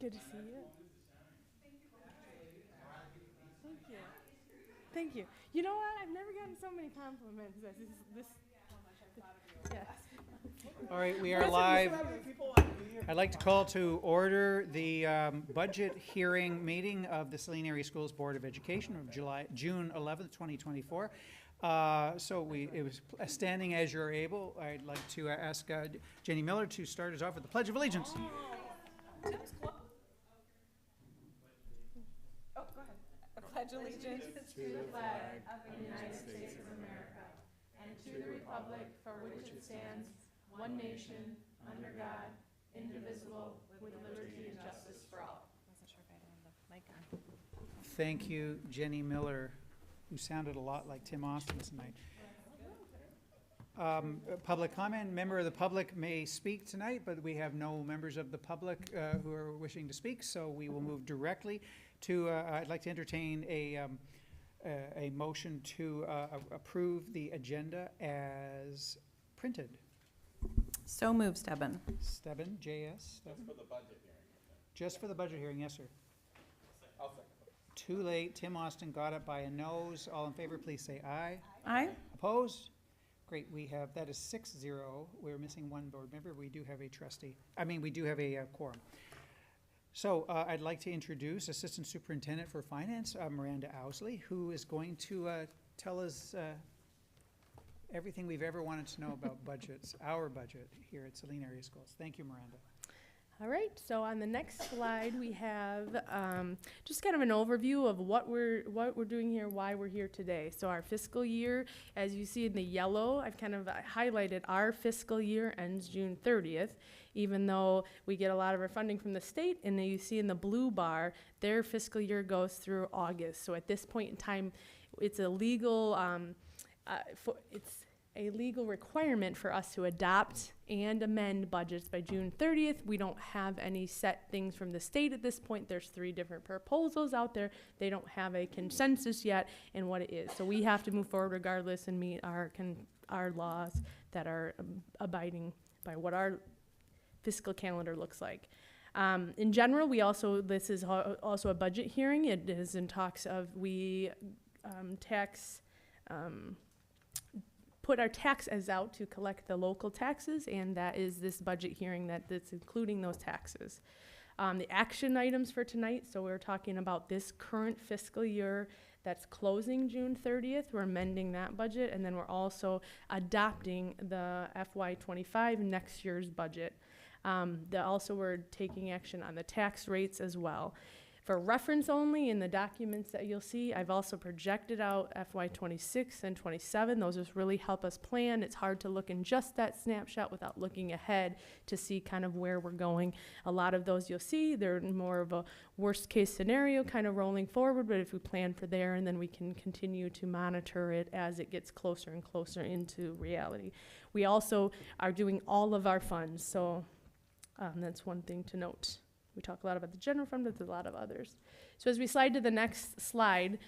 Good to see you. Thank you. Thank you. You know what? I've never gotten so many compliments as this. Yes. All right, we are live. I'd like to call to order the budget hearing meeting of the Saline Area Schools Board of Education of June 11th, 2024. It was standing as you're able. I'd like to ask Jenny Miller to start us off with the Pledge of Allegiance. Tim's close. Oh, go ahead. I pledge allegiance to the flag of the United States of America and to the republic for which it stands, one nation, under God, indivisible, with liberty and justice for all. I wasn't sure if I had the mic on. Thank you, Jenny Miller, who sounded a lot like Tim Austin tonight. Public comment. Member of the public may speak tonight, but we have no members of the public who are wishing to speak, so we will move directly to, I'd like to entertain a motion to approve the agenda as printed. So moved, Stebbin. Stebbin, J.S. Stebbin. Just for the budget hearing. Just for the budget hearing, yes, sir. I'll second. Too late. Tim Austin got it by a nose. All in favor, please say aye. Aye. Opposed? Great, we have, that is 6-0. We're missing one board member. We do have a trustee. We do have a quorum. So I'd like to introduce Assistant Superintendent for Finance, Miranda Owsley, who is going to tell us everything we've ever wanted to know about budgets, our budget here at Saline Area Schools. Thank you, Miranda. All right, so on the next slide, we have just kind of an overview of what we're doing here, why we're here today. So our fiscal year, as you see in the yellow, I've kind of highlighted our fiscal year ends June 30th, even though we get a lot of our funding from the state, and then you see in the blue bar, their fiscal year goes through August. So at this point in time, it's a legal, it's a legal requirement for us to adopt and amend budgets by June 30th. We don't have any set things from the state at this point. There's 3 different proposals out there. They don't have a consensus yet in what it is. So we have to move forward regardless and meet our laws that are abiding by what our fiscal calendar looks like. In general, this is also a budget hearing. It is in talks of put our taxes out to collect the local taxes, and that is this budget hearing that's including those taxes. The action items for tonight, so we're talking about this current fiscal year that's closing June 30th. We're amending that budget, and then we're also adopting the FY25 next year's budget. We're taking action on the tax rates as well. For reference only, in the documents that you'll see, I've also projected out FY26 and 27. Those just really help us plan. It's hard to look in just that snapshot without looking ahead to see kind of where we're going. A lot of those you'll see, they're more of a worst case scenario kind of rolling forward, but if we plan for there, and then we can continue to monitor it as it gets closer and closer into reality. We also are doing all of our funds, so that's one thing to note. We talk a lot about the general fund, but there's a lot of others. So as we slide to the next slide,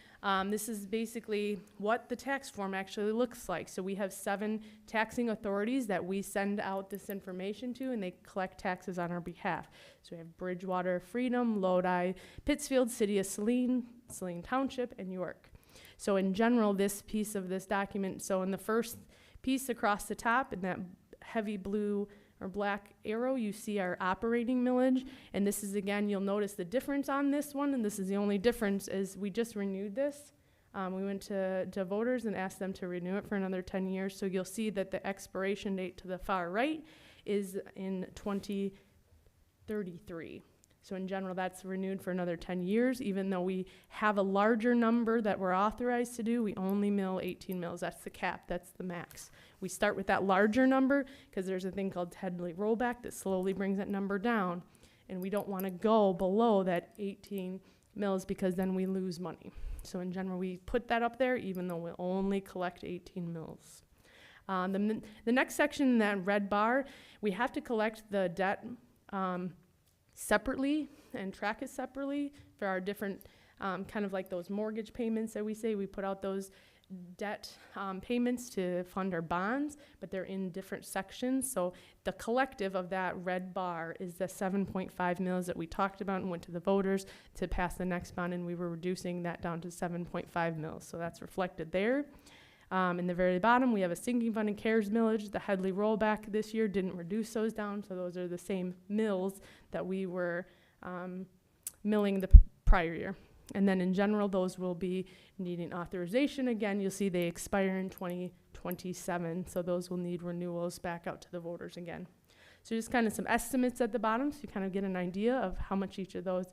this is basically what the tax form actually looks like. So we have 7 taxing authorities that we send out this information to, and they collect taxes on our behalf. So we have Bridgewater, Freedom, Lodi, Pittsfield, City of Saline, Saline Township, and York. So in general, this piece of this document, so in the first piece across the top, in that heavy blue or black arrow, you see our operating millage, and this is, again, you'll notice the difference on this one, and this is the only difference, is we just renewed this. We went to voters and asked them to renew it for another 10 years, so you'll see that the expiration date to the far right is in 2033. So in general, that's renewed for another 10 years. Even though we have a larger number that we're authorized to do, we only mill 18 mills. That's the cap, that's the max. We start with that larger number because there's a thing called Headley rollback that slowly brings that number down. And we don't want to go below that 18 mills because then we lose money. So in general, we put that up there even though we only collect 18 mills. The next section, that red bar, we have to collect the debt separately and track it separately for our different kind of like those mortgage payments that we say. We put out those debt payments to fund our bonds, but they're in different sections. So the collective of that red bar is the 7.5 mils that we talked about and went to the voters to pass the next bond, and we were reducing that down to 7.5 mils. So that's reflected there. In the very bottom, we have a sinking fund and CARES millage. The Headley rollback this year didn't reduce those down, so those are the same mills that we were milling the prior year. And then in general, those will be needing authorization. Again, you'll see they expire in 2027, so those will need renewals back out to the voters again. So just kind of some estimates at the bottom, so you kind of get an idea of how much each of those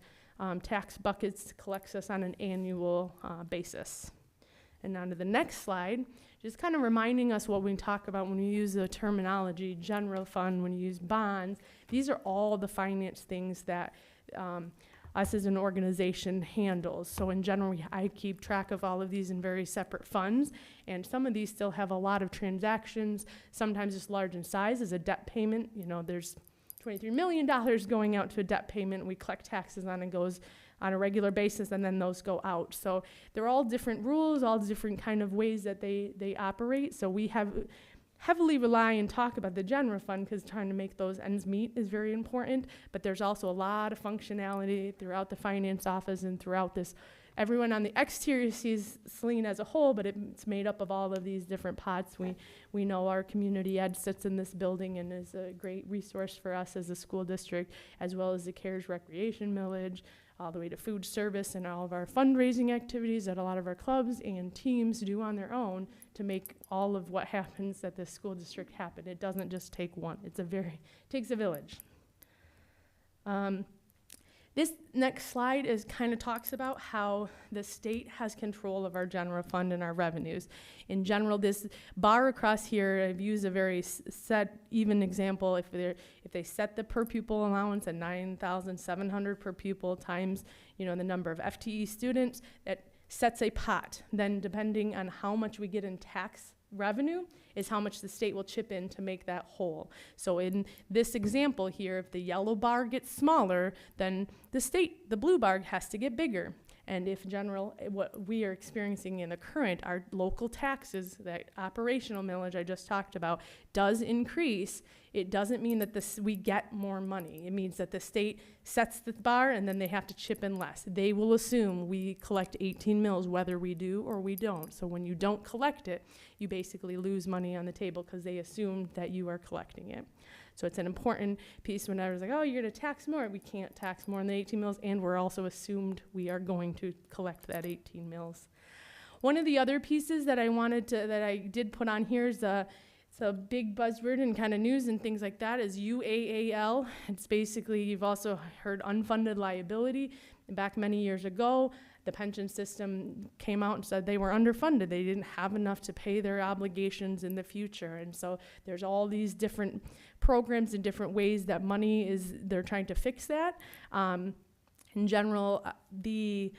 tax buckets collects us on an annual basis. And on to the next slide, just kind of reminding us what we talk about when we use the terminology, general fund, when you use bonds. These are all the finance things that us as an organization handles. So in general, I keep track of all of these in very separate funds, and some of these still have a lot of transactions, sometimes it's large in size as a debt payment. You know, there's $23 million going out to a debt payment we collect taxes on and goes on a regular basis, and then those go out. So they're all different rules, all different kind of ways that they operate. So we have heavily rely and talk about the general fund because trying to make those ends meet is very important, but there's also a lot of functionality throughout the finance office and throughout this. Everyone on the exterior sees Saline as a whole, but it's made up of all of these different pots. We know our community ed sits in this building and is a great resource for us as a school district, as well as the CARES recreation millage, all the way to food service and all of our fundraising activities that a lot of our clubs and teams do on their own to make all of what happens at the school district happen. It doesn't just take one. It takes a village. This next slide kind of talks about how the state has control of our general fund and our revenues. In general, this bar across here, I've used a very even example. If they set the per pupil allowance at $9,700 per pupil times, the number of FTE students, that sets a pot. Then depending on how much we get in tax revenue is how much the state will chip in to make that whole. So in this example here, if the yellow bar gets smaller, then the blue bar has to get bigger. And if in general, what we are experiencing in the current, our local taxes, that operational millage I just talked about, does increase, it doesn't mean that we get more money. It means that the state sets the bar and then they have to chip in less. They will assume we collect 18 mills whether we do or we don't. So when you don't collect it, you basically lose money on the table because they assume that you are collecting it. So it's an important piece when I was like, oh, you're going to tax more. We can't tax more than 18 mills, and we're also assumed we are going to collect that 18 mills. One of the other pieces that I did put on here is it's a big buzzword and kind of news and things like that is UAAL. It's basically, you've also heard unfunded liability. Back many years ago, the pension system came out and said they were underfunded. They didn't have enough to pay their obligations in the future. And so there's all these different programs and different ways that they're trying to fix that. In general, the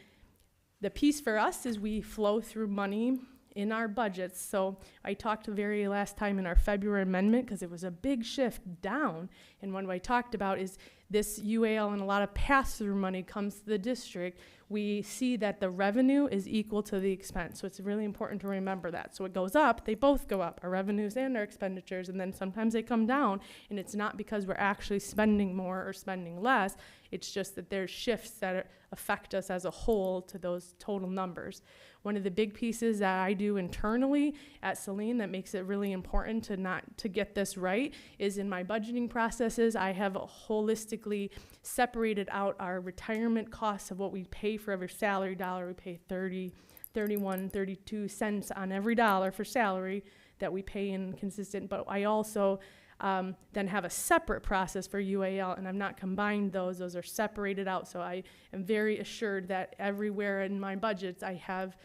piece for us is we flow through money in our budgets. So I talked the very last time in our February amendment, because it was a big shift down, and what I talked about is this UAL and a lot of pass-through money comes to the district. We see that the revenue is equal to the expense. So it's really important to remember that. So it goes up, they both go up, our revenues and our expenditures, and then sometimes they come down, and it's not because we're actually spending more or spending less, it's just that there's shifts that affect us as a whole to those total numbers. One of the big pieces that I do internally at Saline that makes it really important to get this right is in my budgeting processes, I have holistically separated out our retirement costs of what we pay for every salary dollar. We pay 31, 32 cents on every dollar for salary that we pay in consistent, but I also then have a separate process for UAL, and I'm not combined those are separated out. So I am very assured that everywhere in my budgets I have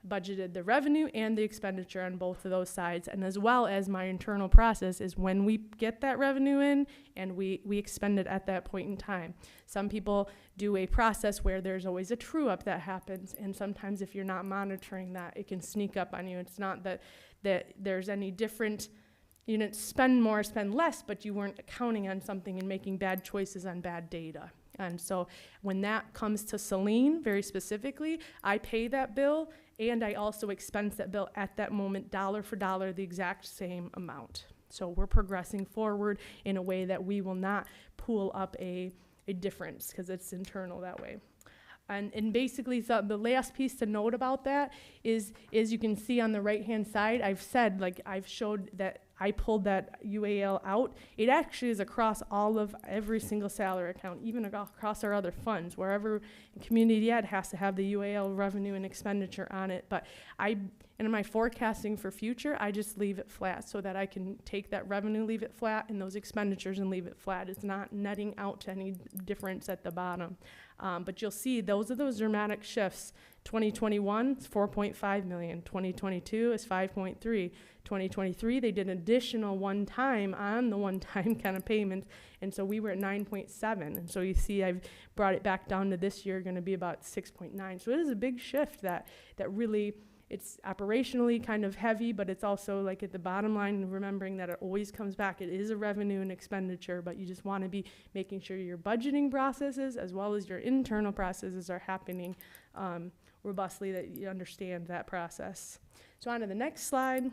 budgeted the revenue and the expenditure on both of those sides, and as well as my internal process is when we get that revenue in and we expend it at that point in time. Some people do a process where there's always a true up that happens, and sometimes if you're not monitoring that, it can sneak up on you. It's not that there's any different, you didn't spend more, spend less, but you weren't accounting on something and making bad choices on bad data. And so when that comes to Saline, very specifically, I pay that bill, And I also expense that bill at that moment, dollar for dollar, the exact same amount. So we're progressing forward in a way that we will not pool up a difference, because it's internal that way. And basically, so the last piece to note about that is you can see on the right-hand side, I've showed that I pulled that UAL out. It actually is across every single salary account, even across our other funds. Wherever community ed has to have the UAL revenue and expenditure on it. But in my forecasting for future, I just leave it flat so that I can take that revenue, leave it flat, and those expenditures and leave it flat. It's not netting out to any difference at the bottom. But you'll see those are those dramatic shifts. 2021 is 4.5 million. 2022 is 5.3. 2023 they did additional one-time on the one-time kind of payment, and so we were at 9.7. And so you see I've brought it back down to this year going to be about 6.9. So it is a big shift that really, it's operationally kind of heavy, but it's also like at the bottom line, remembering that it always comes back. It is a revenue and expenditure, but you just want to be making sure your budgeting processes as well as your internal processes are happening robustly, that you understand that process. So on to the next slide.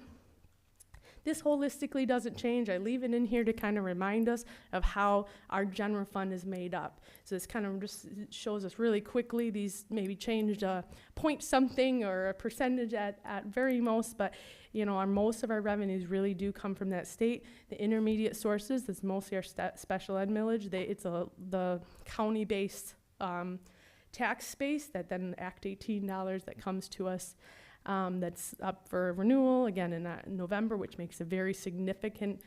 This holistically doesn't change. I leave it in here to kind of remind us of how our general fund is made up. So this kind of just shows us really quickly. These maybe changed a point something or a percentage at very most, but most of our revenues really do come from that state. The intermediate sources, that's mostly our special ed millage. It's the county-based tax space that then Act 18 dollars that comes to us. That's up for renewal again in November, which makes a very significant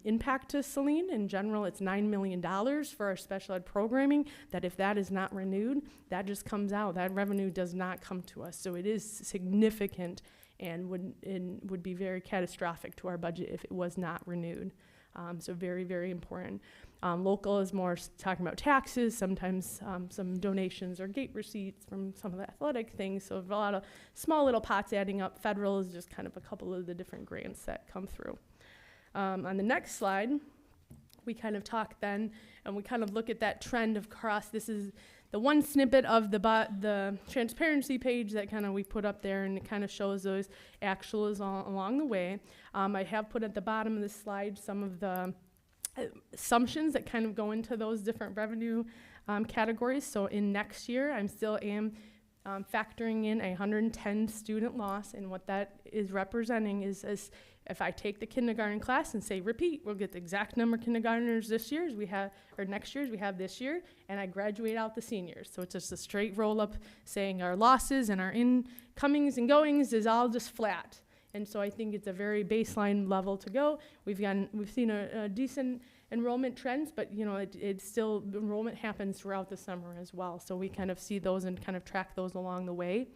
impact to Saline. In general, it's $9 million for our special ed programming, that if that is not renewed, that just comes out. That revenue does not come to us. So it is significant and would be very catastrophic to our budget if it was not renewed. So very, very important. Local is more talking about taxes, sometimes some donations or gate receipts from some of the athletic things. So a lot of small little pots adding up. Federal is just kind of a couple of the different grants that come through. On the next slide, we kind of talk then, and we kind of look at that trend across. This is the one snippet of the transparency page that kind of we put up there, and it kind of shows those actuals along the way. I have put at the bottom of the slide some of the assumptions that kind of go into those different revenue categories. So in next year, I still am factoring in a 110 student loss, and what that is representing is as if I take the kindergarten class and say repeat, we'll get the exact number of kindergartners this year as we have, or next year as we have this year, and I graduate out the seniors. So it's just a straight roll up saying our losses and our incomings and goings is all just flat. And so I think it's a very baseline level to go. We've seen a decent enrollment trends, but it's still, enrollment happens throughout the summer as well. So we kind of see those and kind of track those along the way.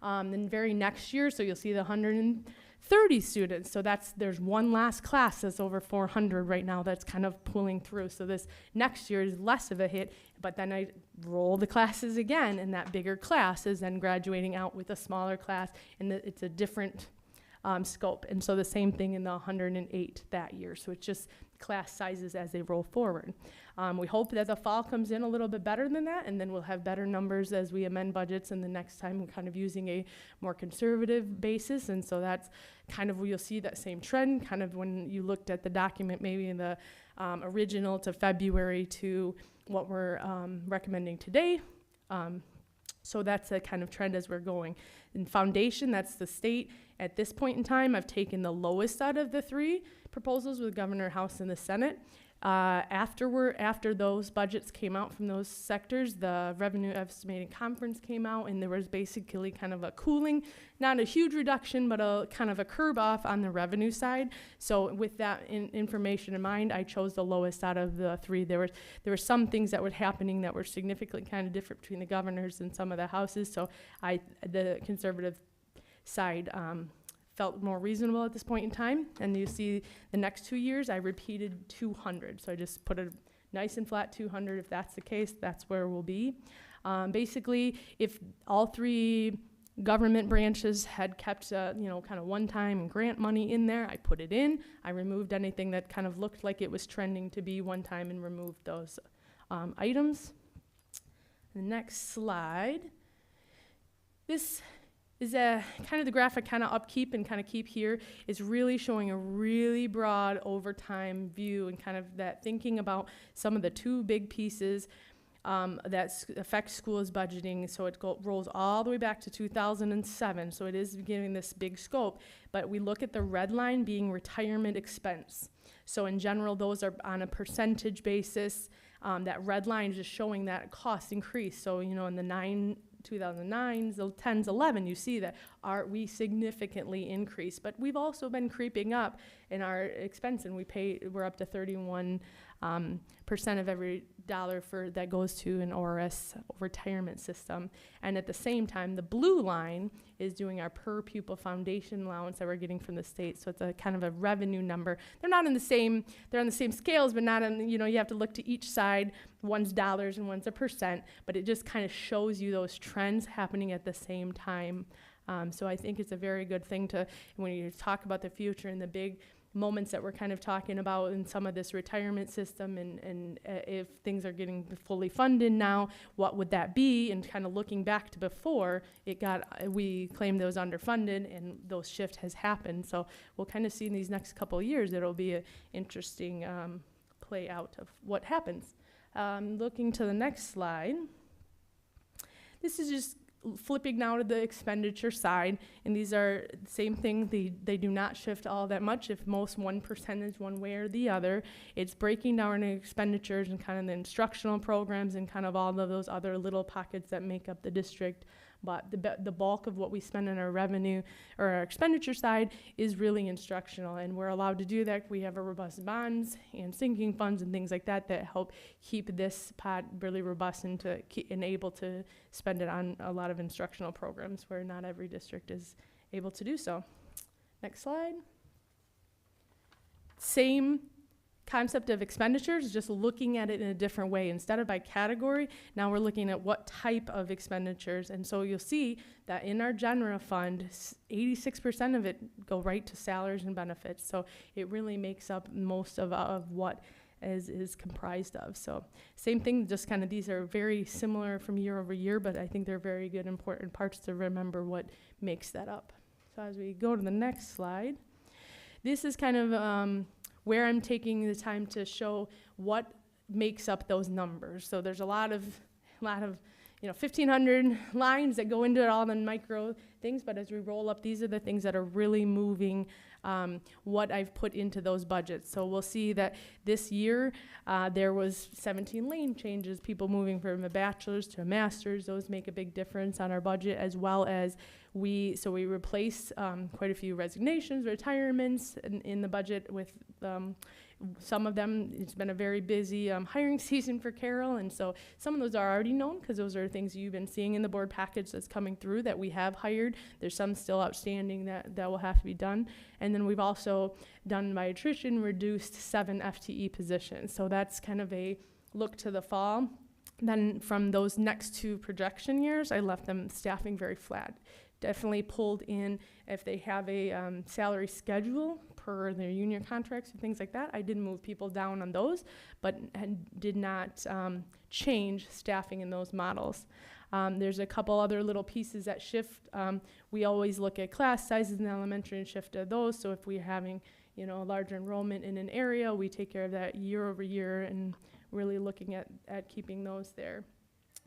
Then very next year, so you'll see the 130 students. So there's one last class that's over 400 right now that's kind of pulling through. So this next year is less of a hit, but then I roll the classes again, and that bigger class is then graduating out with a smaller class, and it's a different scope. And so the same thing in the 108 that year. So it's just class sizes as they roll forward. We hope that the fall comes in a little bit better than that, and then we'll have better numbers as we amend budgets, and the next time we're kind of using a more conservative basis. And so that's kind of where you'll see that same trend, kind of when you looked at the document, maybe in the original to February to what we're recommending today. So that's a kind of trend as we're going. In foundation, that's the state. At this point in time, I've taken the lowest out of the three proposals with Governor, House, and the Senate. After those budgets came out from those sectors, the revenue estimating conference came out, and there was basically kind of a cooling, not a huge reduction, but a kind of a curb off on the revenue side. So with that information in mind, I chose the lowest out of the three. There were some things that were happening that were significantly kind of different between the governors and some of the houses. So the conservative side felt more reasonable at this point in time. And you see the next 2 years, I repeated 200. So I just put a nice and flat 200. If that's the case, that's where we'll be. Basically, if all three government branches had kept, kind of one-time grant money in there, I put it in. I removed anything that kind of looked like it was trending to be one-time and removed those items. The next slide. This is kind of the graphic kind of upkeep and kind of keep here is really showing a really broad overtime view and kind of that thinking about some of the two big pieces that affect schools budgeting. So it rolls all the way back to 2007. So it is giving this big scope. But we look at the red line being retirement expense. So in general, those are on a percentage basis. That red line is just showing that cost increase. So, you know, in the 2009s, the 10s, 11, you see that we significantly increased. But we've also been creeping up in our expense, and we're up to 31% of every dollar that goes to an ORS retirement system. And at the same time, the blue line is doing our per pupil foundation allowance that we're getting from the state. So it's a kind of a revenue number. They're on the same scales, but not on, you know, you have to look to each side. One's dollars and one's a percent, but it just kind of shows you those trends happening at the same time. So I think it's a very good thing when you talk about the future and the big moments that we're kind of talking about in some of this retirement system and if things are getting fully funded now, what would that be? And kind of looking back to before we claimed it was underfunded and those shift has happened. So we'll kind of see in these next couple of years, it'll be an interesting play out of what happens. Looking to the next slide. This is just flipping now to the expenditure side, and these are the same thing. They do not shift all that much, if most 1% one way or the other. It's breaking down expenditures and kind of the instructional programs and kind of all of those other little pockets that make up the district. But the bulk of what we spend on our revenue or our expenditure side is really instructional, and we're allowed to do that. We have a robust bonds and sinking funds and things like that help keep this pot really robust and able to spend it on a lot of instructional programs where not every district is able to do so. Next slide. Same concept of expenditures, just looking at it in a different way. Instead of by category, now we're looking at what type of expenditures. And so you'll see that in our general fund, 86% of it go right to salaries and benefits. So it really makes up most of what is comprised of. So same thing, just kind of these are very similar from year over year, but I think they're very good important parts to remember what makes that up. So as we go to the next slide, this is kind of where I'm taking the time to show what makes up those numbers. So there's a lot of 1,500 lines that go into all the micro things, but as we roll up, these are the things that are really moving what I've put into those budgets. So we'll see that this year there was 17 lane changes, people moving from a bachelor's to a master's. Those make a big difference on our budget, as well as we replaced quite a few resignations, retirements in the budget with some of them. It's been a very busy hiring season for Carol, and so some of those are already known because those are things you've been seeing in the board package that's coming through that we have hired. There's some still outstanding that will have to be done. And then we've also done by attrition reduced 7 FTE positions. So that's kind of a look to the fall. Then from those next 2 projection years, I left them staffing very flat. Definitely pulled in if they have a salary schedule per their union contracts and things like that. I did move people down on those, but did not change staffing in those models. There's a couple other little pieces that shift. We always look at class sizes in elementary and shift to those. So if we're having, a larger enrollment in an area, we take care of that year over year and really looking at keeping those there.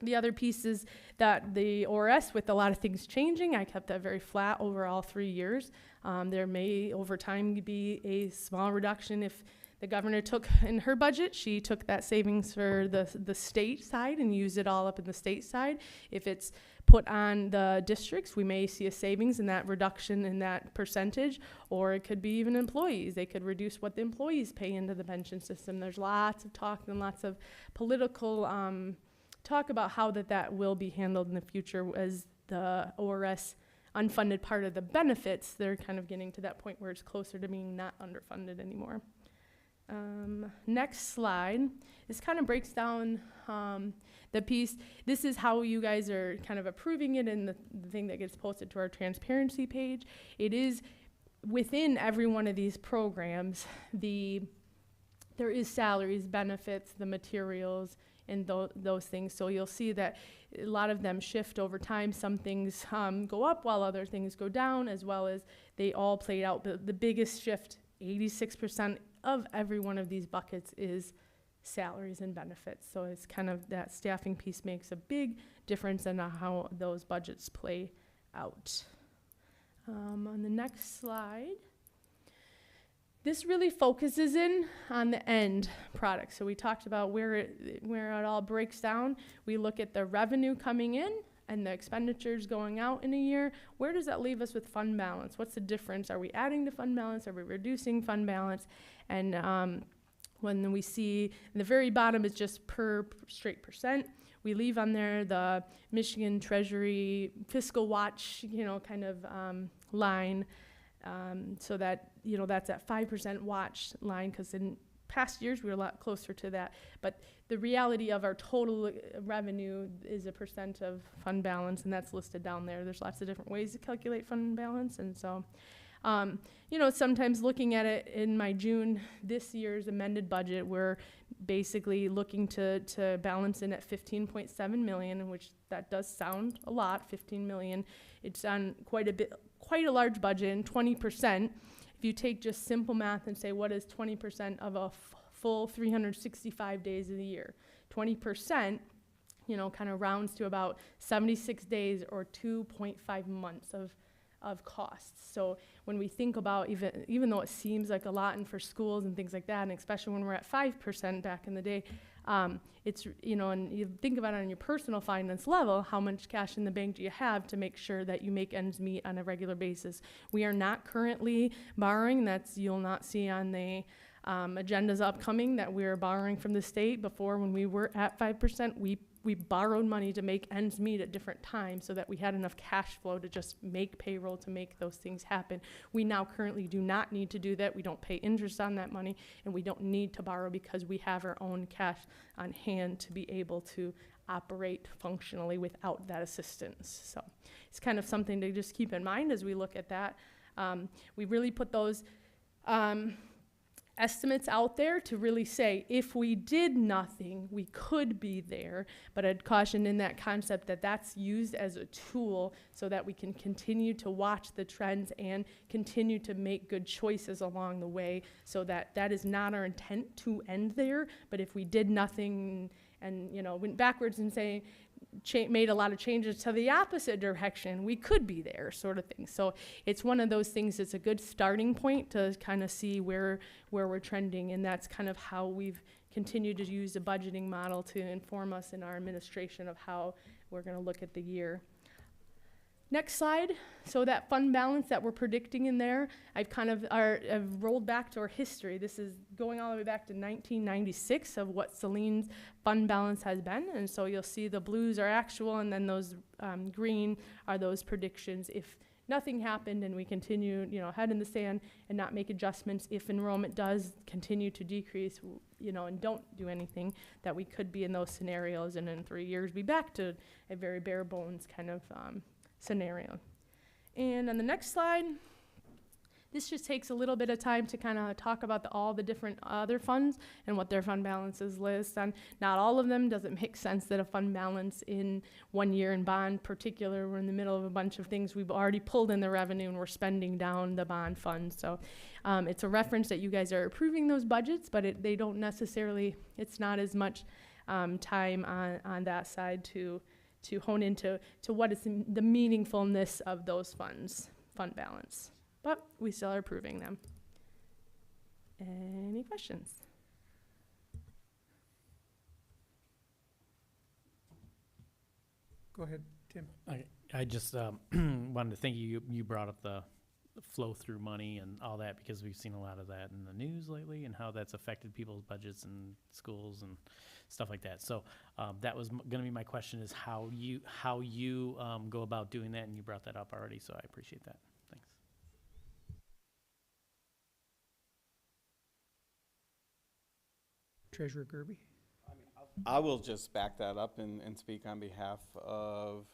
The other piece is that the ORS, with a lot of things changing, I kept that very flat over all 3 years. There may, over time, be a small reduction if the governor took in her budget. She took that savings for the state side and used it all up in the state side. If it's put on the districts, we may see a savings in that reduction in that percentage, or it could be even employees. They could reduce what the employees pay into the pension system. There's lots of talk and lots of political talk about how that will be handled in the future as the ORS unfunded part of the benefits. They're kind of getting to that point where it's closer to being not underfunded anymore. Next slide. This kind of breaks down the piece. This is how you guys are kind of approving it in the thing that gets posted to our transparency page. It is within every one of these programs, the there is salaries, benefits, the materials, and those things. So you'll see that a lot of them shift over time. Some things go up while other things go down, as well as they all played out. The biggest shift, 86% of every one of these buckets is salaries and benefits. So it's kind of that staffing piece makes a big difference in how those budgets play out. On the next slide, this really focuses in on the end product. So we talked about where it all breaks down. We look at the revenue coming in and the expenditures going out in a year. Where does that leave us with fund balance? What's the difference? Are we adding to fund balance? Are we reducing fund balance? And when we see the very bottom is just per straight percent, we leave on there the Michigan Treasury fiscal watch, kind of line, so that, that's at 5% watch line, because in past years we were a lot closer to that. But the reality of our total revenue is a percent of fund balance, and that's listed down there. There's lots of different ways to calculate fund balance, and so sometimes looking at it in my June this year's amended budget, we're basically looking to balance in at 15.7 million, which that does sound a lot, 15 million. It's on quite a large budget, and 20%. If you take just simple math and say, what is 20% of a full 365 days of the year? 20%, kind of rounds to about 76 days or 2.5 months of costs. So when we think about, even though it seems like a lot and for schools and things like that, and especially when we're at 5% back in the day, it's, and you think about it on your personal finance level, how much cash in the bank do you have to make sure that you make ends meet on a regular basis? We are not currently borrowing. You'll not see on the agendas upcoming that we're borrowing from the state. Before, when we were at 5%, we borrowed money to make ends meet at different times so that we had enough cash flow to just make payroll, to make those things happen. We now currently do not need to do that. We don't pay interest on that money, and we don't need to borrow because we have our own cash on hand to be able to operate functionally without that assistance. So it's kind of something to just keep in mind as we look at that. We really put those estimates out there to really say, if we did nothing, we could be there. But I'd caution in that concept that that's used as a tool so that we can continue to watch the trends and continue to make good choices along the way, so that is not our intent to end there. But if we did nothing and went backwards and made a lot of changes to the opposite direction, we could be there, sort of thing. So it's one of those things that's a good starting point to kind of see where we're trending, and that's kind of how we've continued to use the budgeting model to inform us in our administration of how we're going to look at the year. Next slide. So that fund balance that we're predicting in there, I've rolled back to our history. This is going all the way back to 1996 of what Saline's fund balance has been. And so you'll see the blues are actual, and then those green are those predictions. If nothing happened and we continue, head in the sand and not make adjustments, if enrollment does continue to decrease, and don't do anything, that we could be in those scenarios, and in 3 years be back to a very bare bones kind of scenario. And on the next slide, this just takes a little bit of time to kind of talk about all the different other funds and what their fund balances list on. Not all of them. Doesn't make sense that a fund balance in 1 year in bond particular, we're in the middle of a bunch of things. We've already pulled in the revenue and we're spending down the bond fund. So it's a reference that you guys are approving those budgets, but they don't necessarily, it's not as much time on that side to hone into what is the meaningfulness of those funds, fund balance. But we still are approving them. Any questions? Go ahead, Tim. I just wanted to thank you. You brought up the flow through money and all that, because we've seen a lot of that in the news lately and how that's affected people's budgets and schools and stuff like that. So that was going to be my question, is how you go about doing that, and you brought that up already, so I appreciate that. Thanks. Treasurer Gerby. I will just back that up and speak on behalf of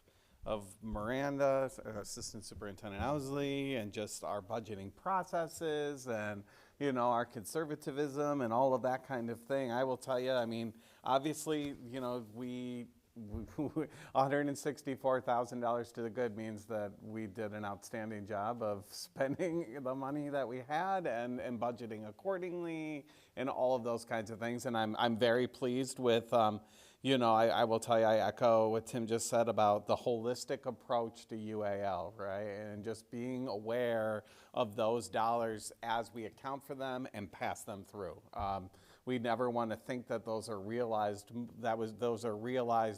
Miranda, Assistant Superintendent Owsley, and just our budgeting processes and you know, our conservatism and all of that kind of thing. I will tell you, I mean, obviously, you know, $164,000 to the good means that we did an outstanding job of spending the money that we had and budgeting accordingly and all of those kinds of things. And I'm very pleased with, you know, I will tell you, I echo what Tim just said about the holistic approach to UAL, right? And just being aware of those dollars as we account for them and pass them through. We never want to think that those are realized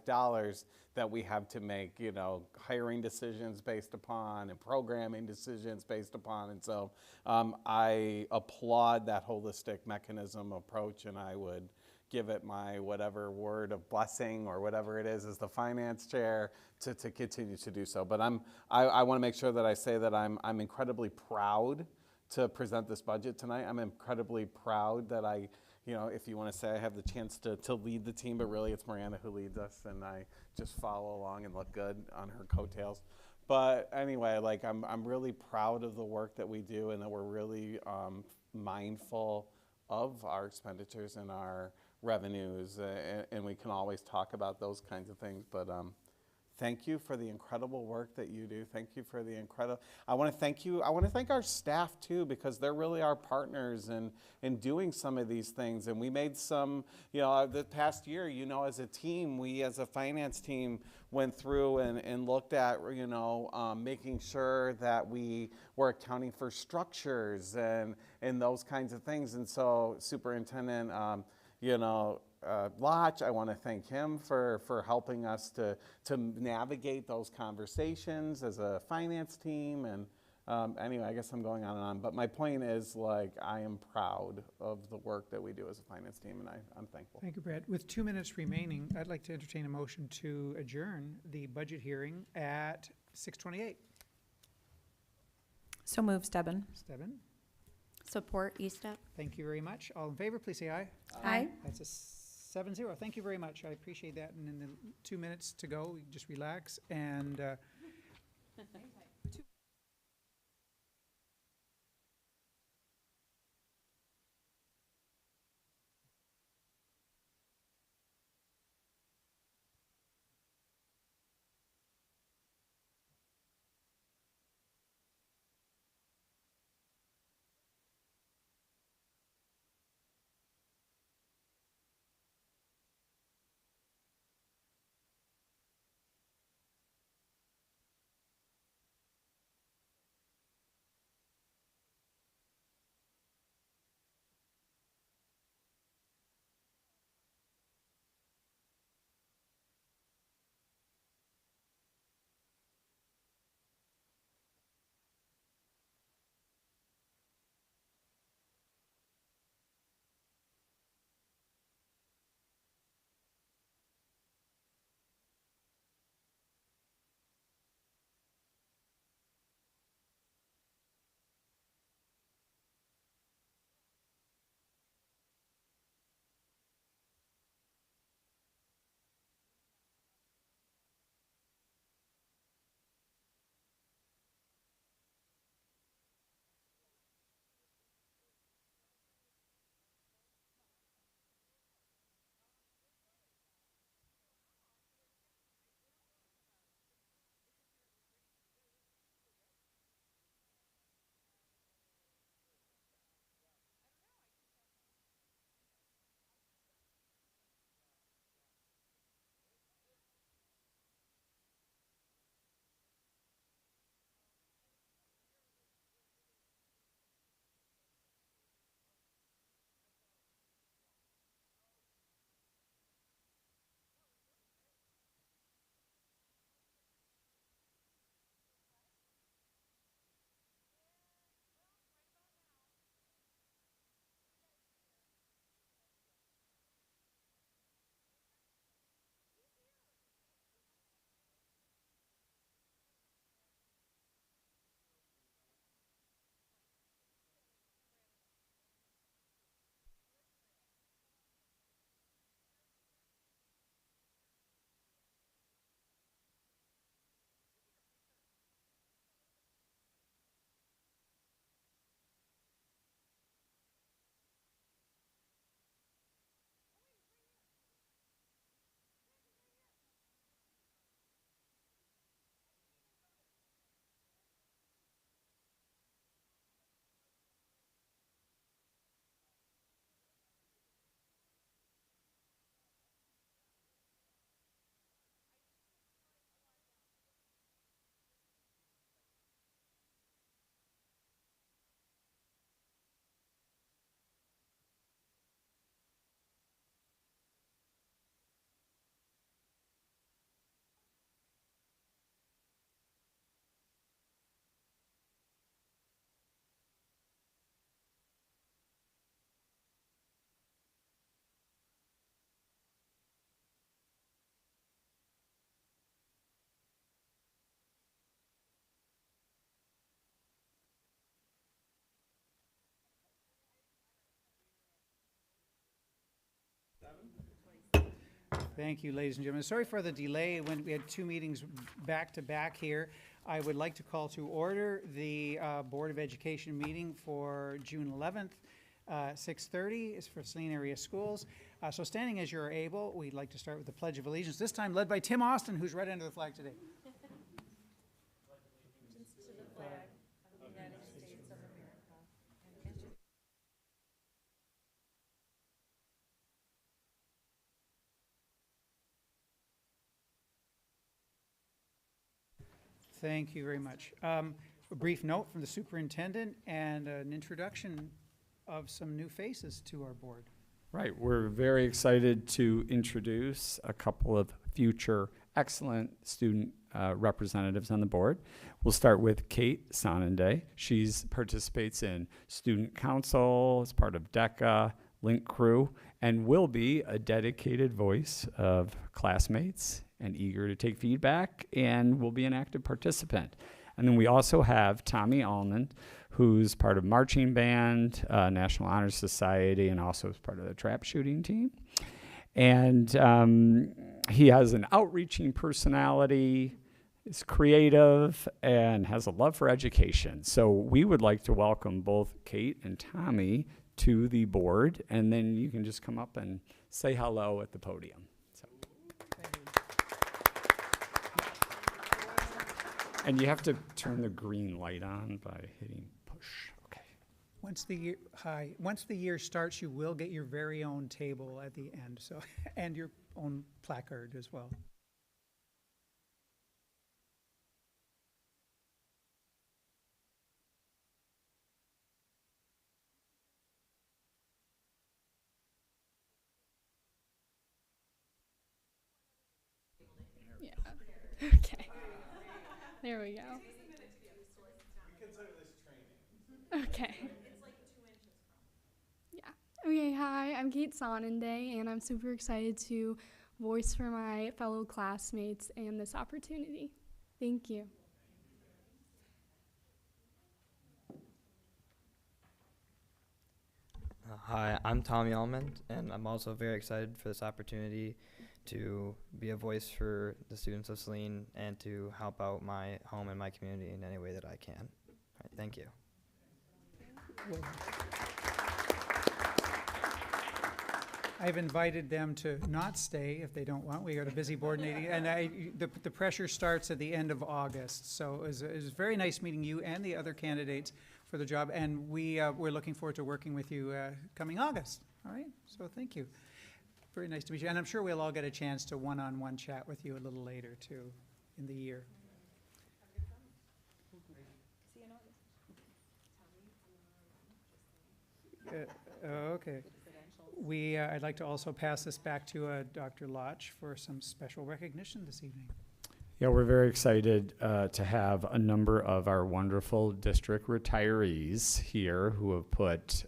dollars that we have to make, you know, hiring decisions based upon and programming decisions based upon. And so I applaud that holistic mechanism approach, and I would give it my whatever word of blessing or whatever it is as the finance chair to continue to do so. But I want to make sure that I say that I'm incredibly proud to present this budget tonight. I'm incredibly proud that you know, if you want to say I have the chance to lead the team, but really it's Mariana who leads us, and I just follow along and look good on her coattails. But anyway, like I'm really proud of the work that we do, and that we're really mindful of our expenditures and our revenues, and we can always talk about those kinds of things. But thank you for the incredible work that you do. Thank you for the incredible, I want to thank you. I want to thank our staff too, because they're really our partners in doing some of these things. And we made some, you know, the past year, you know, as a team, we as a finance team went through and looked at, you know, making sure that we were accounting for structures and those kinds of things. And so Superintendent, you know, Lotch, I want to thank him for helping us to navigate those conversations as a finance team. And anyway, I guess I'm going on and on. But my point is, like, I am proud of the work that we do as a finance team, and I'm thankful. Thank you, Brad. With 2 minutes remaining, I'd like to entertain a motion to adjourn the budget hearing at 6:28. So move, Stebbin. Stebbin, Support, Eastep. thank you very much. All in favor, please say aye. Aye. That's a 7-0. Thank you very much. I appreciate that. And in the 2 minutes to go, we just relax and Thank you, ladies and gentlemen. Sorry for the delay when we had two meetings back to back here. I would like to call to order the Board of Education meeting for June 11th, 6:30 is for Saline area schools. So standing as you're able, we'd like to start with the Pledge of Allegiance, this time led by Tim Austin, who's right under the flag today. Thank you very much. A brief note from the superintendent and an introduction of some new faces to our board. Right, we're very excited to introduce a couple of future excellent student representatives on the board. We'll start with Kate Sonenday. She participates in student council as part of DECA, Link Crew, and will be a dedicated voice of classmates and eager to take feedback, and will be an active participant. And then we also have Tommy Almond, who's part of marching band, National Honor Society, and also is part of the trap shooting team. And he has an outreaching personality, is creative, and has a love for education. So we would like to welcome both Kate and Tommy to the board, and then you can just come up and say hello at the podium. So. And you have to turn the green light on by hitting push. Okay. Once the year starts, you will get your very own table at the end, so and your own placard as well. Yeah. Okay. There we go. Okay. Yeah. Okay, hi, I'm Kate Sonenday, and I'm super excited to voice for my fellow classmates and this opportunity. Thank you. Hi, I'm Tommy Almond, and I'm also very excited for this opportunity to be a voice for the students of Saline and to help out my home and my community in any way that I can. All right, thank you. I've invited them to not stay if they don't want. We got a busy board meeting, and the pressure starts at the end of August. So it was very nice meeting you and the other candidates for the job, and we're looking forward to working with you coming August. All right, so thank you. Very nice to meet you, and I'm sure we'll all get a chance to one-on-one chat with you a little later too in the year. Okay. I'd like to also pass this back to Dr. Lotch for some special recognition this evening. Yeah, we're very excited to have a number of our wonderful district retirees here who have put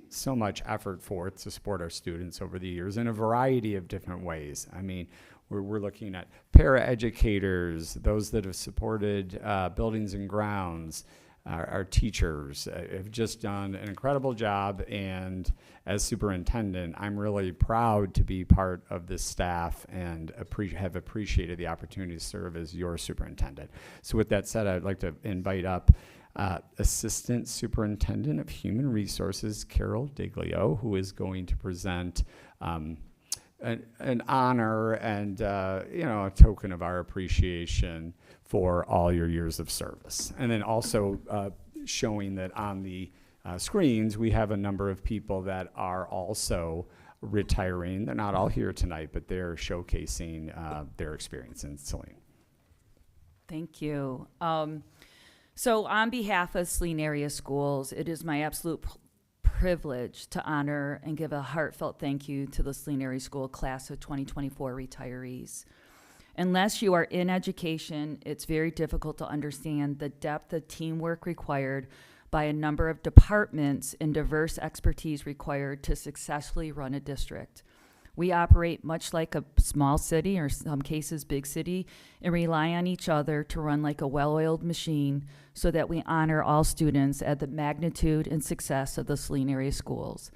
so much effort forth to support our students over the years in a variety of different ways. I mean, we're looking at para-educators, those that have supported buildings and grounds. Our teachers have just done an incredible job, and as superintendent, I'm really proud to be part of this staff and have appreciated the opportunity to serve as your superintendent. So with that said, I'd like to invite up Assistant Superintendent of Human Resources, Carol Diglio, who is going to present an honor and a token of our appreciation for all your years of service. And then also showing that on the screens we have a number of people that are also retiring. They're not all here tonight, but they're showcasing their experience in Saline. Thank you. So on behalf of Saline Area Schools, it is my absolute privilege to honor and give a heartfelt thank you to the Saline Area School class of 2024 retirees. Unless you are in education, it's very difficult to understand the depth of teamwork required by a number of departments and diverse expertise required to successfully run a district. We operate much like a small city, or some cases big city, and rely on each other to run like a well-oiled machine so that we honor all students at the magnitude and success of the Saline Area Schools.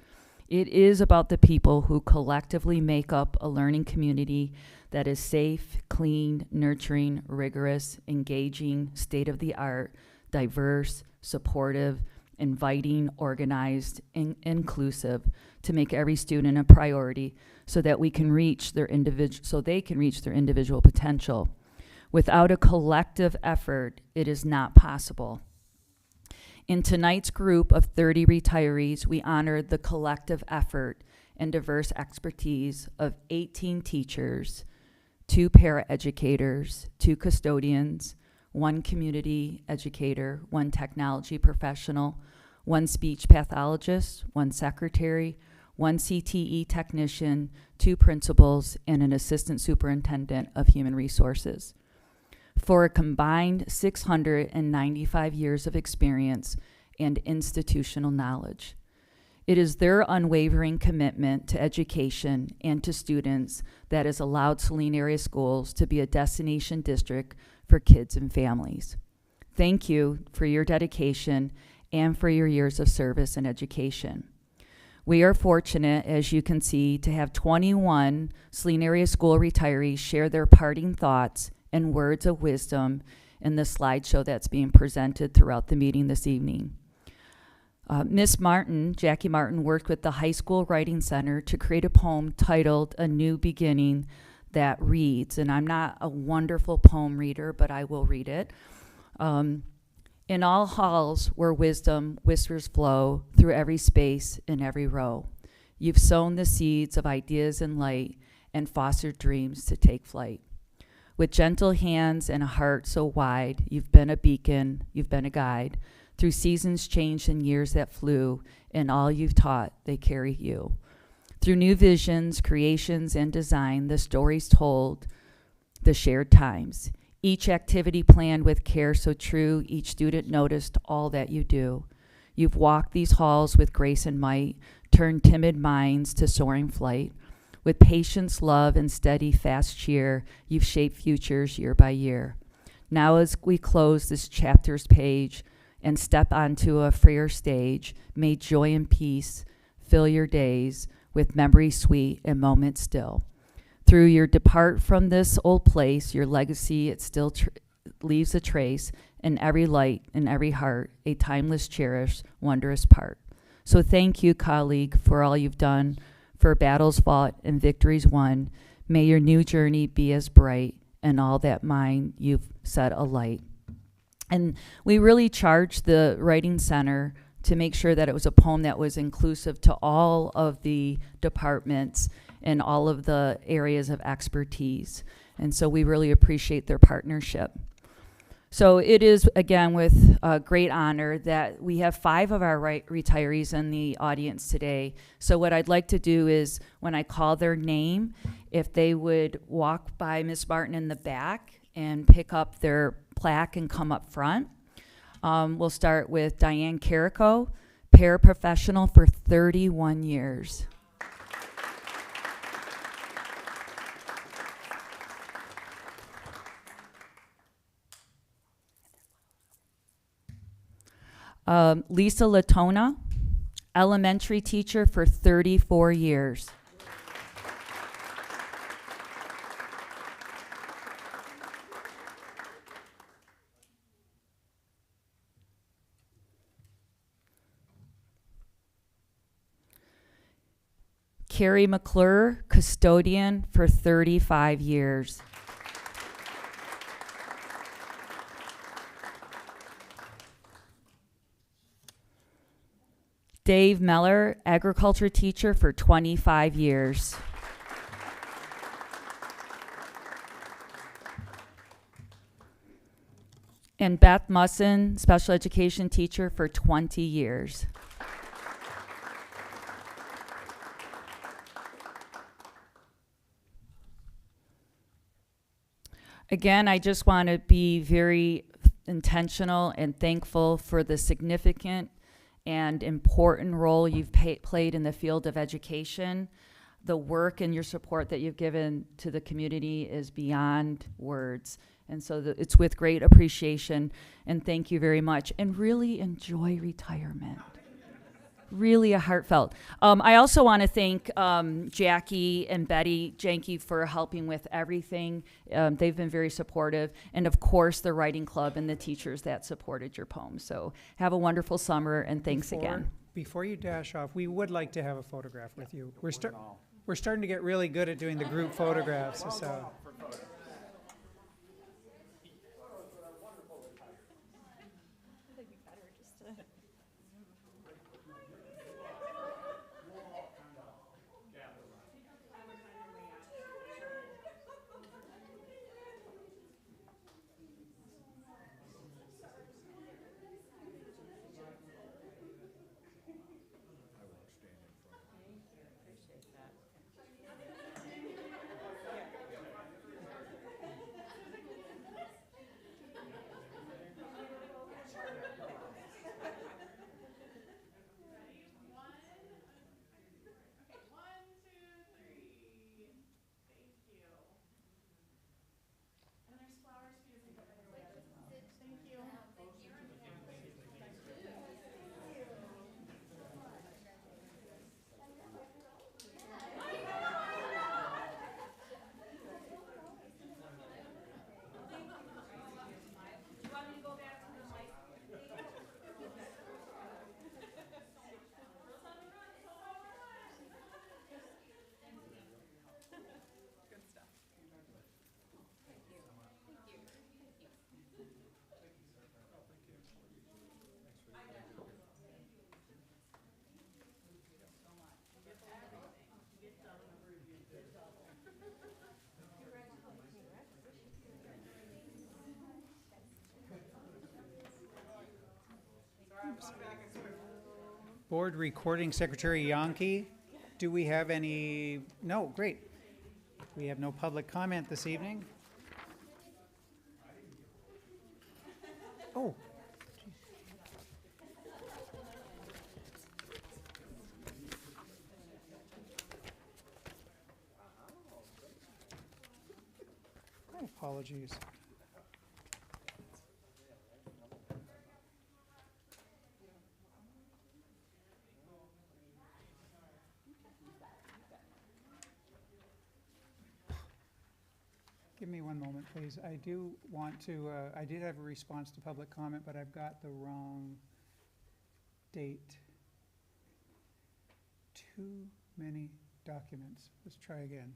It is about the people who collectively make up a learning community that is safe, clean, nurturing, rigorous, engaging, state-of-the-art, diverse, supportive, inviting, organized, inclusive, to make every student a priority so that they can reach their individual potential. Without a collective effort, it is not possible. In tonight's group of 30 retirees, we honored the collective effort and diverse expertise of 18 teachers, 2 paraeducators, 2 custodians, 1 community educator, 1 technology professional, 1 speech pathologist, 1 secretary, 1 CTE technician, 2 principals, and an assistant superintendent of human resources. For a combined 695 years of experience and institutional knowledge. It is their unwavering commitment to education and to students that has allowed Saline area schools to be a destination district for kids and families. Thank you for your dedication and for your years of service and education. We are fortunate, as you can see, to have 21 Saline area school retirees share their parting thoughts and words of wisdom in the slideshow that's being presented throughout the meeting this evening. Miss Martin, Jackie Martin, worked with the High School Writing Center to create a poem titled A New Beginning that reads, and I'm not a wonderful poem reader, but I will read it. In all halls where wisdom whispers flow through every space in every row, you've sown the seeds of ideas and light and fostered dreams to take flight. With gentle hands and a heart so wide, you've been a beacon, you've been a guide. Through seasons changed and years that flew, and all you've taught, they carry you. Through new visions, creations, and design, the stories told, the shared times. Each activity planned with care so true, each student noticed all that you do. You've walked these halls with grace and might, turned timid minds to soaring flight. With patience, love, and steady, fast cheer, you've shaped futures year by year. Now as we close this chapter's page and step onto a freer stage, may joy and peace fill your days with memory sweet and moments still. Through your depart from this old place, your legacy, it still leaves a trace in every light, in every heart, a timeless, cherished, wondrous part. So thank you, colleague, for all you've done, for battles fought and victories won. May your new journey be as bright, and all that mind you've set alight. And we really charged the Writing Center to make sure that it was a poem that was inclusive to all of the departments and all of the areas of expertise. And so we really appreciate their partnership. So it is, again, with great honor that we have 5 of our retirees in the audience today. So what I'd like to do is, when I call their name, if they would walk by Ms. Martin in the back and pick up their plaque and come up front. We'll start with Diane Carrico, paraprofessional for 31 years. Lisa Latona, elementary teacher for 34 years. Carrie McClure, custodian for 35 years. Dave Meller, agriculture teacher for 25 years. And Beth Musson, special education teacher for 20 years. Again, I just want to be very intentional and thankful for the significant and important role you've played in the field of education. The work and your support that you've given to the community is beyond words. And so it's with great appreciation, and thank you very much. And really enjoy retirement. Really a heartfelt. I also want to thank Jackie and Betty Janke for helping with everything. They've been very supportive. And of course, the writing club and the teachers that supported your poem. So have a wonderful summer and thanks again. Before you dash off, we would like to have a photograph with you. We're starting to get really good at doing the group photographs, so. Board Recording Secretary Yonke, do we have any? No, great. We have no public comment this evening. Oh. My apologies. Give me one moment, please. I do want to, I did have a response to public comment, but I've got the wrong date. Too many documents. Let's try again.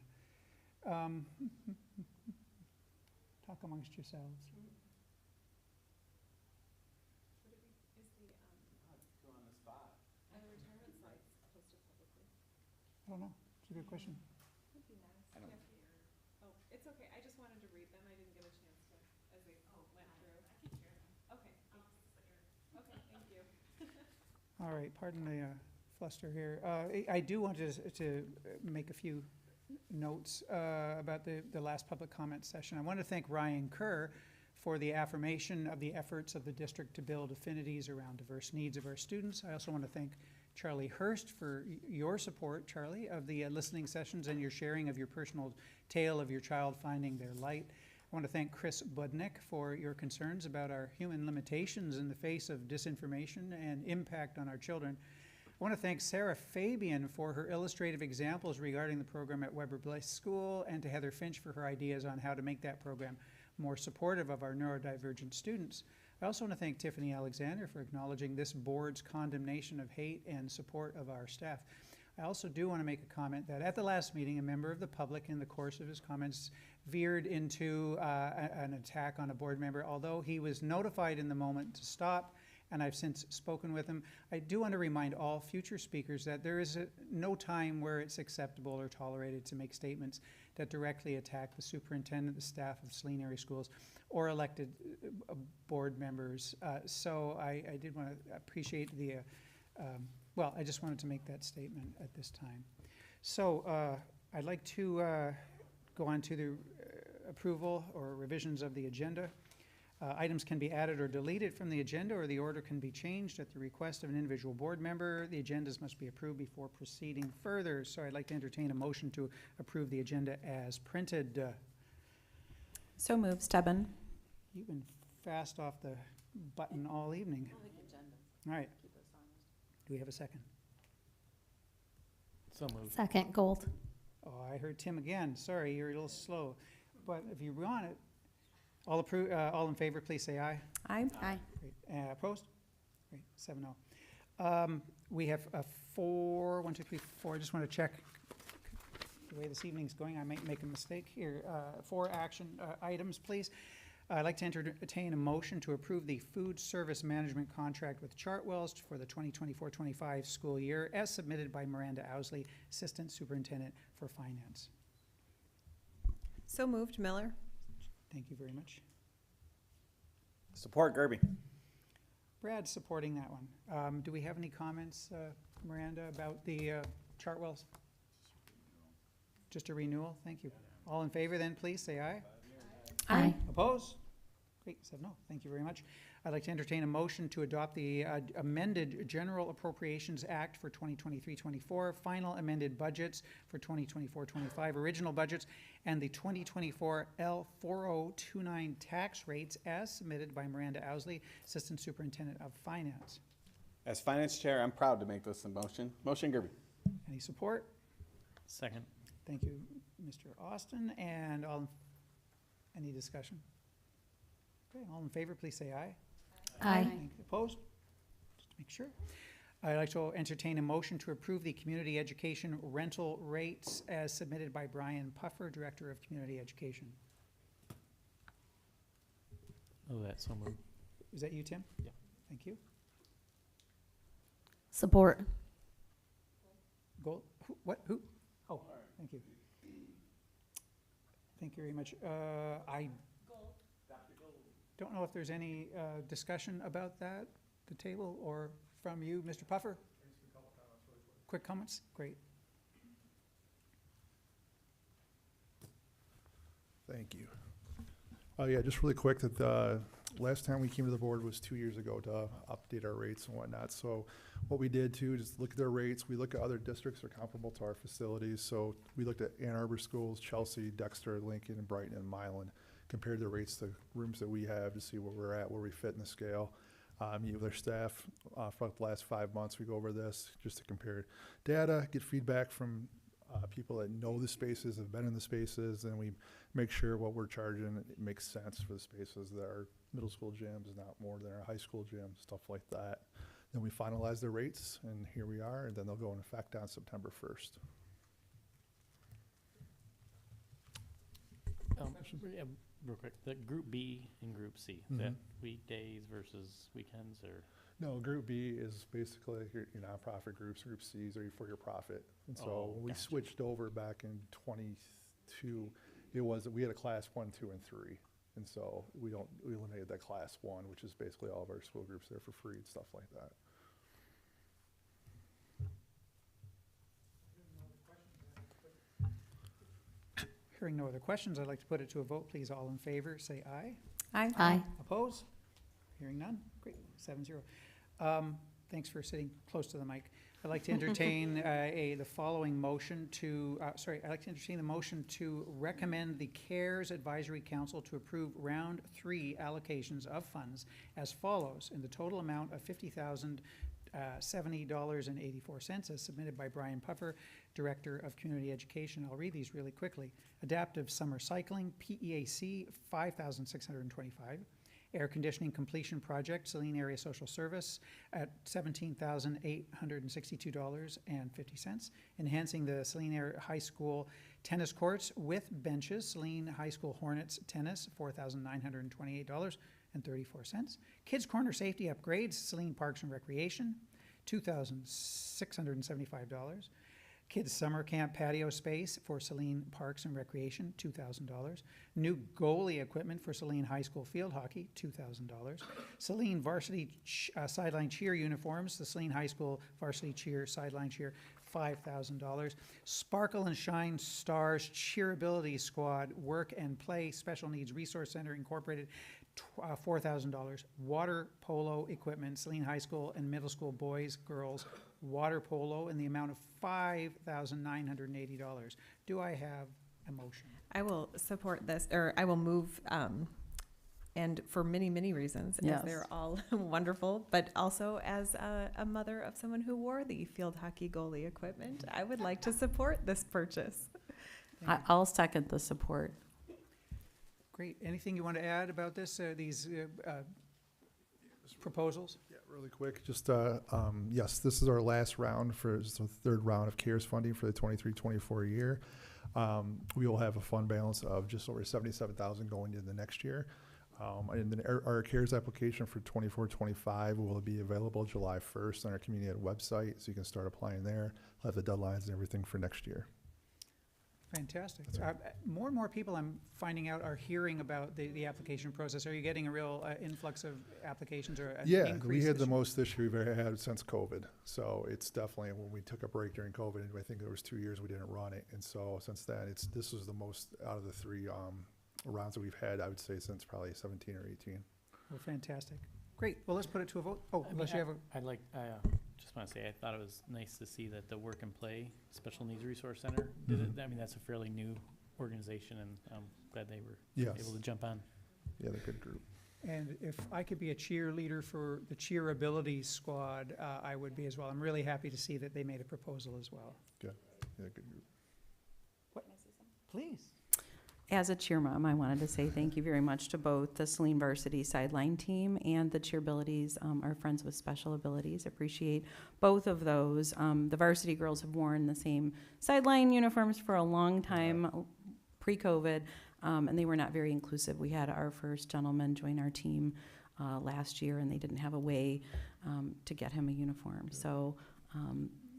Talk amongst yourselves. I don't know. It's a good question. It's okay, I just wanted to read them, I didn't get a chance to, as they went through. I can hear them. Okay, thanks. Okay, thank you. All right, pardon the fluster here. I do want to make a few notes about the last public comment session. I want to thank Ryan Kerr for the affirmation of the efforts of the district to build affinities around diverse needs of our students. I also want to thank Charlie Hurst for your support, Charlie, of the listening sessions and your sharing of your personal tale of your child finding their light. I want to thank Chris Budnick for your concerns about our human limitations in the face of disinformation and impact on our children. I want to thank Sarah Fabian for her illustrative examples regarding the program at Weber Bliss School, and to Heather Finch for her ideas on how to make that program more supportive of our neurodivergent students. I also want to thank Tiffany Alexander for acknowledging this board's condemnation of hate and support of our staff. I also do want to make a comment that at the last meeting, a member of the public in the course of his comments veered into an attack on a board member. Although he was notified in the moment to stop, and I've since spoken with him, I do want to remind all future speakers that there is no time where it's acceptable or tolerated to make statements that directly attack the superintendent, the staff of Saline area schools, or elected board members. So I did want to appreciate the, well, I just wanted to make that statement at this time. So I'd like to go on to the approval or revisions of the agenda. Items can be added or deleted from the agenda, or the order can be changed at the request of an individual board member. The agendas must be approved before proceeding further. So I'd like to entertain a motion to approve the agenda as printed. So moved, Stebbin. You've been fast off the button all evening. All right. Do we have a second? So moved. Second, Gold. Oh, I heard Tim again. Sorry, you're a little slow. But if you want it, all in favor, please say aye. Aye. Aye. Great. Opposed? Great, 7-0. We have 4, 1, 2, 3, 4. I just want to check the way this evening's going. I might make a mistake here. 4 action items, please. I'd like to entertain a motion to approve the food service management contract with Chartwells for the 2024-25 school year as submitted by Miranda Owsley, Assistant Superintendent for Finance. So moved, Miller. Thank you very much. Support Gerby. Brad's supporting that one. Do we have any comments, Miranda, about the Chartwells? Just a renewal? Thank you. All in favor then, please say aye. Aye. Opposed? Great, 7-0. Thank you very much. I'd like to entertain a motion to adopt the amended General Appropriations Act for 2023-24, final amended budgets for 2024-25, original budgets, and the 2024 L4029 tax rates as submitted by Miranda Owsley, Assistant Superintendent of Finance. As Finance Chair, I'm proud to make this a motion. Motion Gerby. Any support? Second. Thank you, Mr. Austin. And any discussion? Okay, all in favor, please say aye. Aye. Thank you. Opposed? Just to make sure. I'd like to entertain a motion to approve the community education rental rates as submitted by Brian Puffer, Director of Community Education. Oh, that's so moved. Is that you, Tim? Yeah. Thank you. Support. Gold? What? Who? Oh, thank you. Thank you very much. I don't know if there's any discussion about that, the table, or from you, Mr. Puffer? Quick comments? Great. Thank you. Yeah, just really quick, that last time we came to the board was 2 years ago to update our rates and whatnot. So what we did too, just look at their rates. We look at other districts that are comparable to our facilities. So we looked at Ann Arbor schools, Chelsea, Dexter, Lincoln, Brighton, and Milan, compared the rates to rooms that we have to see where we're at, where we fit in the scale. Meet with our staff for the last 5 months. We go over this just to compare data, get feedback from people that know the spaces, have been in the spaces, and we make sure what we're charging it makes sense for the spaces that our middle school gyms, not more than our high school gyms, stuff like that. Then we finalize the rates, and here we are, and then they'll go in effect on September 1st. Yeah, real quick, the Group B and Group C, is that weekdays versus weekends, or? No, Group B is basically your nonprofit groups. Group C's are for your profit. And so when we gotcha. switched over back in 22, we had a class 1, 2, and 3. And so we eliminated that class 1, which is basically all of our school groups there for free and stuff like that. Hearing no other questions, I'd like to put it to a vote. Please, all in favor, say aye. Aye. Aye. Opposed? Hearing none? Great, 7-0. Thanks for sitting close to the mic. I'd like to entertain the following motion to, I'd like to entertain the motion to recommend the CARES Advisory Council to approve round 3 allocations of funds as follows, in the total amount of $50,070.84 as submitted by Brian Puffer, Director of Community Education. I'll read these really quickly. Adaptive Summer Cycling, PEAC, $5,625. Air Conditioning Completion Project, Saline Area Social Service at $17,862.50. Enhancing the Saline Area High School Tennis Courts with Benches, Saline High School Hornets Tennis, $4,928.34. Kids Corner Safety Upgrades, Saline Parks and Recreation, $2,675. Kids Summer Camp Patio Space for Saline Parks and Recreation, $2,000. New goalie equipment for Saline High School Field Hockey, $2,000. Saline Varsity Sideline Cheer Uniforms, the Saline High School Varsity Cheer Sideline Cheer, $5,000. Sparkle and Shine Stars Cheerability Squad Work and Play Special Needs Resource Center Incorporated, $4,000. Water polo equipment, Saline High School and Middle School Boys, Girls, water polo in the amount of $5,980. Do I have a motion? I will support this, or I will move and for many, many reasons, Yes. as they're all wonderful, but also as a mother of someone who wore the field hockey goalie equipment, I would like to support this purchase. I'll second the support. Great. Anything you want to add about this, these proposals? Yeah, really quick, just, yes, this is our last round for, this is the third round of CARES funding for the 23-24 year. We will have a fund balance of just over 77,000 going into the next year. And then our CARES application for 24-25 will be available July 1st on our community ed website, so you can start applying there. We'll have the deadlines and everything for next year. Fantastic. That's right. More and more people I'm finding out are hearing about the application process. Are you getting a real influx of applications or an Yeah, increase we had this the year? most this year we've ever had since COVID. So it's definitely, when we took a break during COVID, I think there was 2 years we didn't run it. And so since then, this was the most out of the three rounds that we've had, I would say, since probably 17 or 18. Well, fantastic. Great. Well, let's put it to a vote. Oh, I unless mean, you have a, I'd like, just want to say, I thought it was nice to see that the Work and Play Special Needs Resource Center did it. I mean, that's a fairly new organization, and I'm glad they were Yes. able to jump on. Yeah, they're a good group. and if I could be a cheerleader for the Cheerability Squad, I would be as well. I'm really happy to see that they made a proposal as well. Yeah, good group. Please. As a cheer mom, I wanted to say thank you very much to both the Saline Varsity Sideline Team and the Cheerabilities, our Friends with Special Abilities. Appreciate both of those. The varsity girls have worn the same sideline uniforms for a long time, pre-COVID, and they were not very inclusive. We had our first gentleman join our team last year, and they didn't have a way to get him a uniform. So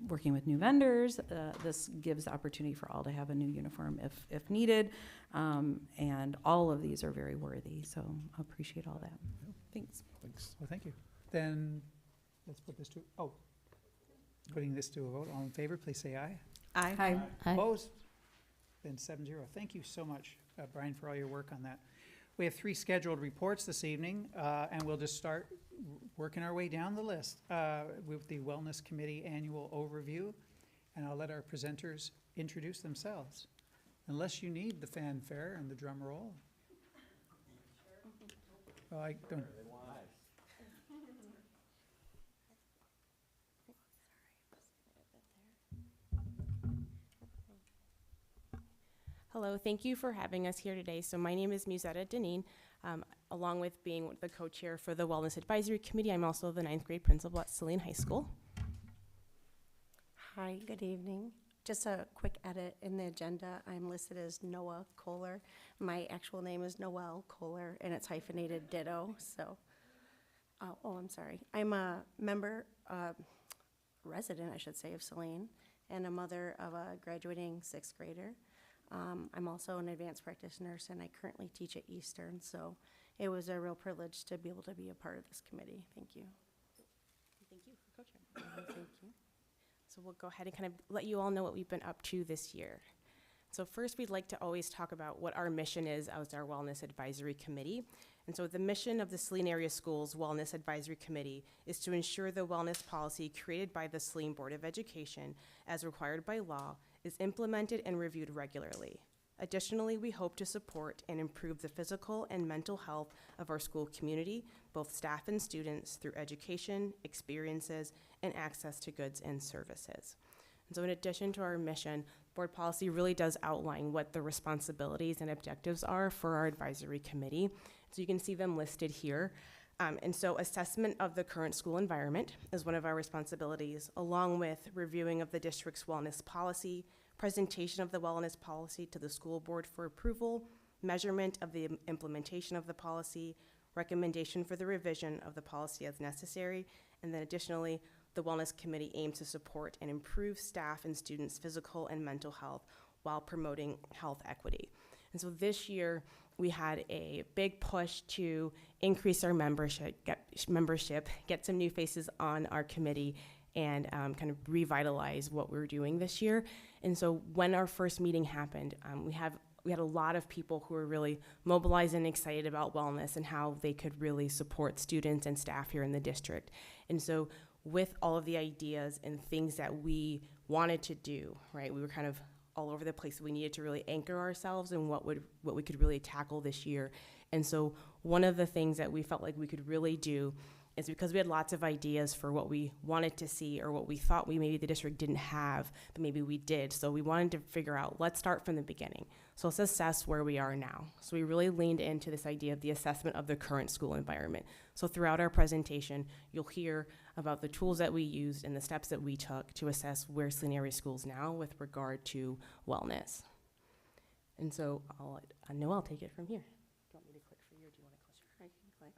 working with new vendors, this gives the opportunity for all to have a new uniform if needed. And all of these are very worthy, so I appreciate all that. Thanks. Thanks. Well, thank you. Then, let's put this to, putting this to a vote. All in favor, please say aye. Aye. Opposed? Then 7-0. Thank you so much, Brian, for all your work on that. We have 3 scheduled reports this evening, and we'll just start working our way down the list with the Wellness Committee Annual Overview, and I'll let our presenters introduce themselves, unless you need the fanfare and the drum roll. Well, I don't. Hello, thank you for having us here today. So my name is Musetta Deneen. Along with being the co-chair for the Wellness Advisory Committee, I'm also the 9th grade principal at Saline High School. Hi, good evening. Just a quick edit in the agenda. I'm listed as Noah Kohler. My actual name is Noelle Kohler, and it's hyphenated ditto, so. I'm sorry. I'm a member, resident, I should say, of Saline, and a mother of a graduating 6th grader. I'm also an advanced practice nurse, and I currently teach at Eastern, so it was a real privilege to be able to be a part of this committee. Thank you. Thank you for co-chairing. Thank you. So we'll go ahead and kind of let you all know what we've been up to this year. So first, we'd like to always talk about what our mission is as our Wellness Advisory Committee. And so the mission of the Saline Area Schools Wellness Advisory Committee is to ensure the wellness policy created by the Saline Board of Education, as required by law, is implemented and reviewed regularly. Additionally, we hope to support and improve the physical and mental health of our school community, both staff and students, through education, experiences, and access to goods and services. And so in addition to our mission, board policy really does outline what the responsibilities and objectives are for our advisory committee. So you can see them listed here. And so assessment of the current school environment is one of our responsibilities, along with reviewing of the district's wellness policy, presentation of the wellness policy to the school board for approval, measurement of the implementation of the policy, recommendation for the revision of the policy as necessary, and then additionally, the Wellness Committee aims to support and improve staff and students' physical and mental health while promoting health equity. And so this year, we had a big push to increase our membership, get some new faces on our committee, and kind of revitalize what we're doing this year. And so when our first meeting happened, we had a lot of people who were really mobilized and excited about wellness and how they could really support students and staff here in the district. And so with all of the ideas and things that we wanted to do, right, we were kind of all over the place. We needed to really anchor ourselves in what we could really tackle this year. And so one of the things that we felt like we could really do is, because we had lots of ideas for what we wanted to see or what we thought maybe the district didn't have, but maybe we did. So we wanted to figure out, let's start from the beginning. So let's assess where we are now. So we really leaned into this idea of the assessment of the current school environment. So throughout our presentation, you'll hear about the tools that we used and the steps that we took to assess where Saline area schools now with regard to wellness. And so I know I'll take it from here. Do you want me to click for you, or do you want to click? I can click.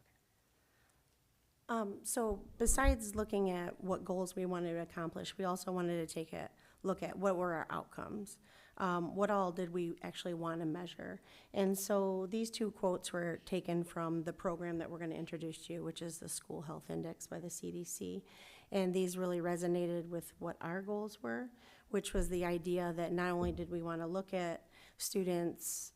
Okay. So besides looking at what goals we wanted to accomplish, we also wanted to take a look at what were our outcomes. What all did we actually want to measure? And so these two quotes were taken from the program that we're going to introduce to you, which is the School Health Index by the CDC. And these really resonated with what our goals were, which was the idea that not only did we want to look at students'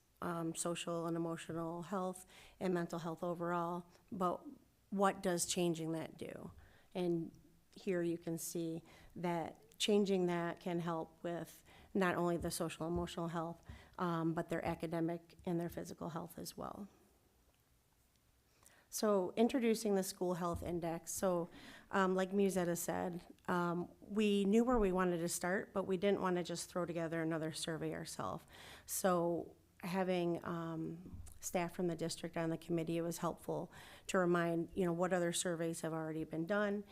social and emotional health and mental health overall, but what does changing that do? And here you can see that changing that can help with not only the social and emotional health, but their academic and their physical health as well. So introducing the School Health Index. So like Musetta said, we knew where we wanted to start, but we didn't want to just throw together another survey ourselves. So having staff from the district on the committee, it was helpful to remind, what other surveys have already been done.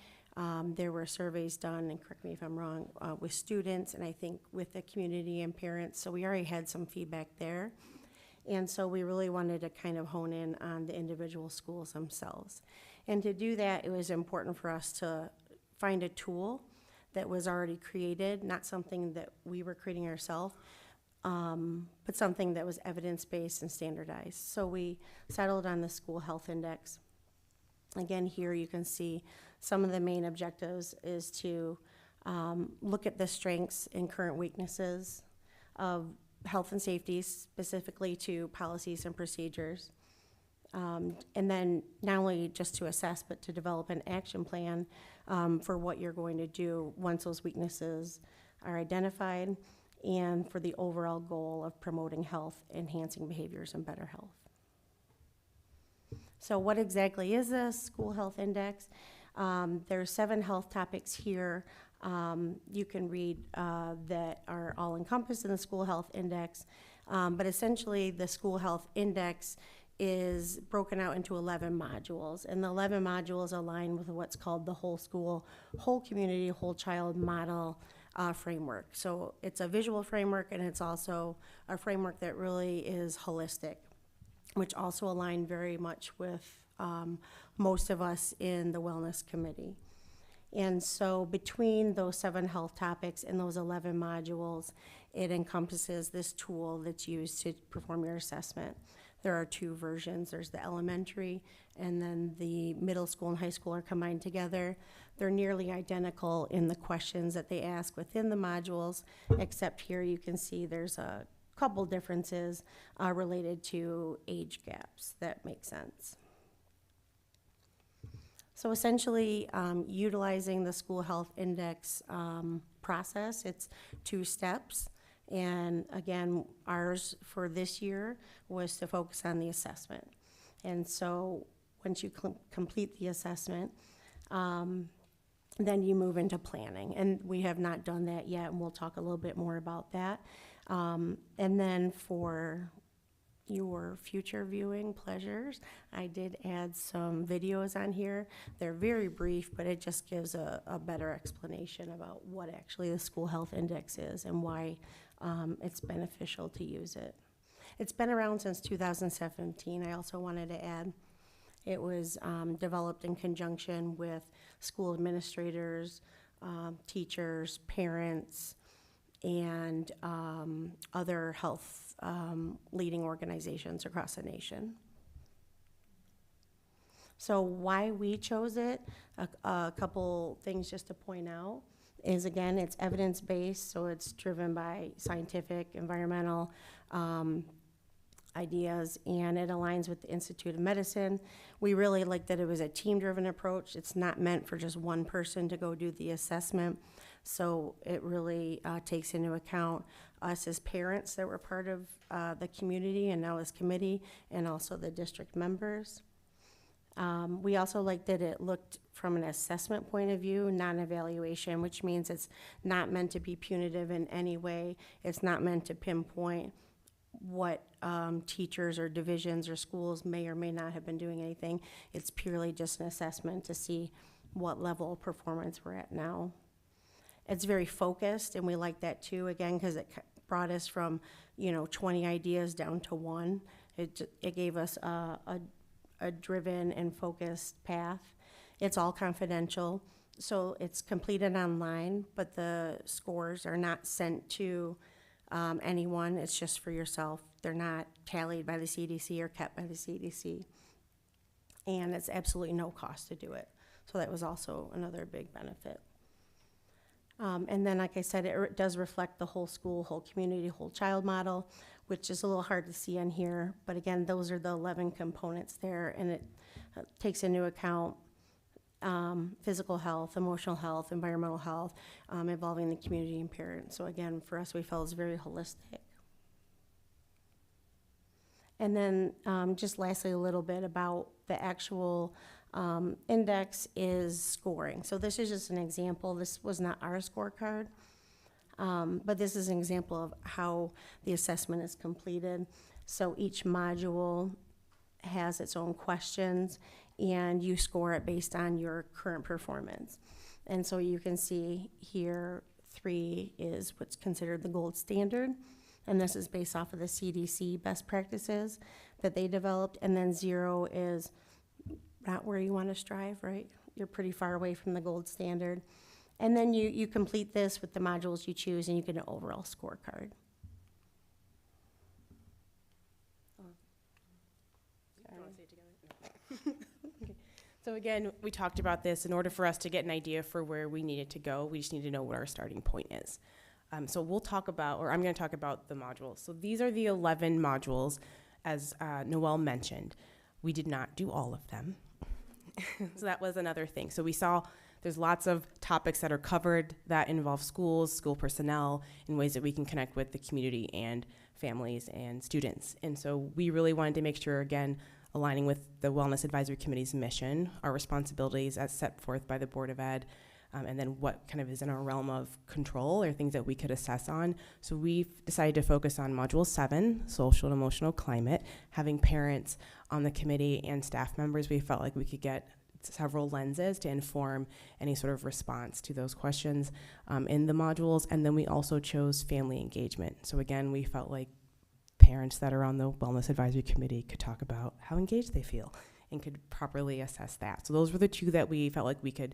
There were surveys done, and correct me if I'm wrong, with students, and I think with the community and parents, so we already had some feedback there. And so we really wanted to kind of hone in on the individual schools themselves. And to do that, it was important for us to find a tool that was already created, not something that we were creating ourselves, but something that was evidence-based and standardized. So we settled on the School Health Index. Again, here you can see some of the main objectives is to look at the strengths and current weaknesses of health and safety, specifically to policies and procedures. And then not only just to assess, but to develop an action plan for what you're going to do once those weaknesses are identified, and for the overall goal of promoting health, enhancing behaviors, and better health. So what exactly is this School Health Index? There are 7 health topics here. You can read that are all encompassed in the School Health Index. But essentially, the School Health Index is broken out into 11 modules. And the 11 modules align with what's called the whole school, whole community, whole child model framework. So it's a visual framework, and it's also a framework that really is holistic, which also align very much with most of us in the Wellness Committee. And so between those 7 health topics and those 11 modules, it encompasses this tool that's used to perform your assessment. There are 2 versions. There's the elementary, and then the middle school and high school are combined together. They're nearly identical in the questions that they ask within the modules, except here you can see there's a couple differences related to age gaps that make sense. So essentially, utilizing the School Health Index process, it's 2 steps. And again, ours for this year was to focus on the assessment. And so once you complete the assessment, then you move into planning. And we have not done that yet, and we'll talk a little bit more about that. And then for your future viewing pleasures, I did add some videos on here. They're very brief, but it just gives a better explanation about what actually the School Health Index is and why it's beneficial to use it. It's been around since 2017. I also wanted to add it was developed in conjunction with school administrators, teachers, parents, and other health leading organizations across the nation. So why we chose it, a couple things just to point out is, again, it's evidence-based, so it's driven by scientific, environmental ideas, and it aligns with the Institute of Medicine. We really like that it was a team-driven approach. It's not meant for just one person to go do the assessment. So it really takes into account us as parents that were part of the community and now as committee, and also the district members. We also liked that it looked from an assessment point of view, not an evaluation, which means it's not meant to be punitive in any way. It's not meant to pinpoint what teachers or divisions or schools may or may not have been doing anything. It's purely just an assessment to see what level of performance we're at now. It's very focused, and we like that too, again, because it brought us from, 20 ideas down to one. It gave us a driven and focused path. It's all confidential, so it's completed online, but the scores are not sent to anyone. It's just for yourself. They're not tallied by the CDC or kept by the CDC. And it's absolutely no cost to do it. So that was also another big benefit. And then, like I said, it does reflect the whole school, whole community, whole child model, which is a little hard to see on here. But again, those are the 11 components there, and it takes into account physical health, emotional health, environmental health, involving the community and parents. So again, for us, we felt it was very holistic. And then just lastly, a little bit about the actual index is scoring. So this is just an example. This was not our scorecard, but this is an example of how the assessment is completed. So each module has its own questions, and you score it based on your current performance. And so you can see here, 3 is what's considered the gold standard, and this is based off of the CDC best practices that they developed, and then 0 is not where you want to strive, right? You're pretty far away from the gold standard. And then you complete this with the modules you choose, and you get an overall scorecard. Okay. So again, we talked about this. In order for us to get an idea for where we needed to go, we just need to know what our starting point is. So we'll talk about, or I'm going to talk about the modules. So these are the 11 modules, as Noelle mentioned. We did not do all of them. So that was another thing. So we saw there's lots of topics that are covered that involve schools, school personnel, in ways that we can connect with the community and families and students. And so we really wanted to make sure, again, aligning with the Wellness Advisory Committee's mission, our responsibilities as set forth by the Board of Ed, and then what kind of is in our realm of control or things that we could assess on. So we've decided to focus on Module 7, Social and Emotional Climate. Having parents on the committee and staff members, we felt like we could get several lenses to inform any sort of response to those questions in the modules. And then we also chose family engagement. So again, we felt like parents that are on the Wellness Advisory Committee could talk about how engaged they feel and could properly assess that. So those were the 2 that we felt like we could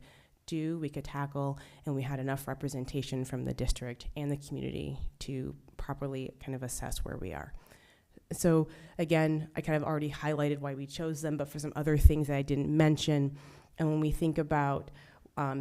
tackle, and we had enough representation from the district and the community to properly kind of assess where we are. So again, I kind of already highlighted why we chose them, but for some other things that I didn't mention, and when we think about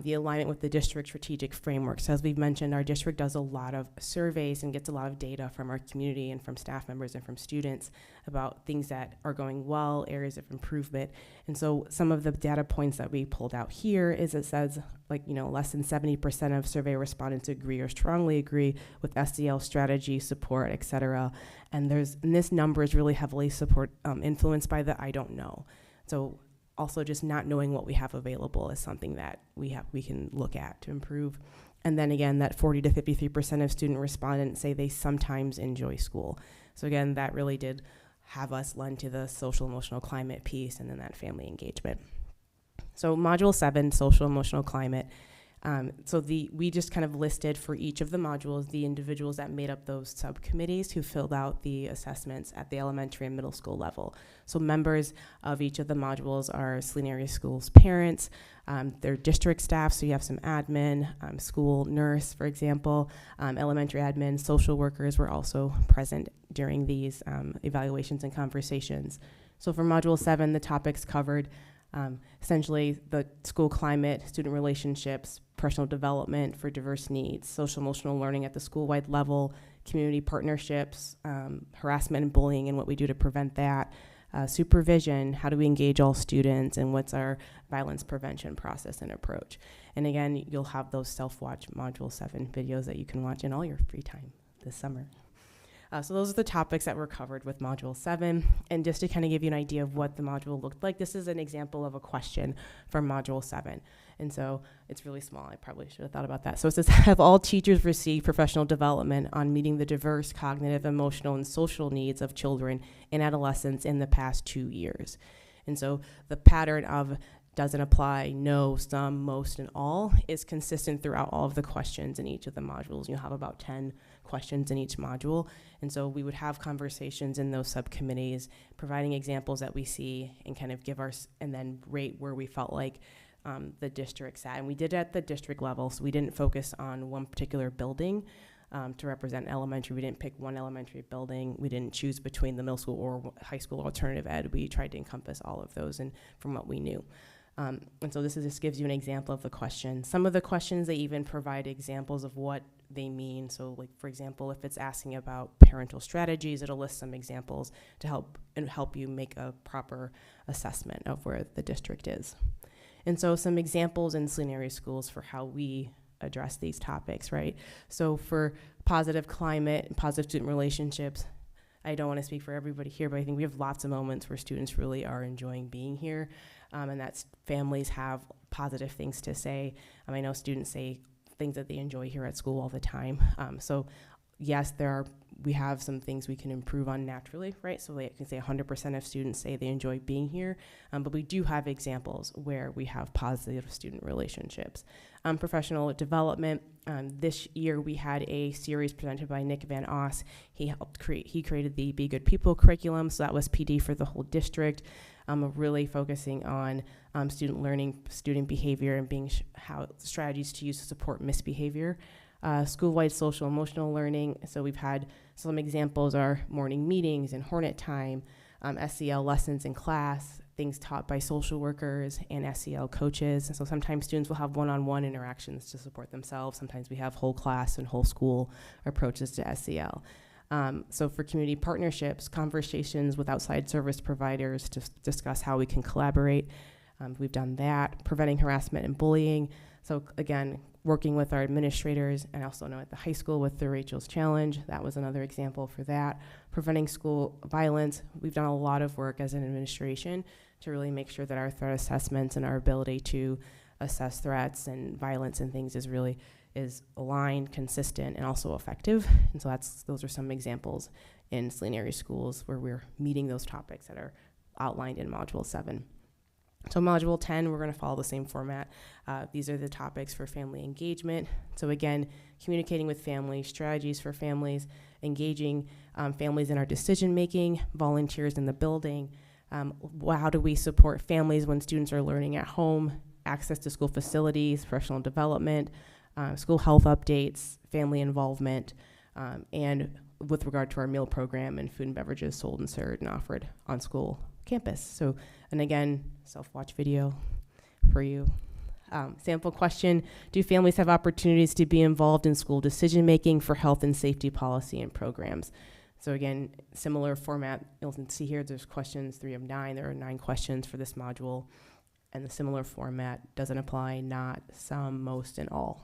the alignment with the district strategic framework. So as we've mentioned, our district does a lot of surveys and gets a lot of data from our community and from staff members and from students about things that are going well, areas of improvement. And so some of the data points that we pulled out here is it says, less than 70% of survey respondents agree or strongly agree with SDL strategy, support, et cetera. And this number is really heavily influenced by the I don't know. So also just not knowing what we have available is something that we can look at to improve. And then again, that 40 to 53% of student respondents say they sometimes enjoy school. So again, that really did have us lend to the social emotional climate piece and then that family engagement. So Module 7, Social Emotional Climate. We just kind of listed for each of the modules the individuals that made up those subcommittees who filled out the assessments at the elementary and middle school level. So members of each of the modules are Saline area schools parents, their district staff, so you have some admin, school nurse, for example, elementary admin, social workers were also present during these evaluations and conversations. So for Module 7, the topics covered essentially the school climate, student relationships, personal development for diverse needs, social emotional learning at the school-wide level, community partnerships, harassment and bullying and what we do to prevent that, supervision, how do we engage all students, and what's our violence prevention process and approach. And again, you'll have those self-watch Module 7 videos that you can watch in all your free time this summer. So those are the topics that were covered with Module 7. And just to kind of give you an idea of what the module looked like, this is an example of a question from Module 7. And so it's really small. I probably should have thought about that. So it says, have all teachers received professional development on meeting the diverse cognitive, emotional, and social needs of children and adolescents in the past 2 years? And so the pattern of doesn't apply, no, some, most, and all is consistent throughout all of the questions in each of the modules. You'll have about 10 questions in each module. And so we would have conversations in those subcommittees, providing examples that we see and kind of give and then rate where we felt like the district's at. And we did it at the district level, so we didn't focus on one particular building to represent elementary. We didn't pick one elementary building. We didn't choose between the middle school or high school alternative ed. We tried to encompass all of those and from what we knew. And so just gives you an example of the question. Some of the questions, they even provide examples of what they mean. So like, for example, if it's asking about parental strategies, it'll list some examples to help you make a proper assessment of where the district is. And so some examples in Saline area schools for how we address these topics, right? So for positive climate and positive student relationships, I don't want to speak for everybody here, but I think we have lots of moments where students really are enjoying being here, and that families have positive things to say. I know students say things that they enjoy here at school all the time. So yes, we have some things we can improve on naturally, right? So I can say 100% of students say they enjoy being here, but we do have examples where we have positive student relationships. Professional development, this year we had a series presented by Nick Van Oss. He created the Be Good People curriculum, so that was PD for the whole district, really focusing on student learning, student behavior, and how strategies to use to support misbehavior. School-wide social emotional learning, so we've had some examples are morning meetings and Hornet time, SEL lessons in class, things taught by social workers and SEL coaches. And so sometimes students will have one-on-one interactions to support themselves. Sometimes we have whole class and whole school approaches to SEL. So for community partnerships, conversations with outside service providers to discuss how we can collaborate. We've done that. Preventing harassment and bullying. So again, working with our administrators, and also know at the high school with the Rachel's Challenge, that was another example for that. Preventing school violence, we've done a lot of work as an administration to really make sure that our threat assessments and our ability to assess threats and violence and things is aligned, consistent, and also effective. And so those are some examples in Saline area schools where we're meeting those topics that are outlined in Module 7. So Module 10, we're going to follow the same format. These are the topics for family engagement. So again, communicating with families, strategies for families, engaging families in our decision-making, volunteers in the building. How do we support families when students are learning at home, access to school facilities, professional development, school health updates, family involvement, and with regard to our meal program and food and beverages sold and served and offered on school campus. So, and again, self-watch video for you. Sample question, do families have opportunities to be involved in school decision-making for health and safety policy and programs? So again, similar format, you'll see here there's questions 3 of 9. There are 9 questions for this module, and the similar format doesn't apply, not, some, most, and all.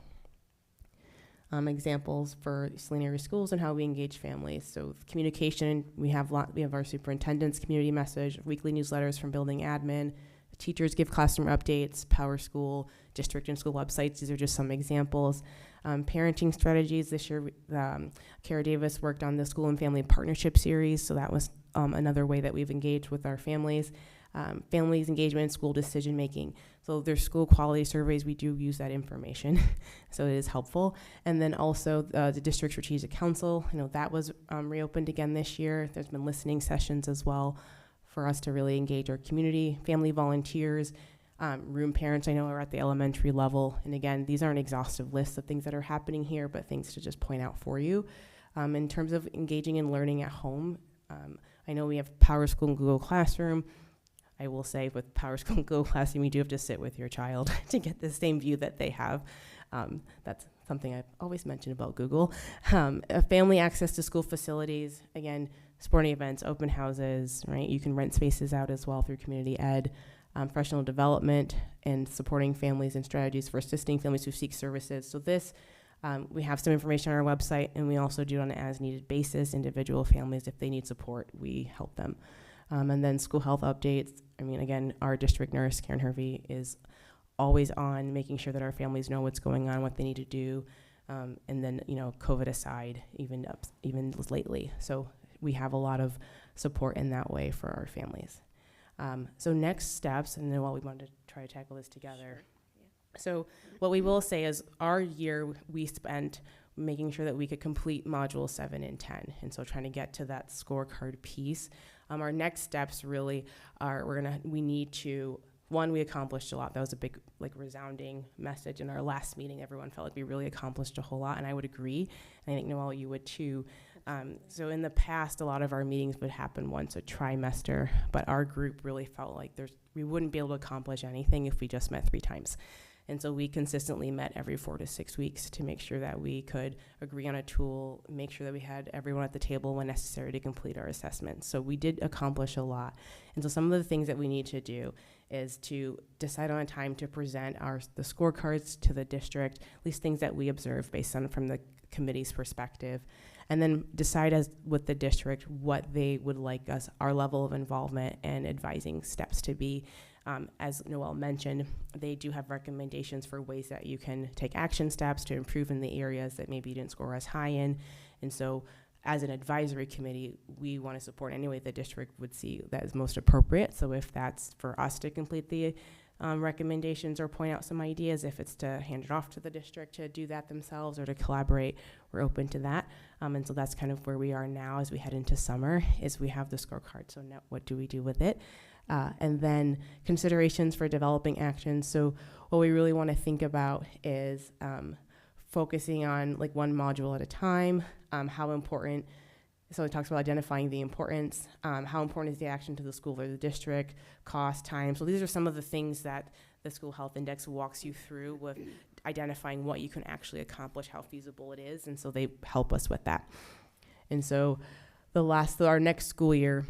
Examples for Saline area schools and how we engage families. So communication, we have our superintendent's community message, weekly newsletters from building admin, teachers give classroom updates, Power School, district and school websites. These are just some examples. Parenting strategies, this year, Kara Davis worked on the School and Family Partnership Series, so that was another way that we've engaged with our families. Families engagement, school decision making. So there's school quality surveys, we do use that information, so it is helpful. And then also the District Strategic Council, that was reopened again this year. There's been listening sessions as well for us to really engage our community, family volunteers, room parents I know are at the elementary level. And again, these aren't exhaustive lists of things that are happening here, but things to just point out for you. In terms of engaging in learning at home, I know we have Power School and Google Classroom. I will say with Power School and Google Classroom, you do have to sit with your child to get the same view that they have. That's something I've always mentioned about Google. Family access to school facilities, again, sporting events, open houses, right? You can rent spaces out as well through community ed. Professional development and supporting families and strategies for assisting families who seek services. So this We have some information on our website, and we also do it on an as-needed basis. Individual families, if they need support, we help them. And then school health updates. I mean, again, our district nurse, Karen Hervey, is always on making sure that our families know what's going on, what they need to do. And then, COVID aside, even lately. So we have a lot of support in that way for our families. So next steps, and then we wanted to try to tackle this together. So what we will say is our year we spent making sure that we could complete modules 7 and 10. And so trying to get to that scorecard piece. Our next steps really are, we need to, one, we accomplished a lot. That was a big, resounding message in our last meeting. Everyone felt like we really accomplished a whole lot, and I would agree. And I think, Noelle, you would too. So in the past, a lot of our meetings would happen once a trimester, but our group really felt like we wouldn't be able to accomplish anything if we just met 3 times. And so we consistently met every 4 to 6 weeks to make sure that we could agree on a tool, make sure that we had everyone at the table when necessary to complete our assessment. So we did accomplish a lot. And so some of the things that we need to do is to decide on a time to present the scorecards to the district, at least things that we observe based on from the committee's perspective, and then decide with the district what they would like our level of involvement and advising steps to be. As Noelle mentioned, they do have recommendations for ways that you can take action steps to improve in the areas that maybe you didn't score as high in. And so as an advisory committee, we want to support any way the district would see that is most appropriate. So if that's for us to complete the recommendations or point out some ideas, if it's to hand it off to the district to do that themselves or to collaborate, we're open to that. And so that's kind of where we are now as we head into summer, is we have the scorecard. So now what do we do with it? And then considerations for developing actions. So what we really want to think about is focusing on one module at a time, how important. So it talks about identifying the importance, how important is the action to the school or the district, cost, time. So these are some of the things that the School Health Index walks you through with identifying what you can actually accomplish, how feasible it is, and so they help us with that. And so our next school year,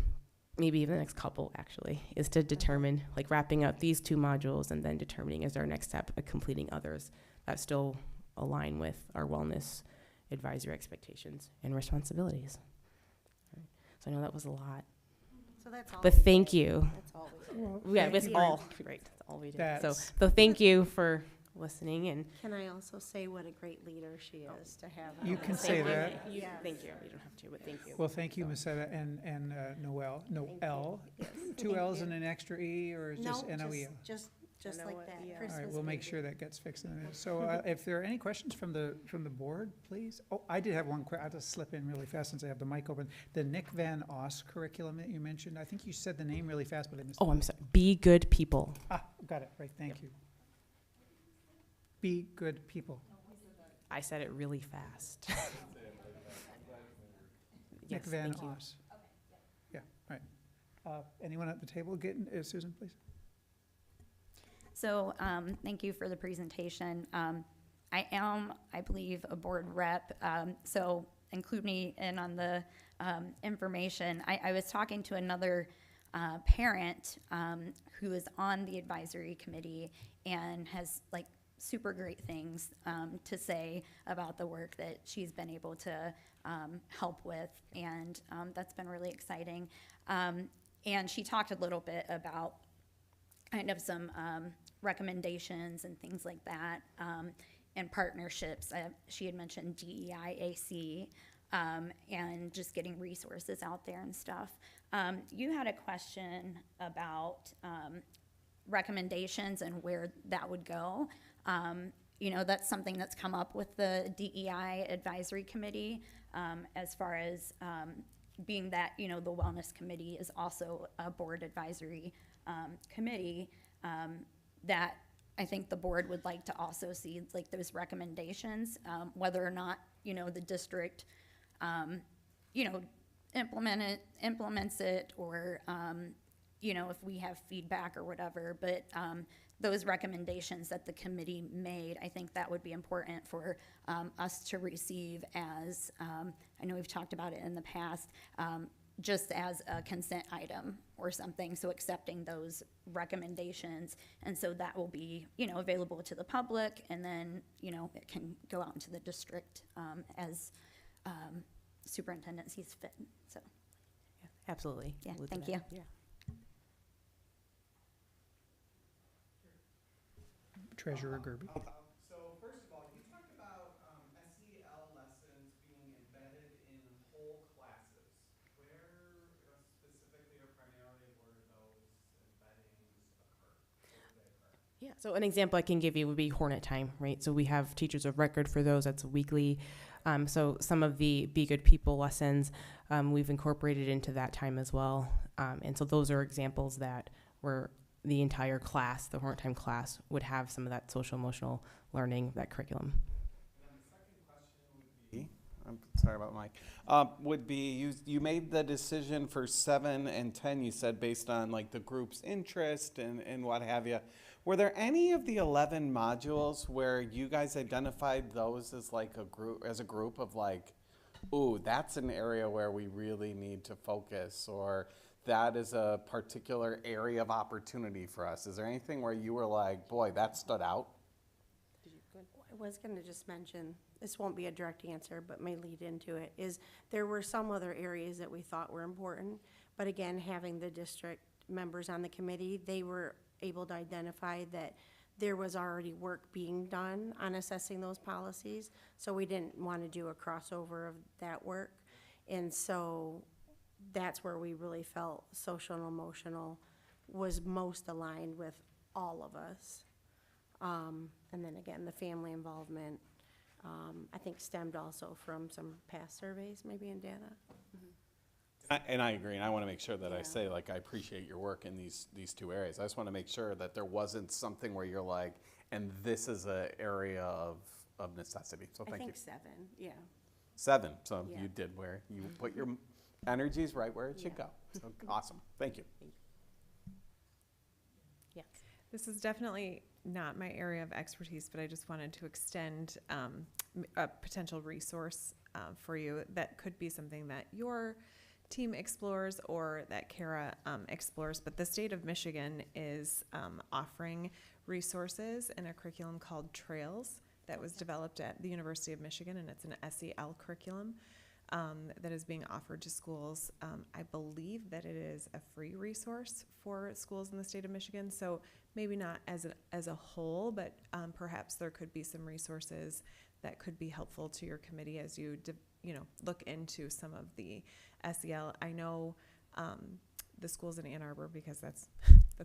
maybe even the next couple actually, is to determine, wrapping up these 2 modules and then determining as our next step completing others that still align with our wellness advisory expectations and responsibilities. So I know that was a lot. So that's all. But thank you. That's all we do. Yeah, Thank it's you. all, right, that's all we do. So That's- thank you for listening, and Can I also say what a great leader she is to have? You on can this? say Thank you. that. Yes. Thank you. You don't have to, but thank you. Well, thank you, Masetta and Noelle. Noelle, Yes. 2 Thank L's you. and an extra E, or just No, N-O-E-L? just Noelle, like that. yeah. All Christmas right, we'll make baby. sure that gets fixed in a minute. So if there are any questions from the board, please. Oh, I did have one I'll just slip in really fast since I have the mic open. The Nick Van Oss curriculum that you mentioned, I think you said the name really fast, but I missed it. Oh, I'm sorry. Be good people. Got it, right, thank you. Be good people. I said it really fast. Nick Yes, Van thank you. Oss. Yeah, all right. Anyone at the table getting, Susan, please? So, thank you for the presentation. I am, I believe, a board rep, so include me in on the information. I was talking to another parent who is on the advisory committee and has super great things to say about the work that she's been able to help with, and that's been really exciting. And she talked a little bit about kind of some recommendations and things like that, and partnerships. She had mentioned DEI-AC, and just getting resources out there and stuff. You had a question about recommendations and where that would go. That's something that's come up with the DEI Advisory Committee, as far as being that, the Wellness Committee is also a board advisory committee, that I think the board would like to also see those recommendations, whether or not, the district, implements it, or, if we have feedback or whatever, but those recommendations that the committee made, I think that would be important for us to receive as, I know we've talked about it in the past, just as a consent item or something, so accepting those recommendations. And so that will be, available to the public, and then, it can go out into the district as superintendent sees fit, so. Absolutely. Yeah, We'll do thank that. you. Yeah. Treasurer Gerby. So first of all, you talked about SEL lessons being embedded in whole classes. Where specifically or primarily were those embeddings occur? Where did they occur? Yeah, so an example I can give you would be Hornet Time, right? So we have teachers of record for those, that's weekly. So some of the Be Good People lessons, we've incorporated into that time as well. And so those are examples that were the entire class, the Hornet Time class, would have some of that social emotional learning, that curriculum. And then the second question would be, I'm sorry about Mike, would be you made the decision for 7 and 10, you said, based on like the group's interest and what have you. Were there any of the 11 modules where you guys identified those as like a group of like, ooh, that's an area where we really need to focus, or that is a particular area of opportunity for us? Is there anything where you were like, boy, that stood out? I was going to just mention, this won't be a direct answer, but may lead into it, is there were some other areas that we thought were important, but again, having the district members on the committee, they were able to identify that there was already work being done on assessing those policies, so we didn't want to do a crossover of that work. And so that's where we really felt social and emotional was most aligned with all of us. And then again, the family involvement, I think stemmed also from some past surveys, maybe in data. And I agree, and I want to make sure that I Yeah. say, like, I appreciate your work in these two areas. I just want to make sure that there wasn't something where you're like, and this is an area of necessity. So I thank you. think 7, yeah. 7. So Yeah. you did where you put your energies right where it should Yeah. go. So awesome. Thank you. Yes. This is definitely not my area of expertise, but I just wanted to extend a potential resource for you that could be something that your team explores or that Kara explores. But the state of Michigan is offering resources in a curriculum called Trails that was developed at the University of Michigan, and it's an SEL curriculum that is being offered to schools. I believe that it is a free resource for schools in the state of Michigan, so maybe not as a whole, but perhaps there could be some resources that could be helpful to your committee as you look into some of the SEL. I know the schools in Ann Arbor, because that's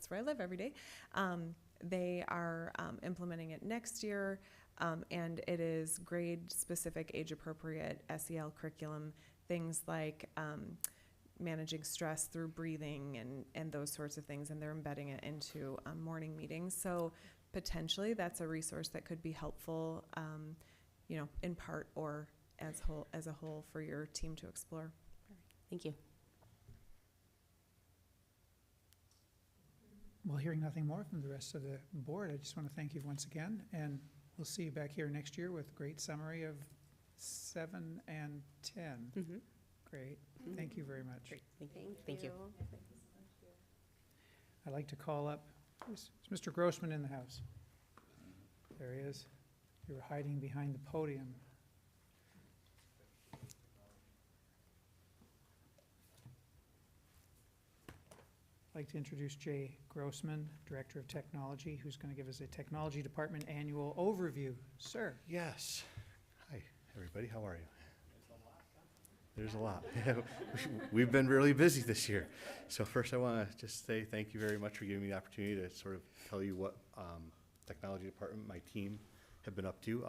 where I live every day. They are implementing it next year. And it is grade-specific, age-appropriate SEL curriculum, things like managing stress through breathing and those sorts of things, and they're embedding it into morning meetings. So potentially that's a resource that could be helpful, in part or as a whole for your team to explore. Thank you. Well, hearing nothing more from the rest of the board, I just want to thank you once again, and we'll see you back here next year with a great summary of 7 and 10. Mm-hmm. Great. Thank you very much. Great. Thank you. I'd like to call up, is Mr. Grossman in the house? There he is. You were hiding behind the podium. I'd like to introduce Jay Grossman, Director of Technology, who's going to give us a Technology Department annual overview. Sir. Yes. Hi, everybody. How are you? There's a lot. We've been really busy this year. So first I want to just say thank you very much for giving me the opportunity to sort of tell you what Technology Department, my team, have been up to.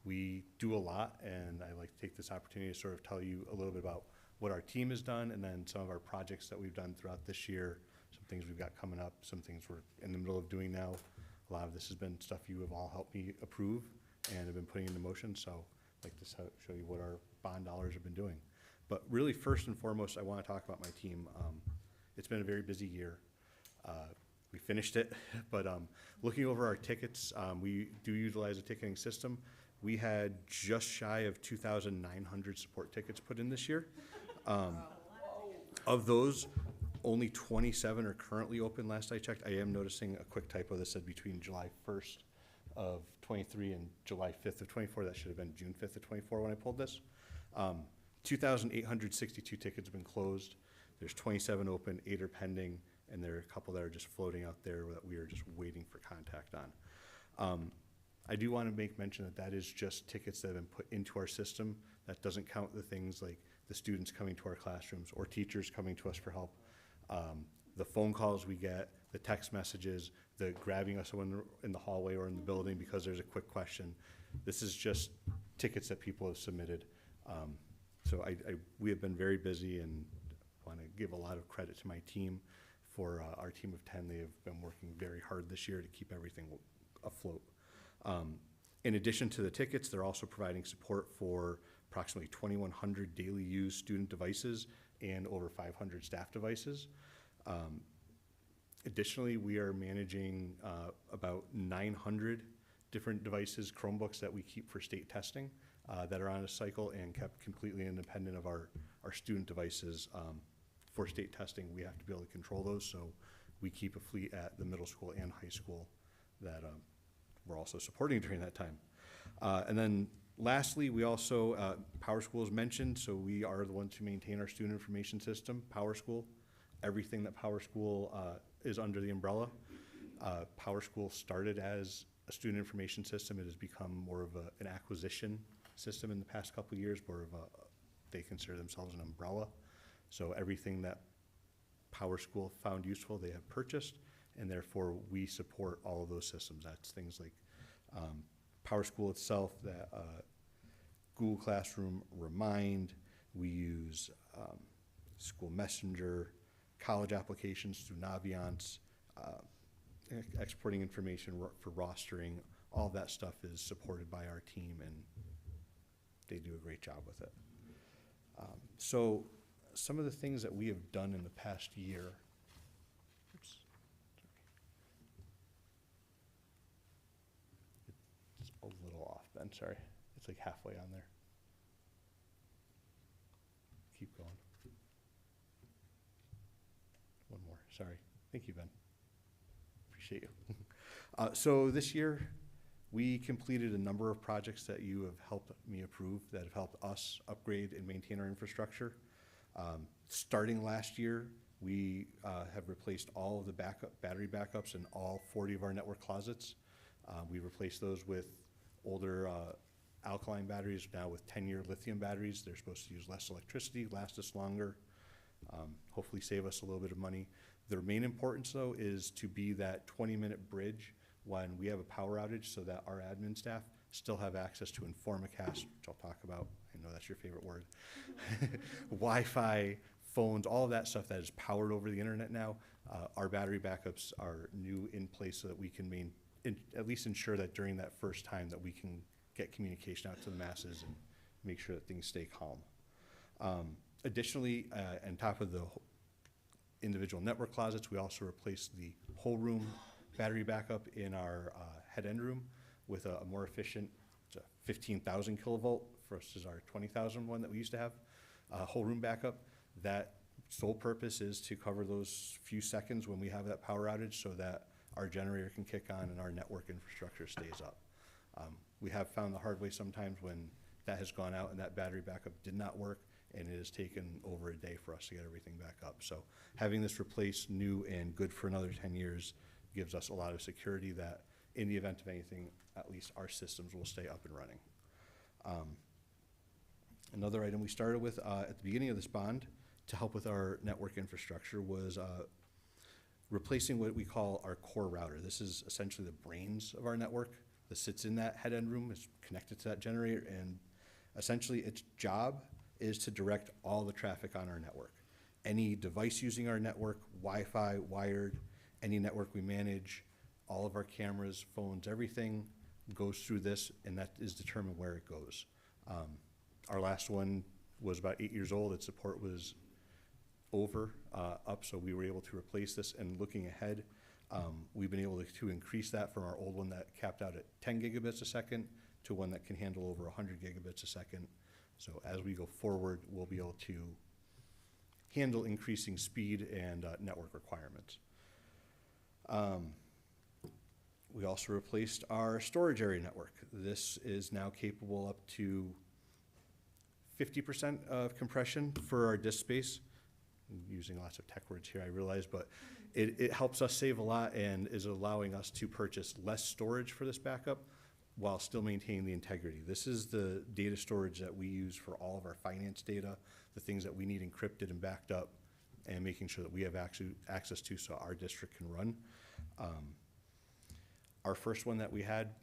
We do a lot, and I like to take this opportunity to sort of tell you a little bit about what our team has done, and then some of our projects that we've done throughout this year, some things we've got coming up, some things we're in the middle of doing now. A lot of this has been stuff you have all helped me approve and have been putting into motion, so I'd like to show you what our bond dollars have been doing. But really, first and foremost, I want to talk about my team. It's been a very busy year. We finished it, but looking over our tickets, we do utilize a ticketing system. We had just shy of 2,900 support tickets put in this year. Of those, only 27 are currently open last I checked. I am noticing a quick typo that said between July 1st of 23 and July 5th of 24. That should have been June 5th of 24 when I pulled this. 2,862 tickets have been closed. There's 27 open, 8 are pending, and there are a couple that are just floating out there that we are just waiting for contact on. I do want to make mention that that is just tickets that have been put into our system. That doesn't count the things like the students coming to our classrooms or teachers coming to us for help. The phone calls we get, the text messages, the grabbing us in the hallway or in the building because there's a quick question. This is just tickets that people have submitted. So we have been very busy and want to give a lot of credit to my team for our team of 10. They have been working very hard this year to keep everything afloat. In addition to the tickets, they're also providing support for approximately 2,100 daily used student devices and over 500 staff devices. Additionally, we are managing about 900 different devices, Chromebooks that we keep for state testing that are on a cycle and kept completely independent of our student devices. For state testing, we have to be able to control those, so we keep a fleet at the middle school and high school that we're also supporting during that time. And then lastly, we also, Power School is mentioned, so we are the ones who maintain our student information system, Power School. Everything that Power School is under the umbrella. Power School started as a student information system. It has become more of an acquisition system in the past couple of years, more of they consider themselves an umbrella. So everything that Power School found useful, they have purchased, and therefore we support all of those systems. That's things like Power School itself, that Google Classroom, Remind, we use School Messenger, college applications through Naviance, exporting information for rostering, all that stuff is supported by our team, and they do a great job with it. So some of the things that we have done in the past year, oops, sorry. It's a little off, Ben, sorry. It's like halfway on there. Keep going. One more, sorry. Thank you, Ben. Appreciate you. So this year, we completed a number of projects that you have helped me approve that have helped us upgrade and maintain our infrastructure. Starting last year, we have replaced all of the battery backups in all 40 of our network closets. We replaced those with older alkaline batteries, now with 10-year lithium batteries. They're supposed to use less electricity, last us longer, hopefully save us a little bit of money. Their main importance, though, is to be that 20-minute bridge when we have a power outage so that our admin staff still have access to Informacast, which I'll talk about. I know that's your favorite word. Wi-Fi, phones, all of that stuff that is powered over the internet now. Our battery backups are new in place so that we can at least ensure that during that first time that we can get communication out to the masses and make sure that things stay calm. Additionally, on top of the individual network closets, we also replaced the whole room battery backup in our head end room with a more efficient 15,000 kilovolt versus our 20,000 one that we used to have. Whole room backup, that sole purpose is to cover those few seconds when we have that power outage so that our generator can kick on and our network infrastructure stays up. We have found the hard way sometimes when that has gone out and that battery backup did not work, and it has taken over a day for us to get everything back up. So having this replaced new and good for another 10 years gives us a lot of security that in the event of anything, at least our systems will stay up and running. Another item we started with at the beginning of this bond to help with our network infrastructure was replacing what we call our core router. This is essentially the brains of our network that sits in that head end room, is connected to that generator, and essentially its job is to direct all the traffic on our network. Any device using our network, Wi-Fi, wired, any network we manage, all of our cameras, phones, everything goes through this, and that is determined where it goes. Our last one was about 8 years old. Its support was up, so we were able to replace this. And looking ahead, we've been able to increase that from our old one that capped out at 10 gigabits a second to one that can handle over 100 gigabits a second. So as we go forward, we'll be able to handle increasing speed and network requirements. We also replaced our storage area network. This is now capable up to 50% of compression for our disk space. I'm using lots of tech words here, I realize, but it helps us save a lot and is allowing us to purchase less storage for this backup while still maintaining the integrity. This is the data storage that we use for all of our finance data, the things that we need encrypted and backed up, and making sure that we have access to so our district can run. Our first one that we had,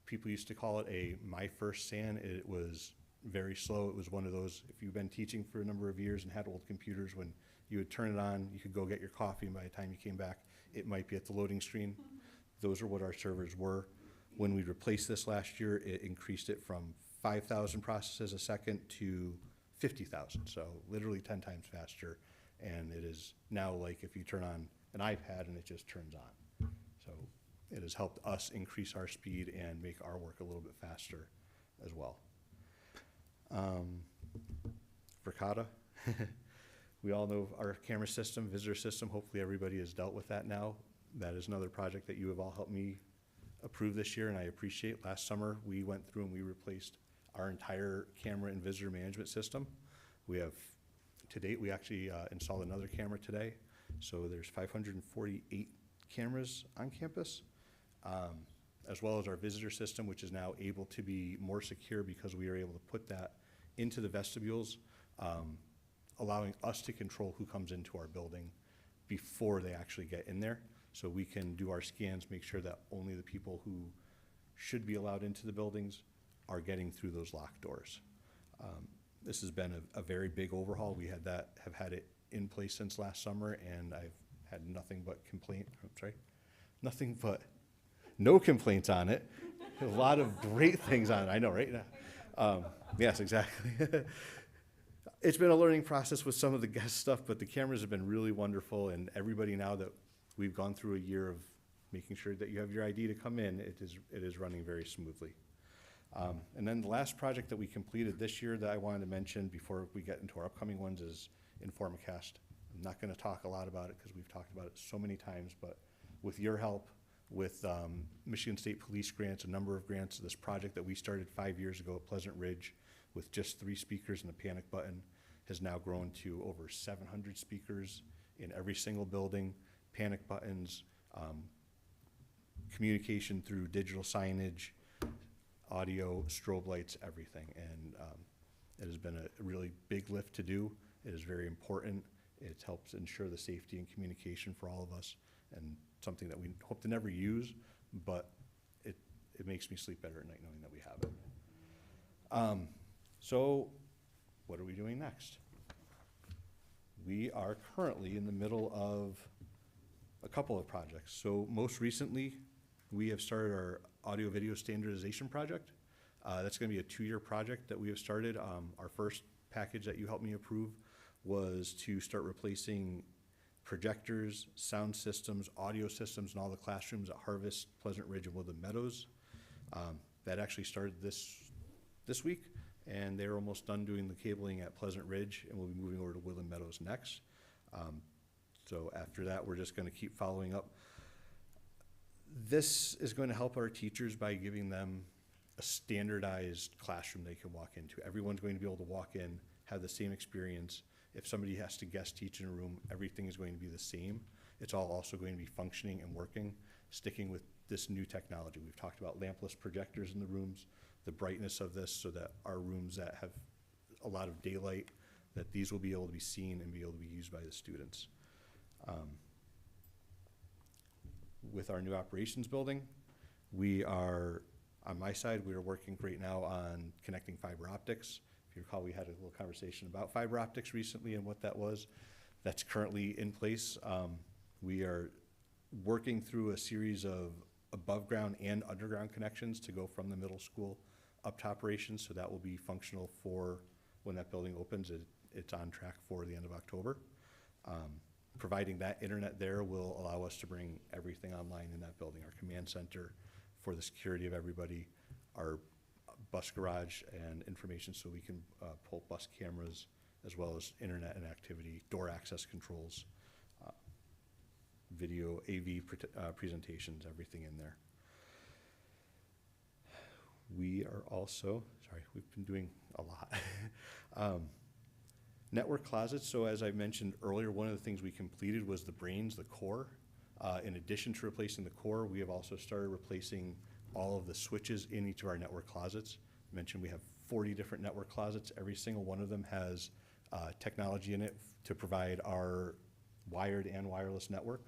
people used to call it a My First SAN. It was very slow. It was one of those, if you've been teaching for a number of years and had old computers, when you would turn it on, you could go get your coffee, and by the time you came back, it might be at the loading screen. Those are what our servers were. When we replaced this last year, it increased it from 5,000 processes a second to 50,000, so literally 10 times faster. And it is now like if you turn on an iPad and it just turns on. So it has helped us increase our speed and make our work a little bit faster as well. Verkada. We all know our camera system, visitor system. Hopefully everybody has dealt with that now. That is another project that you have all helped me approve this year, and I appreciate. Last summer, we went through and we replaced our entire camera and visitor management system. We have, to date, we actually installed another camera today. So there's 548 cameras on campus, as well as our visitor system, which is now able to be more secure because we are able to put that into the vestibules, allowing us to control who comes into our building before they actually get in there. So we can do our scans, make sure that only the people who should be allowed into the buildings are getting through those locked doors. This has been a very big overhaul. We have had it in place since last summer, and I've had nothing but no complaints on it. A lot of great things on it, I know, right? Yes, exactly. It's been a learning process with some of the guest stuff, but the cameras have been really wonderful, and everybody, now that we've gone through a year of making sure that you have your ID to come in, it is running very smoothly. And then the last project that we completed this year that I wanted to mention before we get into our upcoming ones is Informacast. I'm not going to talk a lot about it because we've talked about it so many times, but with your help, with Michigan State Police grants, a number of grants, this project that we started 5 years ago at Pleasant Ridge with just 3 speakers and a panic button has now grown to over 700 speakers in every single building, panic buttons, communication through digital signage, audio, strobe lights, everything. And it has been a really big lift to do. It is very important. It helps ensure the safety and communication for all of us, and something that we hope to never use, but it makes me sleep better at night knowing that we have it. So what are we doing next? We are currently in the middle of a couple of projects. So most recently, we have started our audio-video standardization project. That's going to be a 2-year project that we have started. Our first package that you helped me approve was to start replacing projectors, sound systems, audio systems in all the classrooms at Harvest, Pleasant Ridge, and Woodland Meadows. That actually started this week, and they're almost done doing the cabling at Pleasant Ridge, and we'll be moving over to Woodland Meadows next. So after that, we're just going to keep following up. This is going to help our teachers by giving them a standardized classroom they can walk into. Everyone's going to be able to walk in, have the same experience. If somebody has to guest teach in a room, everything is going to be the same. It's all also going to be functioning and working, sticking with this new technology. We've talked about lampless projectors in the rooms, the brightness of this, so that our rooms that have a lot of daylight, that these will be able to be seen and be able to be used by the students. With our new operations building, we are, on my side, we are working right now on connecting fiber optics. If you recall, we had a little conversation about fiber optics recently and what that was. That's currently in place. We are working through a series of above ground and underground connections to go from the middle school up to operations, so that will be functional for when that building opens. It's on track for the end of October. Providing that internet there will allow us to bring everything online in that building. Our command center for the security of everybody, our bus garage and information, so we can pull bus cameras as well as internet and activity, door access controls, video, AV presentations, everything in there. We are also, sorry, we've been doing a lot. Network closets, so as I mentioned earlier, one of the things we completed was the brains, the core. In addition to replacing the core, we have also started replacing all of the switches in each of our network closets. I mentioned we have 40 different network closets. Every single one of them has technology in it to provide our wired and wireless network.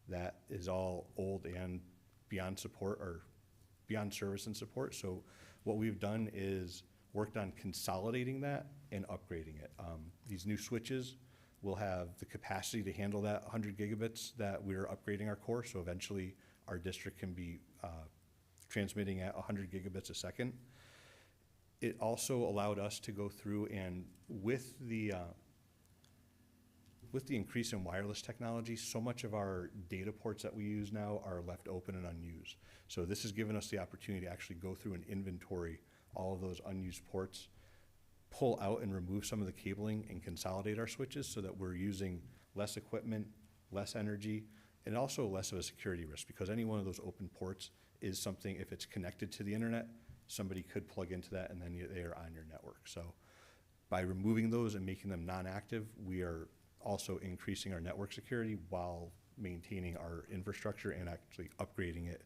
That is all old and beyond support, or beyond service and support. So what we've done is worked on consolidating that and upgrading it. These new switches will have the capacity to handle that 100 gigabits that we're upgrading our core. So eventually our district can be transmitting at 100 gigabits a second. It also allowed us to go through and with the increase in wireless technology, so much of our data ports that we use now are left open and unused. So this has given us the opportunity to actually go through and inventory all of those unused ports, pull out and remove some of the cabling and consolidate our switches so that we're using less equipment, less energy, and also less of a security risk, because any one of those open ports is something, if it's connected to the internet, somebody could plug into that and then they are on your network. So by removing those and making them non-active, we are also increasing our network security while maintaining our infrastructure and actually upgrading it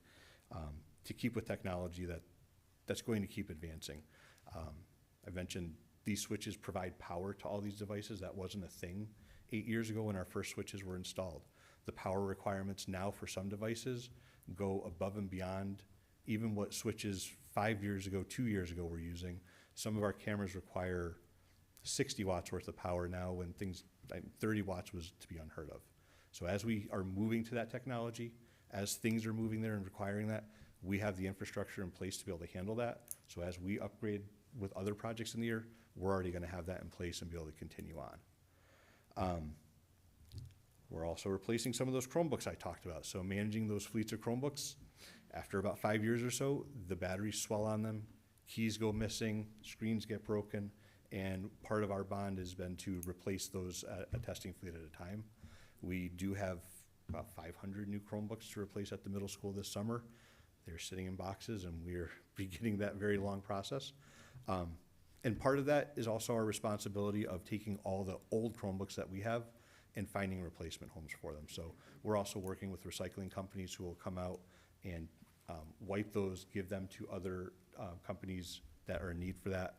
to keep with technology that's going to keep advancing. I mentioned these switches provide power to all these devices. That wasn't a thing 8 years ago when our first switches were installed. The power requirements now for some devices go above and beyond even what switches 5 years ago, 2 years ago were using. Some of our cameras require 60 watts worth of power now, when 30 watts was to be unheard of. So as we are moving to that technology, as things are moving there and requiring that, we have the infrastructure in place to be able to handle that. So as we upgrade with other projects in the year, we're already going to have that in place and be able to continue on. We're also replacing some of those Chromebooks I talked about. So managing those fleets of Chromebooks, after about 5 years or so, the batteries swell on them, keys go missing, screens get broken, and part of our bond has been to replace those at a testing fleet at a time. We do have about 500 new Chromebooks to replace at the middle school this summer. They're sitting in boxes, and we're beginning that very long process. And part of that is also our responsibility of taking all the old Chromebooks that we have and finding replacement homes for them. So we're also working with recycling companies who will come out and wipe those, give them to other companies that are in need for that,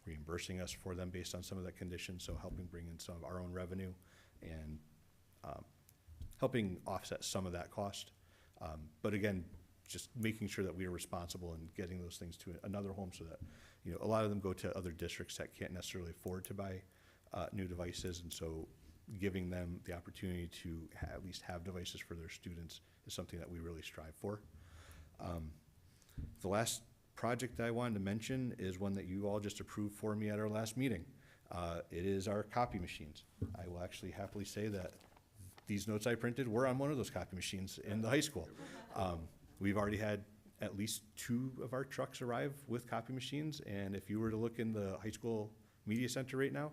reimbursing us for them based on some of that condition, so helping bring in some of our own revenue and helping offset some of that cost. But again, just making sure that we are responsible in getting those things to another home, so that, you know, a lot of them go to other districts that can't necessarily afford to buy new devices, and so giving them the opportunity to at least have devices for their students is something that we really strive for. The last project that I wanted to mention is one that you all just approved for me at our last meeting. It is our copy machines. I will actually happily say that these notes I printed were on one of those copy machines in the high school. We've already had at least 2 of our trucks arrive with copy machines, and if you were to look in the high school media center right now,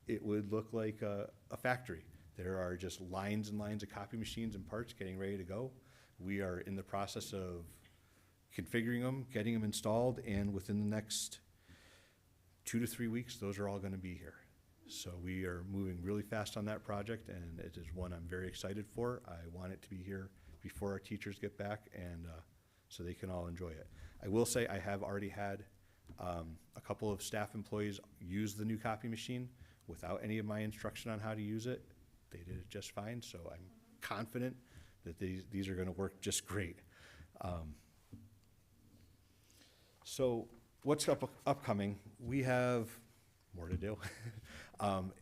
it would look like a factory. There are just lines and lines of copy machines and parts getting ready to go. We are in the process of configuring them, getting them installed, and within the next 2 to 3 weeks, those are all going to be here. So we are moving really fast on that project, and it is one I'm very excited for. I want it to be here before our teachers get back, and so they can all enjoy it. I will say I have already had a couple of staff employees use the new copy machine without any of my instruction on how to use it. They did it just fine, so I'm confident that these are going to work just great. So what's upcoming? We have more to do.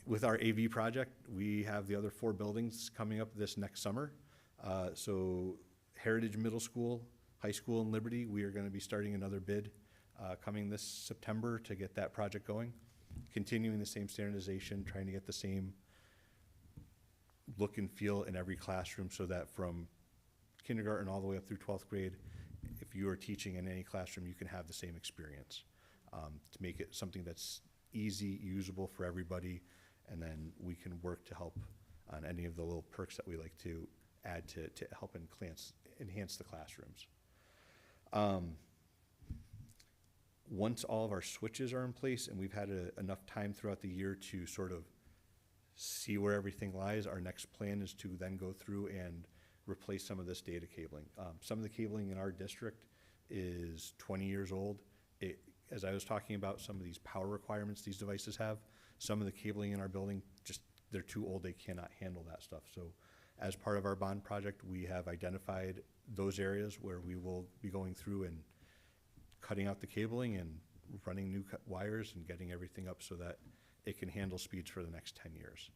With our AV project, we have the other 4 buildings coming up this next summer. So Heritage Middle School, High School, and Liberty, we are going to be starting another bid coming this September to get that project going. Continuing the same standardization, trying to get the same look and feel in every classroom, so that from kindergarten all the way up through 12th grade, if you are teaching in any classroom, you can have the same experience, to make it something that's easy, usable for everybody, and then we can work to help on any of the little perks that we like to add to help enhance the classrooms. Once all of our switches are in place and we've had enough time throughout the year to sort of see where everything lies, our next plan is to then go through and replace some of this data cabling. Some of the cabling in our district is 20 years old. As I was talking about some of these power requirements these devices have, some of the cabling in our building, they're too old, they cannot handle that stuff. So as part of our bond project, we have identified those areas where we will be going through and cutting out the cabling and running new wires and getting everything up so that it can handle speeds for the next 10 years.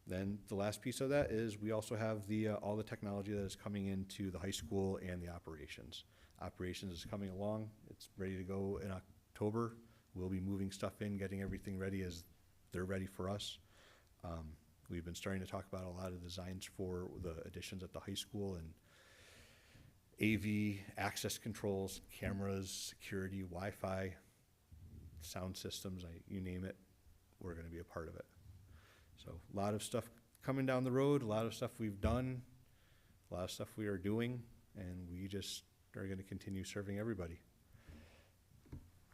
Then the last piece of that is we also have all the technology that is coming into the high school and the operations. Operations is coming along. It's ready to go in October. We'll be moving stuff in, getting everything ready as they're ready for us. We've been starting to talk about a lot of designs for the additions at the high school and AV, access controls, cameras, security, Wi-Fi, sound systems, you name it, we're going to be a part of it. So a lot of stuff coming down the road, a lot of stuff we've done, a lot of stuff we are doing, and we just are going to continue serving everybody.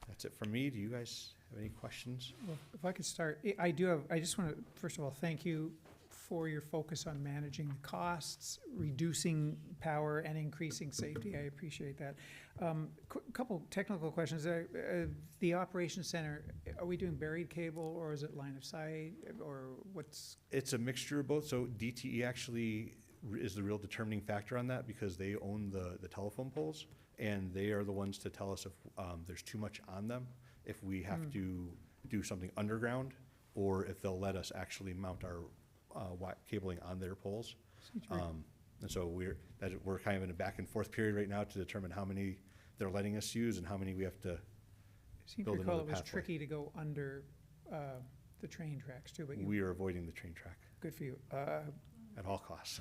That's it from me. Do you guys have any questions? Well, if I could start, I just want to, first of all, thank you for your focus on managing the costs, reducing power, and increasing safety. I appreciate that. Couple technical questions. The operations center, are we doing buried cable, or is it line of sight, or what's? It's a mixture of both. So DTE actually is the real determining factor on that because they own the telephone poles, and they are the ones to tell us if there's too much on them, if we have to do something underground, or if they'll let us actually mount our cabling on their poles. And so we're kind of in a back and forth period right now to determine how many they're letting us use and how many we have to build another pathway. It was tricky to go under the train tracks too, but we are avoiding the train track. Good for you. At all costs.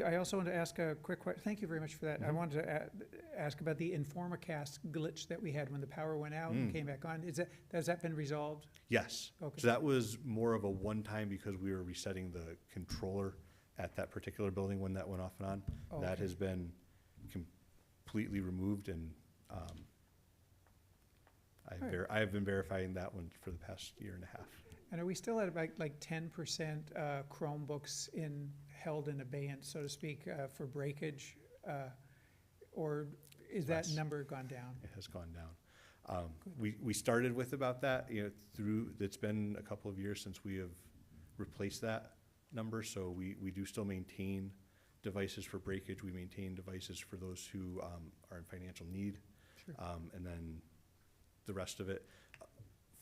I also want to ask a quick question. Thank you very much for that. I wanted to ask about the InformaCast glitch that we had when the power went out and came back on. Has that been resolved? Yes. Okay. So that was more of a one-time because we were resetting the controller at that particular building when that went off and on. Oh, that okay. has been completely removed, and I have been verifying that one for the past year and a half. And are we still at about like 10% Chromebooks held in abeyance, so to speak, for breakage? Or is that number gone down? It has gone down. We started with about that, it's been a couple of years since we have replaced that number, so we do still maintain devices for breakage. We maintain devices for those who are in financial need. Sure. And then the rest of it,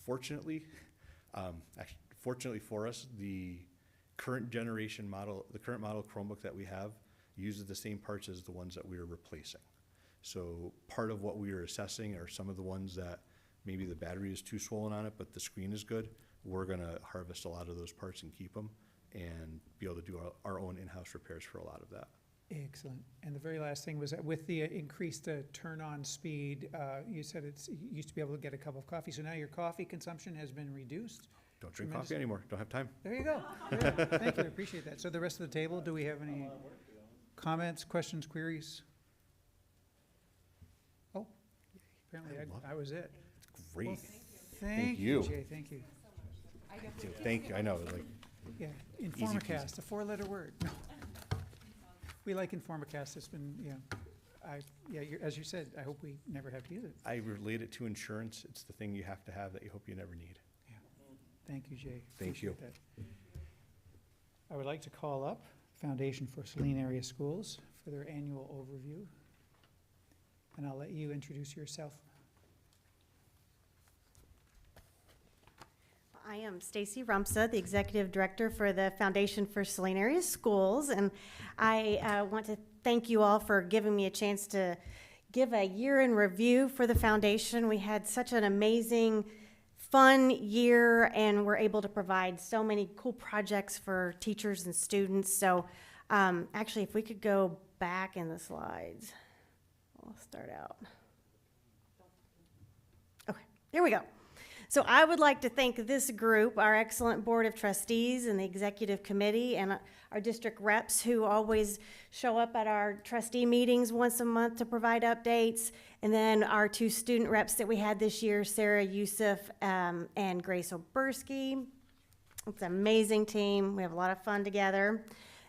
fortunately for us, the current model Chromebook that we have uses the same parts as the ones that we are replacing. So part of what we are assessing are some of the ones that maybe the battery is too swollen on it, but the screen is good. We're going to harvest a lot of those parts and keep them and be able to do our own in-house repairs for a lot of that. Excellent. And the very last thing was that with the increased turn-on speed, you said you used to be able to get a cup of coffee, so now your coffee consumption has been reduced? Don't drink coffee anymore. Don't have time. There you go. Good. Thank you. I appreciate that. So the rest of the table, do we have any comments, questions, queries? Oh, apparently I was it. It's great. Well, thank you, Jay. Thank you. Thank you. I know. Yeah, InformaCast, a 4-letter word. No. We like InformaCast. It's been, as you said, I hope we never have to use it. I relate it to insurance. It's the thing you have to have that you hope you never need. Yeah. Thank you, Jay. Thank you. Appreciate that. I would like to call up Foundation for Saline Area Schools for their annual overview. And I'll let you introduce yourself. I am Stacy Rumsa, the Executive Director for the Foundation for Saline Area Schools, and I want to thank you all for giving me a chance to give a year in review for the Foundation. We had such an amazing, fun year, and we're able to provide so many cool projects for teachers and students. So actually, if we could go back in the slides, I'll start out. Here we go. So I would like to thank this group, our excellent Board of Trustees and the Executive Committee and our district reps who always show up at our trustee meetings once a month to provide updates. And then our 2 student reps that we had this year, Sarah Youssef and Grace Oberski. It's an amazing team. We have a lot of fun together.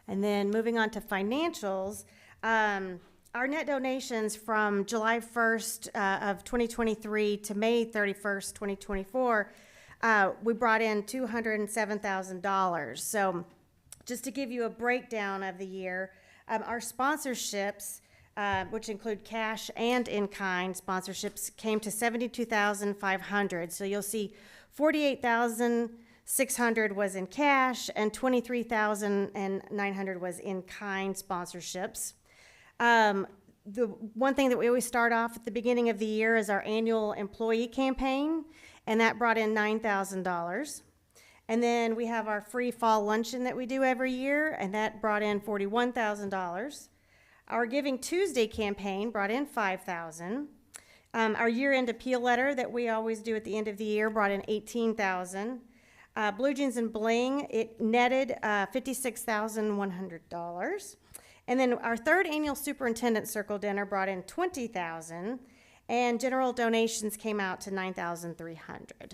And then moving on to financials, our net donations from July 1st of 2023 to May 31st, 2024, we brought in $207,000. So just to give you a breakdown of the year, our sponsorships, which include cash and in-kind sponsorships, came to $72,500. So you'll see $48,600 was in cash and $23,900 was in kind sponsorships. The one thing that we always start off at the beginning of the year is our annual employee campaign, and that brought in $9,000. And then we have our free fall luncheon that we do every year, and that brought in $41,000. Our Giving Tuesday campaign brought in $5,000. Our year-end appeal letter that we always do at the end of the year brought in $18,000. Blue Jeans and Bling, it netted $56,100. And then our 3rd annual Superintendent Circle Dinner brought in $20,000, and general donations came out to $9,300.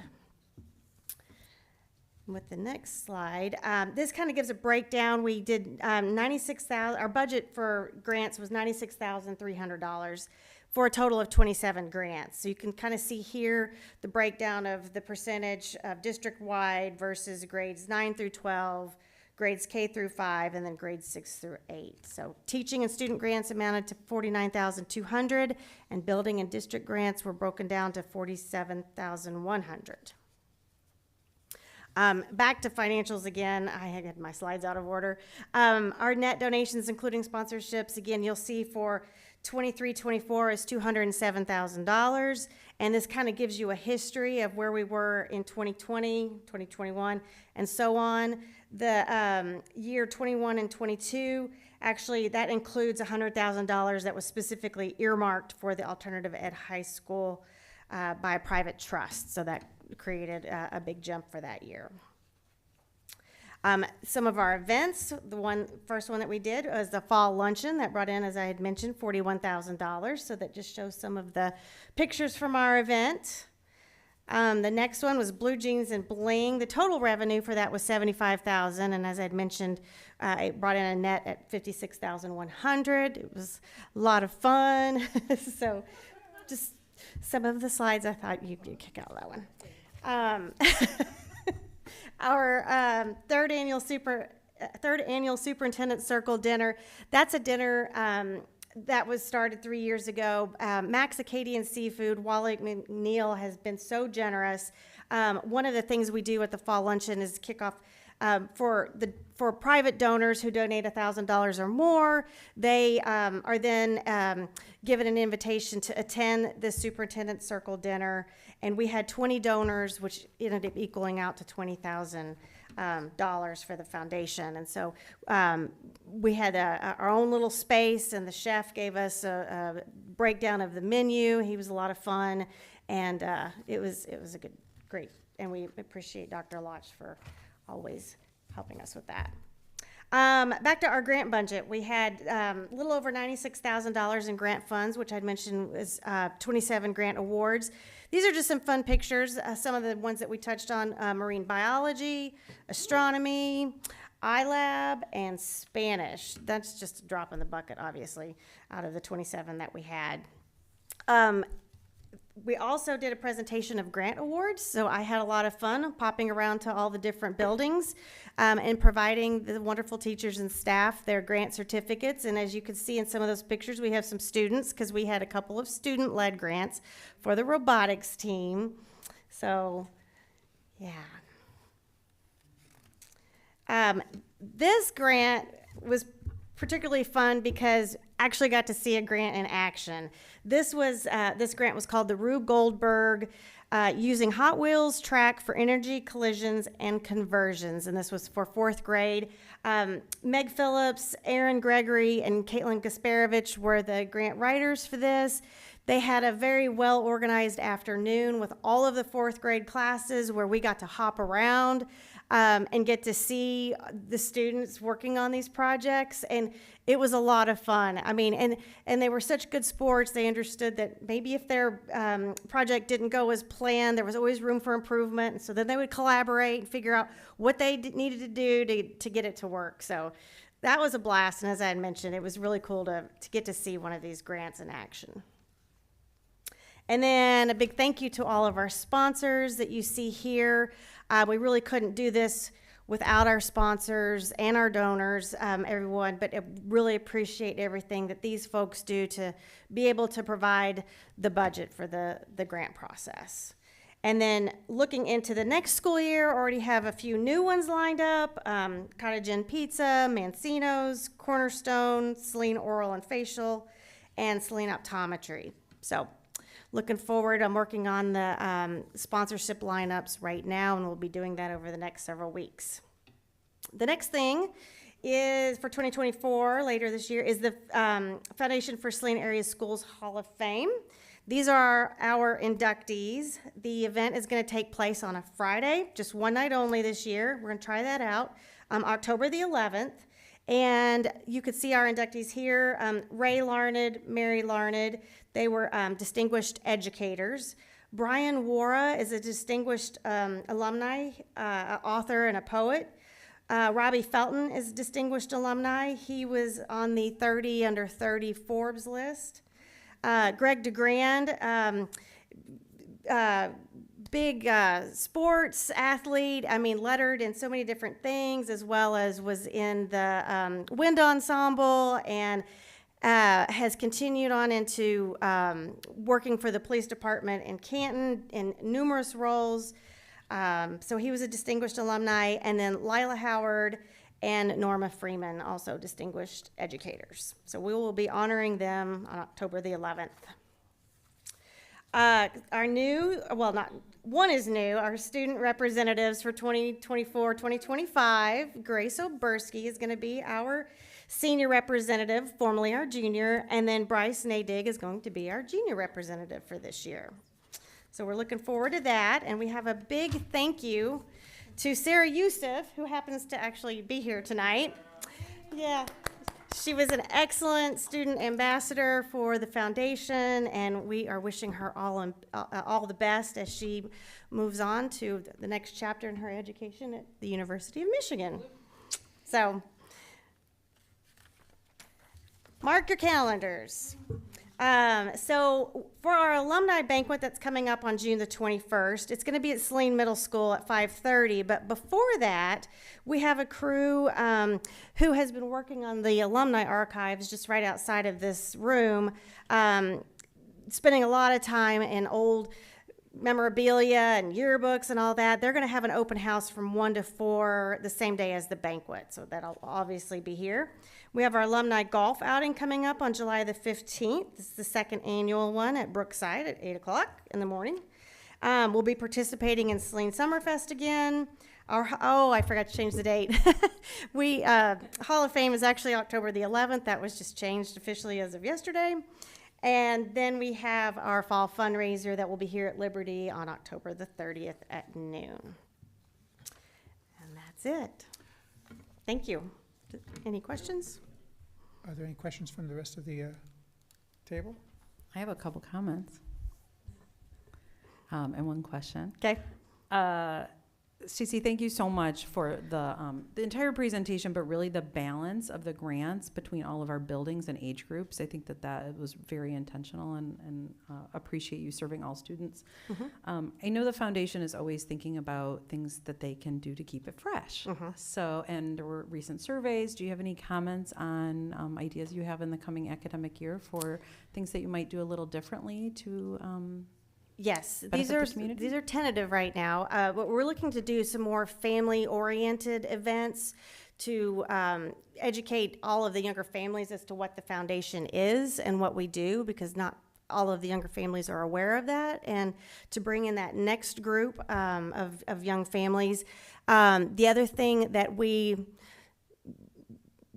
With the next slide, this kind of gives a breakdown. We did $96,000. Our budget for grants was $96,300 for a total of 27 grants. So you can kind of see here the breakdown of the percentage of district-wide versus grades 9 through 12. Grades K through 5, and then grades 6 through 8. So teaching and student grants amounted to $49,200, and building and district grants were broken down to $47,100. Back to financials again. I had my slides out of order. Our net donations, including sponsorships, again, you'll see for 23-24 is $207,000, and this kind of gives you a history of where we were in 2020, 2021, and so on. The year 21 and 22, actually, that includes $100,000 that was specifically earmarked for the alternative ed high school by a private trust. So that created a big jump for that year. Some of our events, first one that we did was the fall luncheon that brought in, as I had mentioned, $41,000. So that just shows some of the pictures from our event. The next one was Blue Jeans and Bling. The total revenue for that was $75,000, and as I'd mentioned, it brought in a net at $56,100. It was a lot of fun. So, just some of the slides I thought you'd kick out of that one. Our third annual Superintendent Circle Dinner. That's a dinner that was started 3 years ago. Max Acadian Seafood, Wally McNeil has been so generous. One of the things we do at the fall luncheon is kick off for private donors who donate $1,000 or more. They are then given an invitation to attend the Superintendent Circle Dinner, and we had 20 donors, which ended up equaling out to $20,000 for the foundation. And so we had our own little space, and the chef gave us a breakdown of the menu. He was a lot of fun, and it was a great, and we appreciate Dr. Lotch for always helping us with that. Back to our grant budget, we had a little over $96,000 in grant funds, which I'd mentioned was 27 grant awards. These are just some fun pictures. Some of the ones that we touched on, marine biology, astronomy, iLab, and Spanish. That's just a drop in the bucket, obviously, out of the 27 that we had. We also did a presentation of grant awards, so I had a lot of fun popping around to all the different buildings and providing the wonderful teachers and staff their grant certificates. And as you can see in some of those pictures, we have some students because we had a couple of student-led grants for the robotics team. So, yeah. This grant was particularly fun because I actually got to see a grant in action. This grant was called the Rube Goldberg Using Hot Wheels Track for Energy Collisions and Conversions, and this was for 4th grade. Meg Phillips, Aaron Gregory, and Caitlin Gasparovich were the grant writers for this. They had a very well-organized afternoon with all of the fourth grade classes where we got to hop around and get to see the students working on these projects. And it was a lot of fun. I mean, and they were such good sports. They understood that maybe if their project didn't go as planned, there was always room for improvement. And so then they would collaborate and figure out what they needed to do to get it to work. So that was a blast. And as I had mentioned, it was really cool to get to see one of these grants in action. And then a big thank you to all of our sponsors that you see here. We really couldn't do this without our sponsors and our donors, everyone, but I really appreciate everything that these folks do to be able to provide the budget for the grant process. And then looking into the next school year, already have a few new ones lined up. Cottage Inn Pizza, Mancino's, Cornerstone, Saline Oral and Facial, and Saline Optometry. So looking forward, I'm working on the sponsorship lineups right now, and we'll be doing that over the next several weeks. The next thing is for 2024, later this year, is the Foundation for Saline Area Schools Hall of Fame. These are our inductees. The event is going to take place on a Friday, just one night only this year. We're going to try that out, October the 11th. And you could see our inductees here, Ray Larned, Mary Larned. They were distinguished educators. Brian Wara is a distinguished alumni, author and a poet. Robbie Felton is a distinguished alumni. He was on the 30 under 30 Forbes list. Greg DeGrand, big sports athlete, I mean, lettered in so many different things, as well as was in the wind ensemble and has continued on into working for the police department in Canton in numerous roles. So he was a distinguished alumni. And then Lila Howard and Norma Freeman, also distinguished educators. So we will be honoring them on October the 11th. Our new, well, not one is new, our student representatives for 2024-2025, Grace Oberski is going to be our senior representative, formerly our junior, and then Bryce Nadig is going to be our junior representative for this year. So we're looking forward to that, and we have a big thank you to Sarah Youssef, who happens to actually be here tonight. Yeah. She was an excellent student ambassador for the foundation, and we are wishing her all the best as she moves on to the next chapter in her education at the University of Michigan. So, mark your calendars. So for our alumni banquet that's coming up on June the 21st, it's going to be at Saline Middle School at 5:30. But before that, we have a crew who has been working on the alumni archives just right outside of this room, spending a lot of time in old memorabilia and yearbooks and all that. They're going to have an open house from 1 to 4 the same day as the banquet, so that'll obviously be here. We have our alumni golf outing coming up on July the 15th. This is the second annual one at Brookside at 8 o'clock in the morning. We'll be participating in Saline Summerfest again. I forgot to change the date. Hall of Fame is actually October the 11th. That was just changed officially as of yesterday. And then we have our fall fundraiser that will be here at Liberty on October the 30th at noon. And that's it. Thank you. Any questions? Are there any questions from the rest of the table? I have a couple comments and one question. Okay. Stacey, thank you so much for the entire presentation, but really the balance of the grants between all of our buildings and age groups. I think that was very intentional, and appreciate you serving all students. Mm-hmm. I know the foundation is always thinking about things that they can do to keep it fresh. Mm-hmm. So, and there were recent surveys. Do you have any comments on ideas you have in the coming academic year for things that you might do a little differently to Yes, benefit the community? these are tentative right now. But we're looking to do some more family-oriented events to educate all of the younger families as to what the foundation is and what we do, because not all of the younger families are aware of that, and to bring in that next group of young families. The other thing that we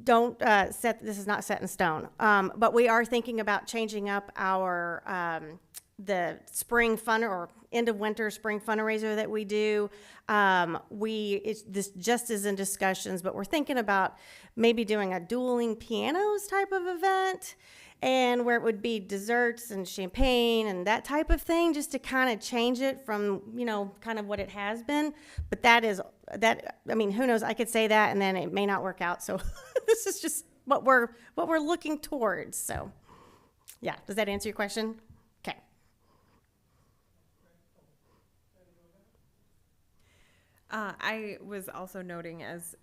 don't this is not set in stone, but we are thinking about changing up our the spring fun or end of winter spring fundraiser that we do. This just is in discussions, but we're thinking about maybe doing a dueling pianos type of event, and where it would be desserts and champagne and that type of thing, just to kind of change it from, kind of what it has been. But who knows? I could say that and then it may not work out. So this is just what we're looking towards. So yeah, does that answer your question? Okay. I was also noting, as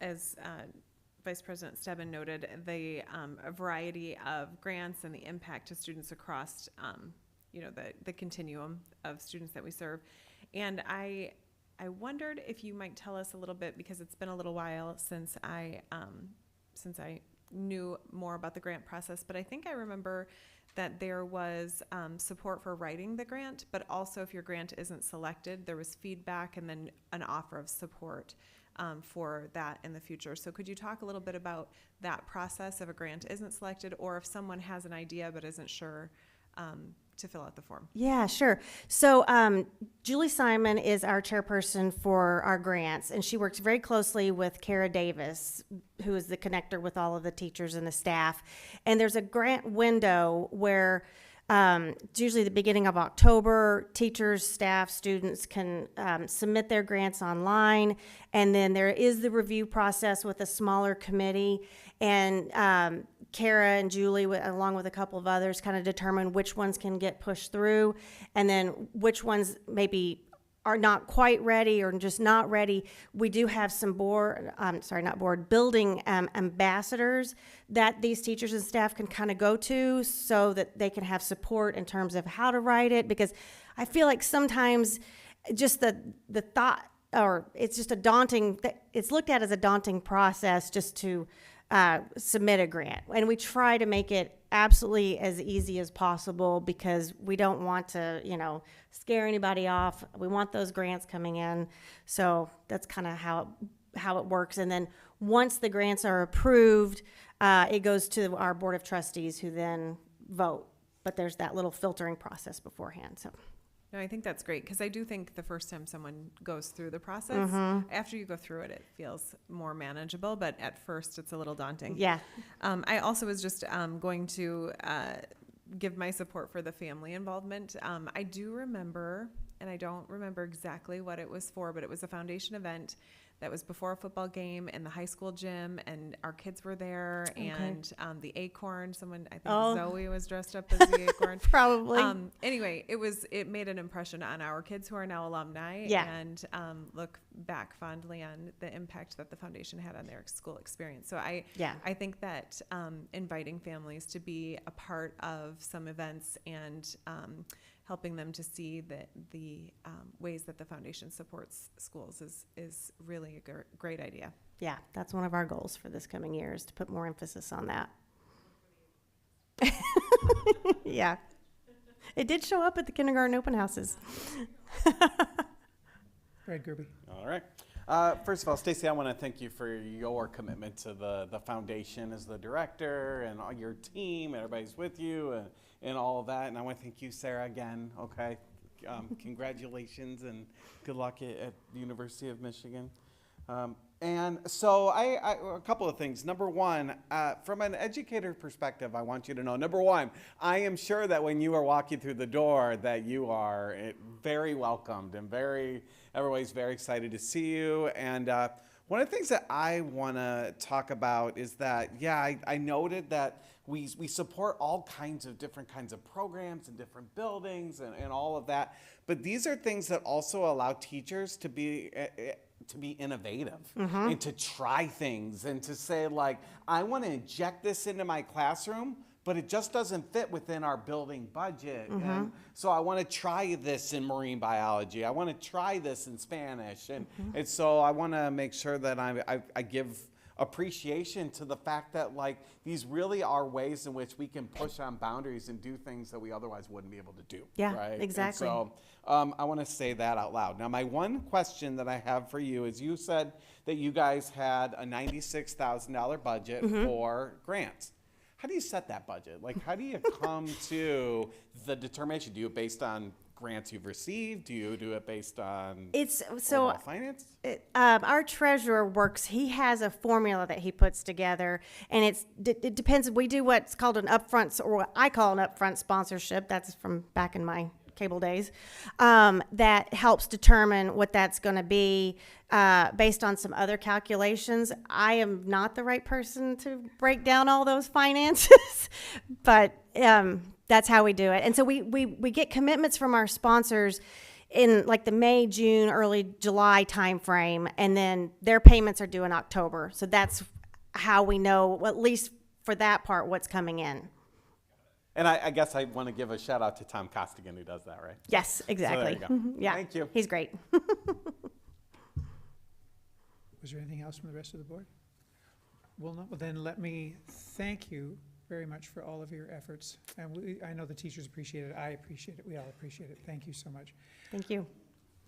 Vice President Stebbin noted, a variety of grants and the impact to students across, the continuum of students that we serve. And I wondered if you might tell us a little bit, because it's been a little while since I knew more about the grant process, but I think I remember that there was support for writing the grant, but also if your grant isn't selected, there was feedback and then an offer of support for that in the future. So could you talk a little bit about that process if a grant isn't selected, or if someone has an idea but isn't sure to fill out the form? Yeah, sure. So Julie Simon is our chairperson for our grants, and she works very closely with Kara Davis, who is the connector with all of the teachers and the staff. And there's a grant window where it's usually the beginning of October. Teachers, staff, students can submit their grants online, and then there is the review process with a smaller committee. And Kara and Julie, along with a couple of others, kind of determine which ones can get pushed through, and then which ones maybe are not quite ready or just not ready. We do have some building ambassadors that these teachers and staff can kind of go to, so that they can have support in terms of how to write it, because I feel like sometimes just the thought, or it's just it's looked at as a daunting process just to submit a grant. And we try to make it absolutely as easy as possible, because we don't want to, scare anybody off. We want those grants coming in. So that's kind of how it works. And then once the grants are approved, it goes to our Board of Trustees, who then vote. But there's that little filtering process beforehand. So. No, I think that's great, because I do think the first time someone goes through the process, after you go through it, it feels more manageable, but at first it's a little daunting. Yeah. I also was just going to give my support for the family involvement. I do remember, and I don't remember exactly what it was for, but it was a foundation event that was before a football game in the high school gym, and our kids were there, and the acorn, I think Zoe was dressed up as the acorn. Probably. Anyway, it made an impression on our kids, who are now alumni, and look back fondly on the impact that the foundation had on their school experience. So I think that inviting families to be a part of some events and helping them to see the ways that the foundation supports schools is really a great idea. Yeah, that's one of our goals for this coming year, is to put more emphasis on that. Yeah. It did show up at the kindergarten open houses. Greg Gerby. All right. First of all, Stacy, I want to thank you for your commitment to the foundation as the director, and all your team, everybody's with you, and all of that. And I want to thank you, Sarah, again. Okay. Congratulations and good luck at the University of Michigan. And so a couple of things. Number one, from an educator perspective, I want you to know, number one, I am sure that when you are walking through the door that you are very welcomed, and everybody's very excited to see you. And one of the things that I want to talk about is that, I noted that we support all kinds of different kinds of programs and different buildings and all of that. But these are things that also allow teachers to be innovative and to try things and to say, like, I want to inject this into my classroom, but it just doesn't fit within our building budget. And so I want to try this in marine biology. I want to try this in Spanish. And so I want to make sure that I give appreciation to the fact that like these really are ways in which we can push on boundaries and do things that we otherwise wouldn't be able to do. Yeah, right? And exactly. so I want to say that out loud. Now, my one question that I have for you is you said that you guys had a $96,000 budget for grants. How do you set that budget? Like, how do you come to the determination? Do you do it based on grants you've received? Do you do it based on overall finance? Our treasurer works, he has a formula that he puts together, and it depends. We do what's called an upfront, or what I call an upfront sponsorship. That's from back in my cable days. That helps determine what that's going to be based on some other calculations. I am not the right person to break down all those finances, but that's how we do it. And so we get commitments from our sponsors in like the May, June, early July timeframe, and then their payments are due in October. So that's how we know, well, at least for that part, what's coming in. And I guess I want to give a shout out to Tom Costigan who does that, right? Yes, exactly. So there you go. Yeah, Thank you. he's great. Was there anything else from the rest of the board? Well, no, well, then let me thank you very much for all of your efforts. And I know the teachers appreciate it. I appreciate it. We all appreciate it. Thank you so much. Thank you.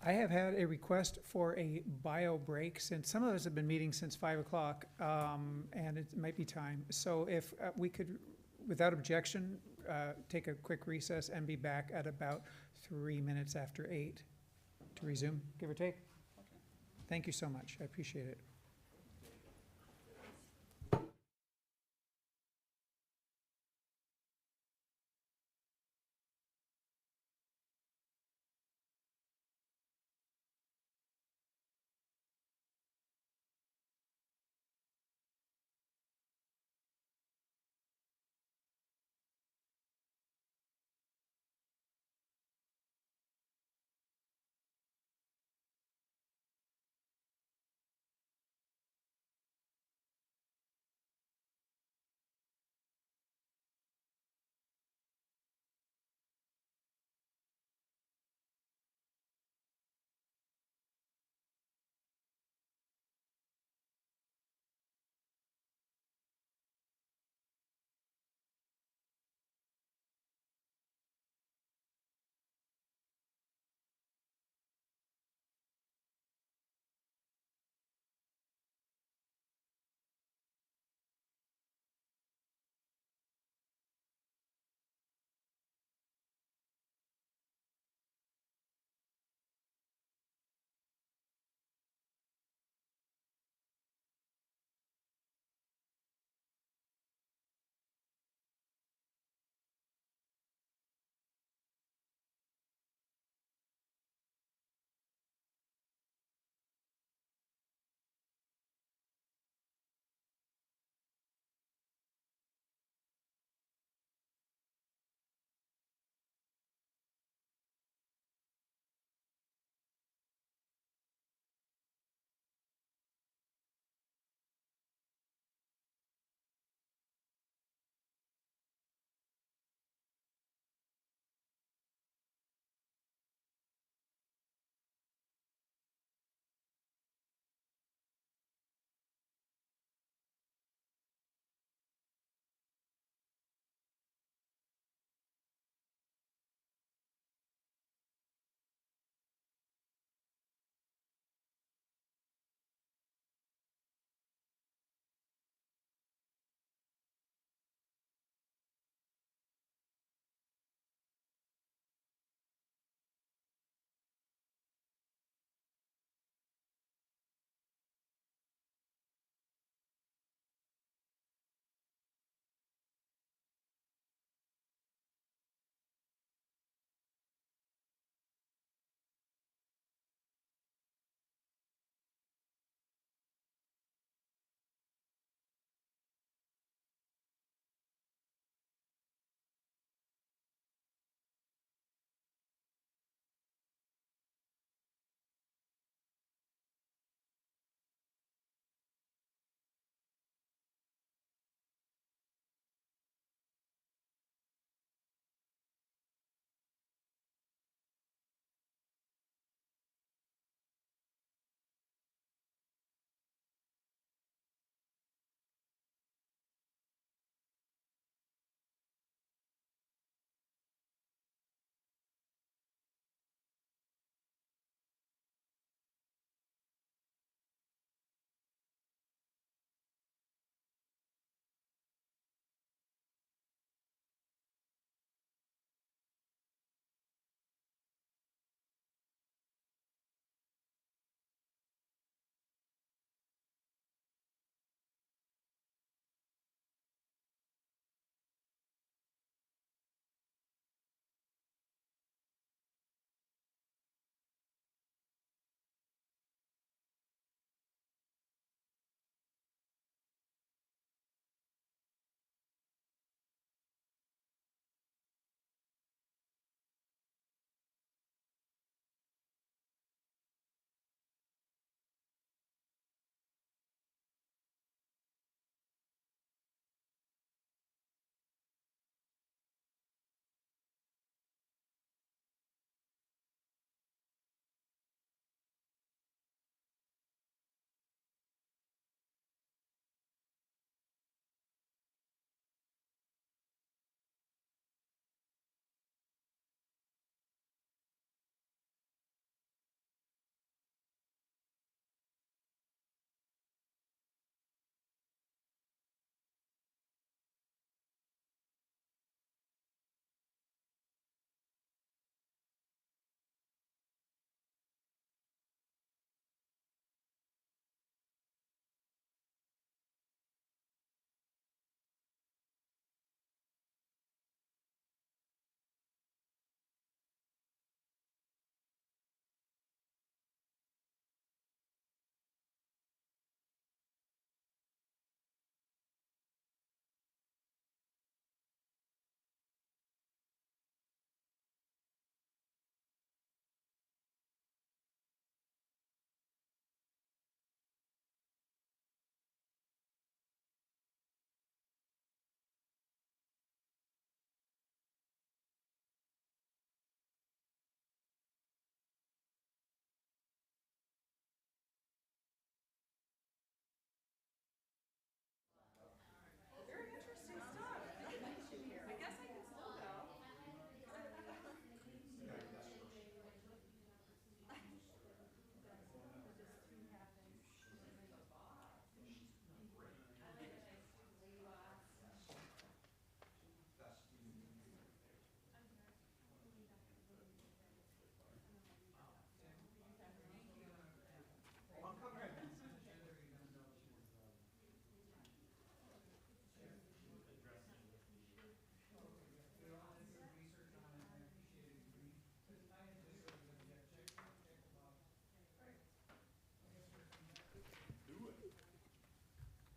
I have had a request for a bio break since some of us have been meeting since 5 o'clock, and it might be time. So if we could, without objection, take a quick recess and be back at about 3 minutes after 8 to resume, give or take. Thank you so much. I appreciate it.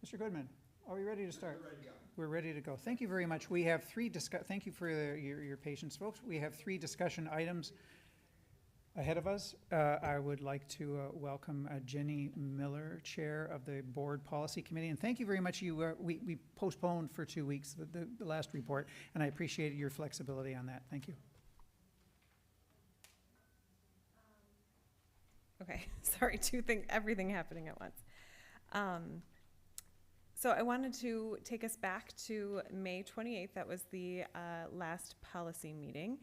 Mr. Goodman, are we ready to start? We're ready to go. Thank you very much. We have thank you for your patience, folks. We have 3 discussion items ahead of us. I would like to welcome Jenny Miller, Chair of the Board Policy Committee. And thank you very much. We postponed for 2 weeks the last report, and I appreciate your flexibility on that. Thank you. Okay, sorry, everything happening at once. So I wanted to take us back to May 28th. That was the last policy meeting.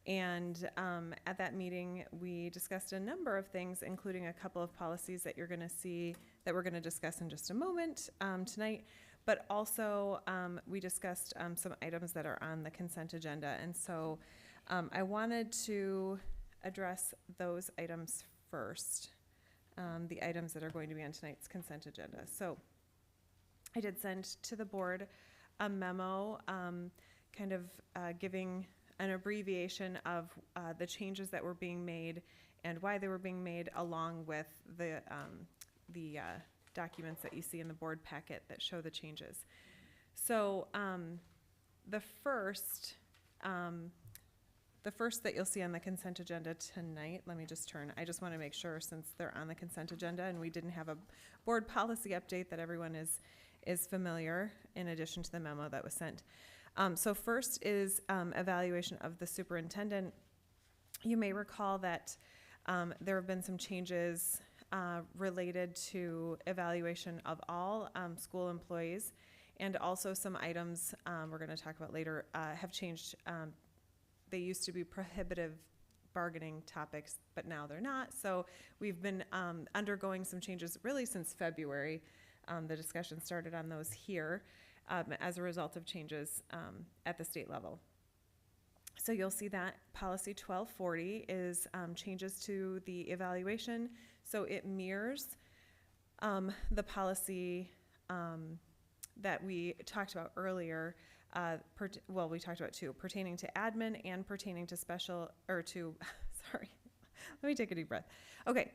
And at that meeting, we discussed a number of things, including a couple of policies that you're going to see that we're going to discuss in just a moment tonight. But also, we discussed some items that are on the consent agenda. And so I wanted to address those items first, the items that are going to be on tonight's consent agenda. So I did send to the board a memo giving an abbreviation of the changes that were being made and why they were being made, along with the documents that you see in the board packet that show the changes. So the first that you'll see on the consent agenda tonight, let me just turn. I just want to make sure, since they're on the consent agenda and we didn't have a board policy update, that everyone is familiar, in addition to the memo that was sent. So first is evaluation of the superintendent. You may recall that there have been some changes related to evaluation of all school employees, and also some items we're going to talk about later have changed. They used to be prohibitive bargaining topics, but now they're not. So we've been undergoing some changes really since February. The discussion started on those here as a result of changes at the state level. So you'll see that policy 1240 is changes to the evaluation. So it mirrors the policy that we talked about earlier. We talked about 2, pertaining to admin and pertaining to sorry, let me take a deep breath. Okay.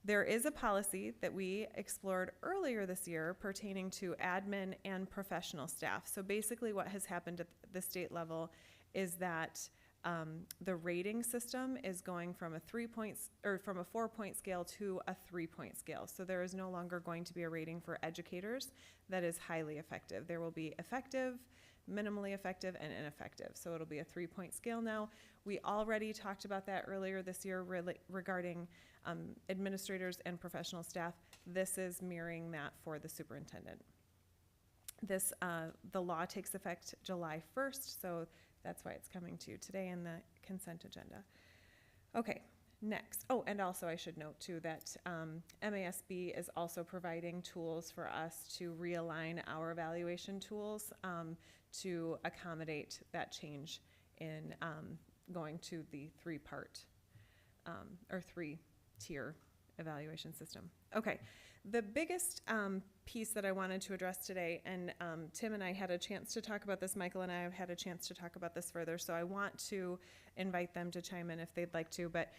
There is a policy that we explored earlier this year pertaining to admin and professional staff. So basically what has happened at the state level is that the rating system is going from a 4-point scale to a 3-point scale. So there is no longer going to be a rating for educators that is highly effective. There will be effective, minimally effective, and ineffective. So it'll be a 3-point scale now. We already talked about that earlier this year regarding administrators and professional staff. This is mirroring that for the superintendent. The law takes effect July 1st, so that's why it's coming to you today in the consent agenda. Okay, next. Oh, and also I should note too that MASB is also providing tools for us to realign our evaluation tools to accommodate that change in going to the 3-part or 3-tier evaluation system. Okay, the biggest piece that I wanted to address today, and Tim and I had a chance to talk about this, Michael and I have had a chance to talk about this further, so I want to invite them to chime in if they'd like to, but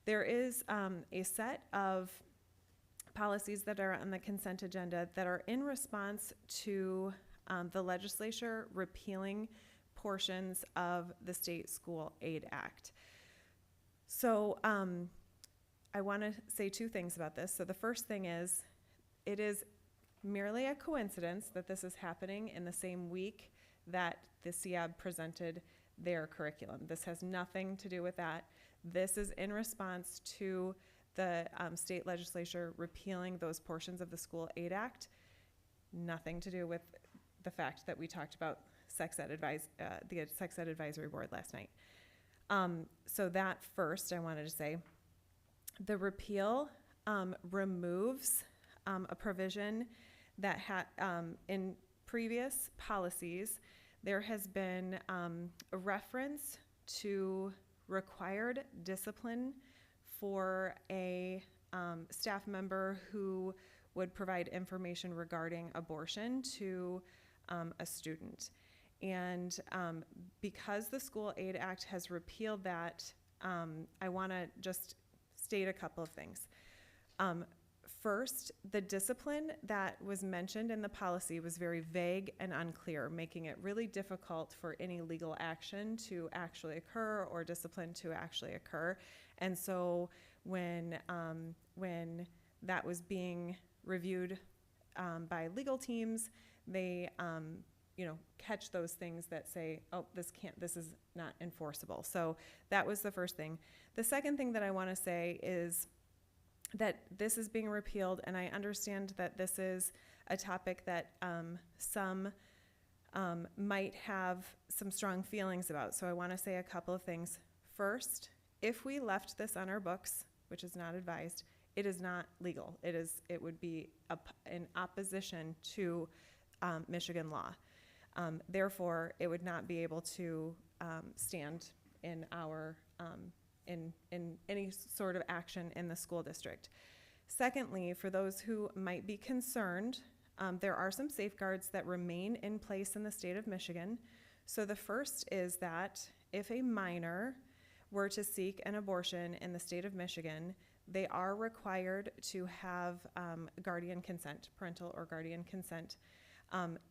there is a set of policies that are on the consent agenda that are in response to the legislature repealing portions of the State School Aid Act. So I want to say 2 things about this. So the first thing is, it is merely a coincidence that this is happening in the same week that the SEAB presented their curriculum. This has nothing to do with that. This is in response to the state legislature repealing those portions of the School Aid Act. Nothing to do with the fact that we talked about the Sex Ed Advisory Board last night. So that first, I wanted to say, the repeal removes a provision that in previous policies, there has been a reference to required discipline for a staff member who would provide information regarding abortion to a student. And because the School Aid Act has repealed that, I want to just state a couple of things. First, the discipline that was mentioned in the policy was very vague and unclear, making it really difficult for any legal action to actually occur or discipline to actually occur. And so when that was being reviewed by legal teams, they catch those things that say, oh, this is not enforceable. So that was the first thing. The second thing that I want to say is that this is being repealed, and I understand that this is a topic that some might have some strong feelings about. So I want to say a couple of things. First, if we left this on our books, which is not advised, it is not legal. It would be in opposition to Michigan law. Therefore, it would not be able to stand in our in any sort of action in the school district. Secondly, for those who might be concerned, there are some safeguards that remain in place in the state of Michigan. So the first is that if a minor were to seek an abortion in the state of Michigan, they are required to have guardian consent, parental or guardian consent.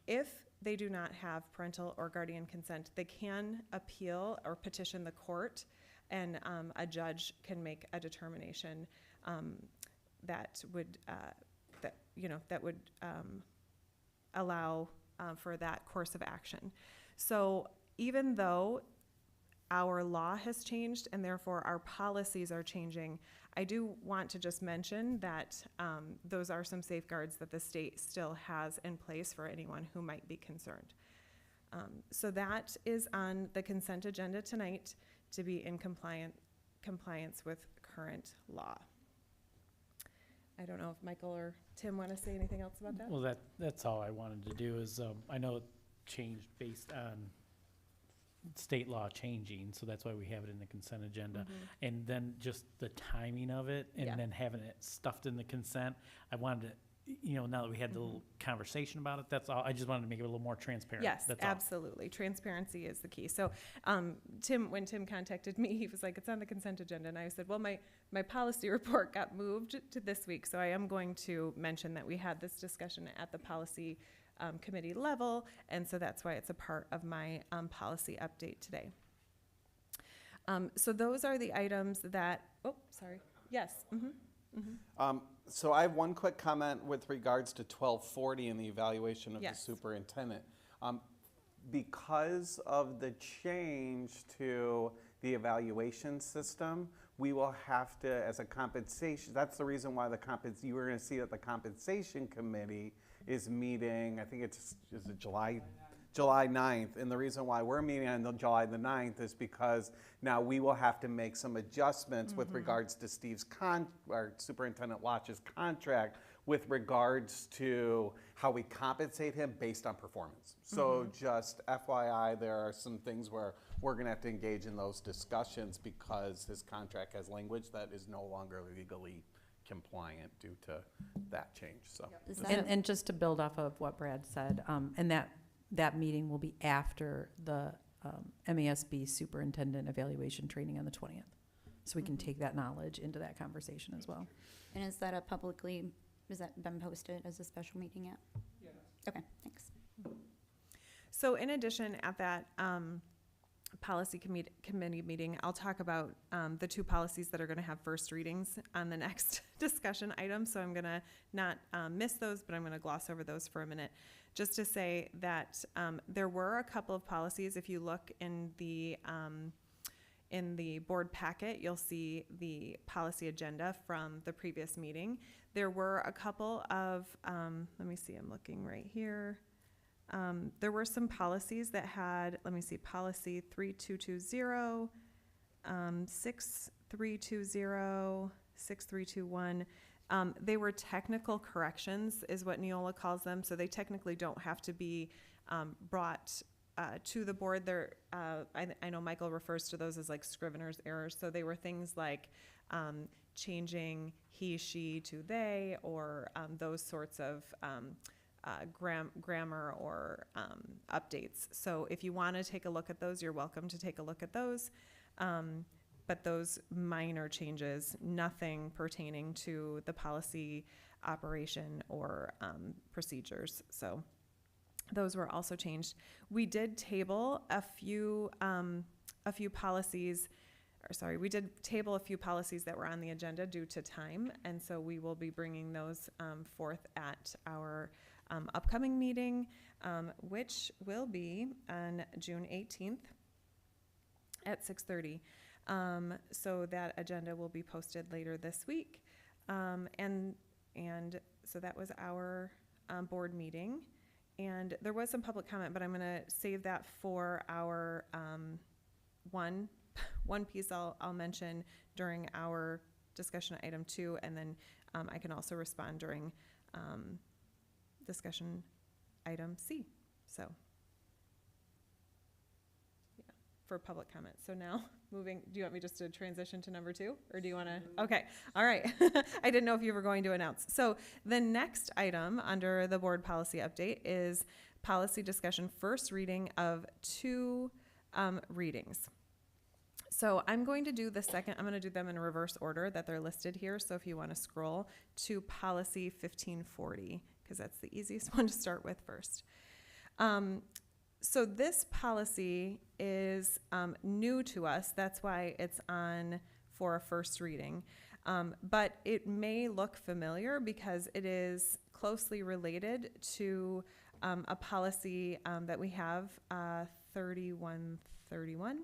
If they do not have parental or guardian consent, they can appeal or petition the court, and a judge can make a determination that would allow for that course of action. So even though our law has changed and therefore our policies are changing, I do want to just mention that those are some safeguards that the state still has in place for anyone who might be concerned. So that is on the consent agenda tonight, to be in compliance with current law. I don't know if Michael or Tim want to say anything else about that? Well, that's all I wanted to do is, I know it changed based on state law changing, so that's why we have it in the consent agenda. And then just the timing of it, and then having it stuffed in the consent, I wanted to, now that we had the little conversation about it, that's all. I just wanted to make it a little more transparent. Yes, that's absolutely. Transparency is the key. So when Tim contacted me, he was like, it's on the consent agenda. And I said, well, my policy report got moved to this week. So I am going to mention that we had this discussion at the policy committee level. And so that's why it's a part of my policy update today. So those are the items that, yes. So I have one quick comment with regards to 1240 and the evaluation of the superintendent. Because of the change to the evaluation system, we will have to, as a compensation, that's the reason why you were going to see that the compensation committee is meeting, I think is it July 9th, and the reason why we're meeting on July the 9th is because now we will have to make some adjustments with regards to or Superintendent Lodge's contract with regards to how we compensate him based on performance. So just FYI, there are some things where we're gonna have to engage in those discussions because his contract has language that is no longer legally compliant due to that change, so. And just to build off of what Brad said, and that meeting will be after the MASB superintendent evaluation training on the 20th. So we can take that knowledge into that conversation as well. And is that has that been posted as a special meeting yet? Yes. Okay, thanks. So in addition, at that policy committee meeting, I'll talk about the two policies that are going to have first readings on the next discussion item. So I'm going to not miss those, but I'm going to gloss over those for a minute. Just to say that there were a couple of policies. If you look in the board packet, you'll see the policy agenda from the previous meeting. There were a couple of, let me see, I'm looking right here. There were some policies that had, let me see, policy 3220, 6320, 6321. They were technical corrections, is what Neola calls them. So they technically don't have to be brought to the board. I know Michael refers to those as like Scrivener's errors. So they were things like changing he, she to they, or those sorts of grammar or updates. So if you want to take a look at those, you're welcome to take a look at those. But those minor changes, nothing pertaining to the policy operation or procedures. So those were also changed. We did table a few policies. We did table a few policies that were on the agenda due to time, and so we will be bringing those forth at our upcoming meeting, which will be on June 18th at 6:30. So that agenda will be posted later this week, and so that was our board meeting, and there was some public comment, but I'm going to save that for our one piece I'll mention during our discussion item 2, and then I can also respond during discussion item C. So, yeah, for public comment. So now moving, do you want me just to transition to number 2, or do you want to? Okay, all right. I didn't know if you were going to announce. So the next item under the board policy update is policy discussion, first reading of 2 readings. So I'm going to do the second, I'm going to do them in reverse order that they're listed here. So if you want to scroll to policy 1540, because that's the easiest one to start with first. So this policy is new to us. That's why it's on for a first reading. But it may look familiar because it is closely related to a policy that we have, 3131.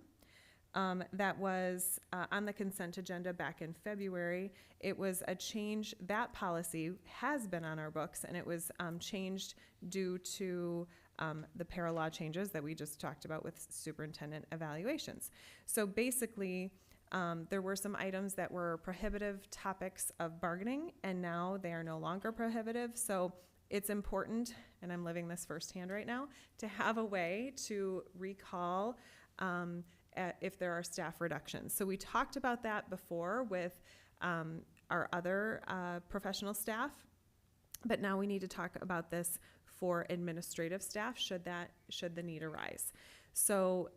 That was on the consent agenda back in February. It was a change. That policy has been on our books, and it was changed due to the para-law changes that we just talked about with superintendent evaluations. So basically, there were some items that were prohibitive topics of bargaining, and now they are no longer prohibitive. So it's important, and I'm living this firsthand right now, to have a way to recall if there are staff reductions. So we talked about that before with our other professional staff, but now we need to talk about this for administrative staff should the need arise. So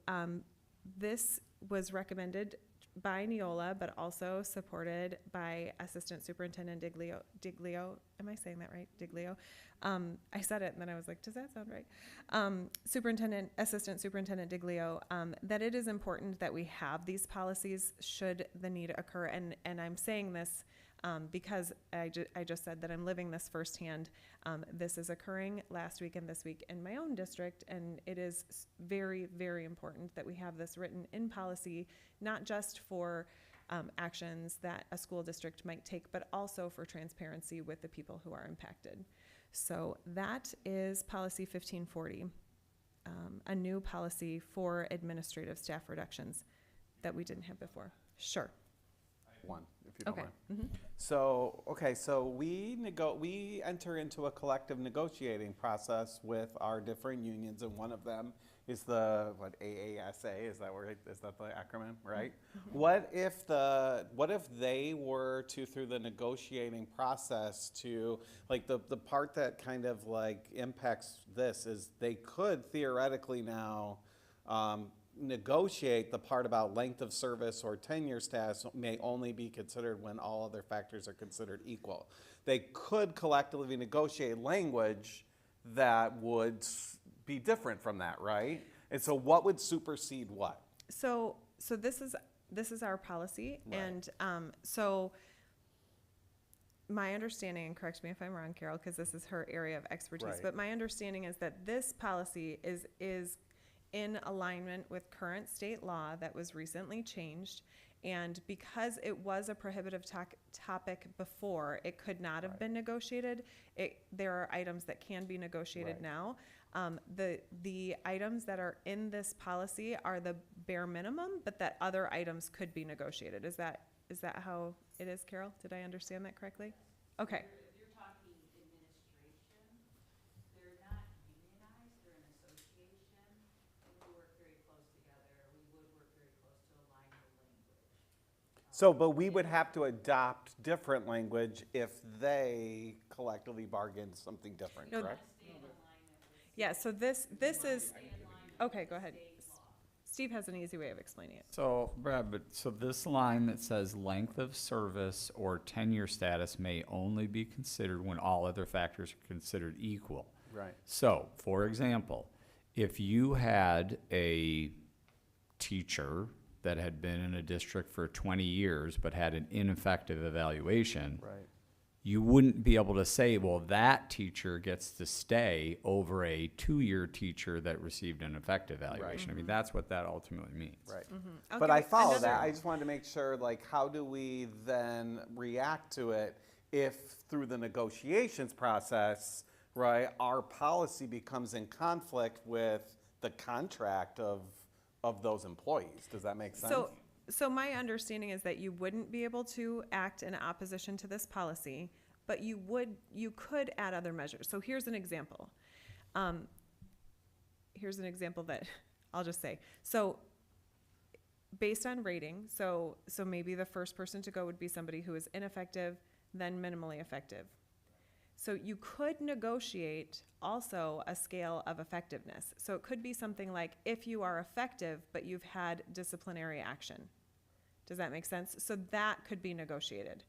this was recommended by Neola, but also supported by Assistant Superintendent Diglio. Am I saying that right? Diglio. I said it and then I was like, does that sound right? Assistant Superintendent Diglio, that it is important that we have these policies should the need occur. And I'm saying this because I just said that I'm living this firsthand. This is occurring last week and this week in my own district, and it is very, very important that we have this written in policy, not just for actions that a school district might take, but also for transparency with the people who are impacted. So that is policy 1540, a new policy for administrative staff reductions that we didn't have before. Sure. One, if you don't Okay. mind. Mm-hmm. So we enter into a collective negotiating process with our different unions, and one of them is the AASA. Is that the acronym, right? Mm-hmm. What if they were to, through the negotiating process, to the part that kind of impacts this is they could theoretically now negotiate the part about length of service or tenure status may only be considered when all other factors are considered equal. They could collectively negotiate language that would be different from that, right? And so what would supersede what? So this is our policy, Right. and so my understanding, and correct me if I'm wrong, Carol, because this is her area of expertise, Right. but my understanding is that this policy is in alignment with current state law that was recently changed. And because it was a prohibitive topic before, it could not have been negotiated. There are items that can be negotiated now. The items that are in this policy are the bare minimum, but that other items could be negotiated. Is that how it is, Carol? Did I understand that correctly? Okay. If you're talking administration, they're not unionized, they're an association, and we work very close together. We would work very close to align the language. So, but we would have to adopt different language if they collectively bargained something different, correct? Yeah, so this is, okay, go ahead. Steve has an easy way of explaining it. So, Brad, so this line that says length of service or tenure status may only be considered when all other factors are considered equal. Right. So, for example, if you had a teacher that had been in a district for 20 years but had an ineffective evaluation, Right. you wouldn't be able to say, well, that teacher gets to stay over a 2-year teacher that received an effective evaluation. I mean, that's what that ultimately means. Right. I'll But give I you follow another- that. I just wanted to make sure, like, how do we then react to it if through the negotiations process, right, our policy becomes in conflict with the contract of those employees? Does that make sense? So my understanding is that you wouldn't be able to act in opposition to this policy, but you could add other measures. So here's an example. Here's an example that I'll just say. So based on rating, so maybe the first person to go would be somebody who is ineffective, then minimally effective. So you could negotiate also a scale of effectiveness. So it could be something like if you are effective, but you've had disciplinary action. Does that make sense? So that could be negotiated.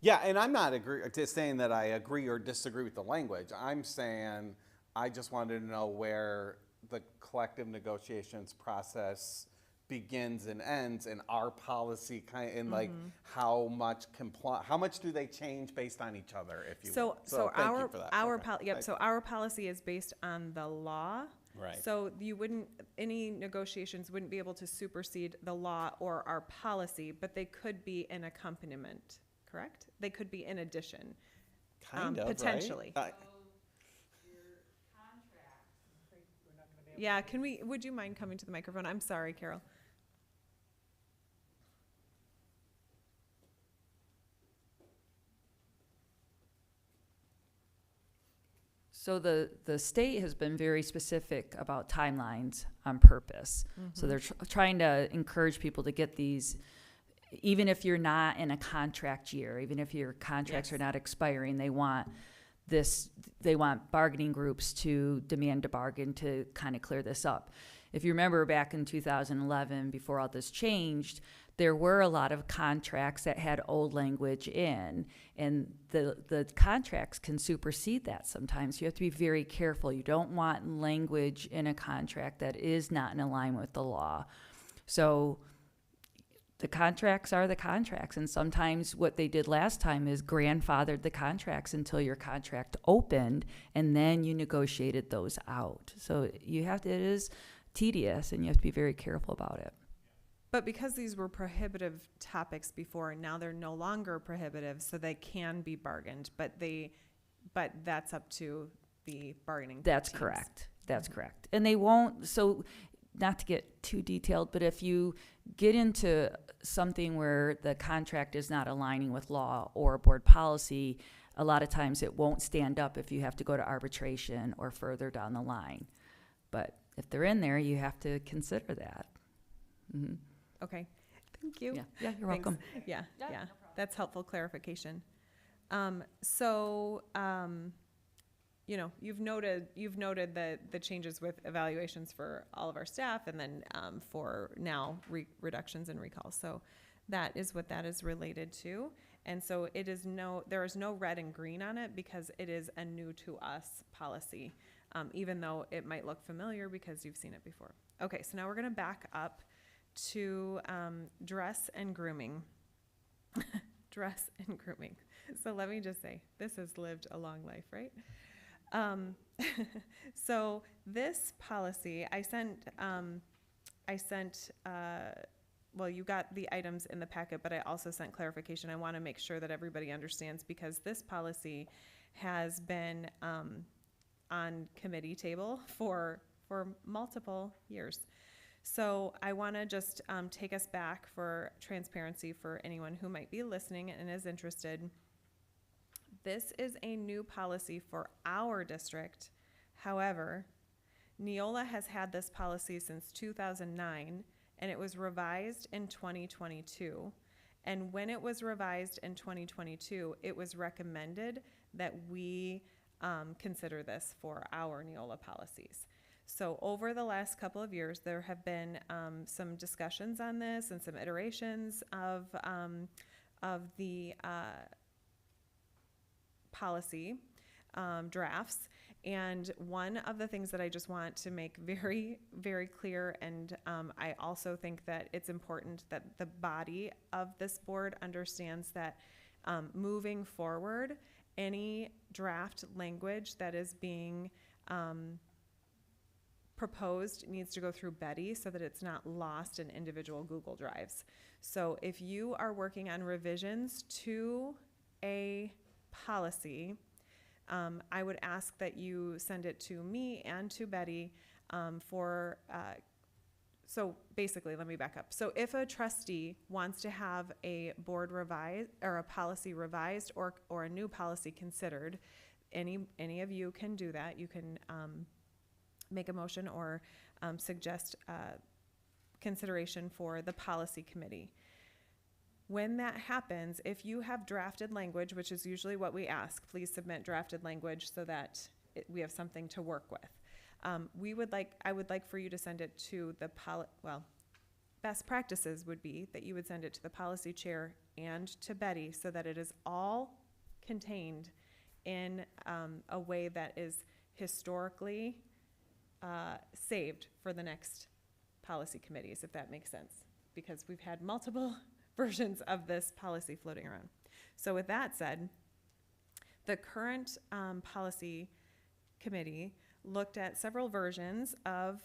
Yeah, and I'm not just saying that I agree or disagree with the language. I'm saying I just wanted to know where the collective negotiations process begins and ends, and our policy and like how much do they change based on each other, if you will. So thank our you for that. our Okay. so our policy is based on the law. Right. So any negotiations wouldn't be able to supersede the law or our policy, but they could be an accompaniment, correct? They could be in addition. Kind of, potentially. right? Yeah, would you mind coming to the microphone? I'm sorry, Carol. So the state has been very specific about timelines on purpose. So they're trying to encourage people to get these, even if you're not in a contract year, even if your contracts are not expiring, they want bargaining groups to demand a bargain to kind of clear this up. If you remember back in 2011, before all this changed, there were a lot of contracts that had old language in, and the contracts can supersede that sometimes. You have to be very careful. You don't want language in a contract that is not in line with the law. So the contracts are the contracts, and sometimes what they did last time is grandfathered the contracts until your contract opened, and then you negotiated those out. So it is tedious, and you have to be very careful about it. But because these were prohibitive topics before, now they're no longer prohibitive, so they can be bargained. But that's up to the bargaining That's teams. correct. That's correct. And they won't. So, not to get too detailed, but if you get into something where the contract is not aligning with law or board policy, a lot of times it won't stand up if you have to go to arbitration or further down the line. But if they're in there, you have to consider that. Mm-hmm. Okay, thank you. Yeah, you're Thanks. welcome. Yeah, Yeah, yeah, no that's helpful clarification. You've noted the changes with evaluations for all of our staff, and then for now reductions and recalls. So that is what that is related to. And so there is no red and green on it because it is a new to us policy, even though it might look familiar because you've seen it before. Okay, so now we're going to back up to dress and grooming. Dress and grooming. So let me just say, this has lived a long life, right? So this policy, well, you got the items in the packet, but I also sent clarification. I want to make sure that everybody understands because this policy has been on committee table for multiple years. So I want to just take us back for transparency for anyone who might be listening and is interested. This is a new policy for our district. However, Neola has had this policy since 2009, and it was revised in 2022. And when it was revised in 2022, it was recommended that we consider this for our Neola policies. So over the last couple of years, there have been some discussions on this and some iterations of the policy drafts. And one of the things that I just want to make very, very clear, and I also think that it's important that the body of this board understands that moving forward, any draft language that is being proposed needs to go through Betty so that it's not lost in individual Google Drives. So if you are working on revisions to a policy, I would ask that you send it to me and to Betty so basically, let me back up. So if a trustee wants to have a board revised or a policy revised or a new policy considered, any of you can do that. You can make a motion or suggest consideration for the policy committee. When that happens, if you have drafted language, which is usually what we ask, please submit drafted language so that we have something to work with. I would like for you to send it to the best practices would be that you would send it to the policy chair and to Betty so that it is all contained in a way that is historically saved for the next policy committees, if that makes sense, because we've had multiple versions of this policy floating around. So with that said, the current policy committee looked at several versions of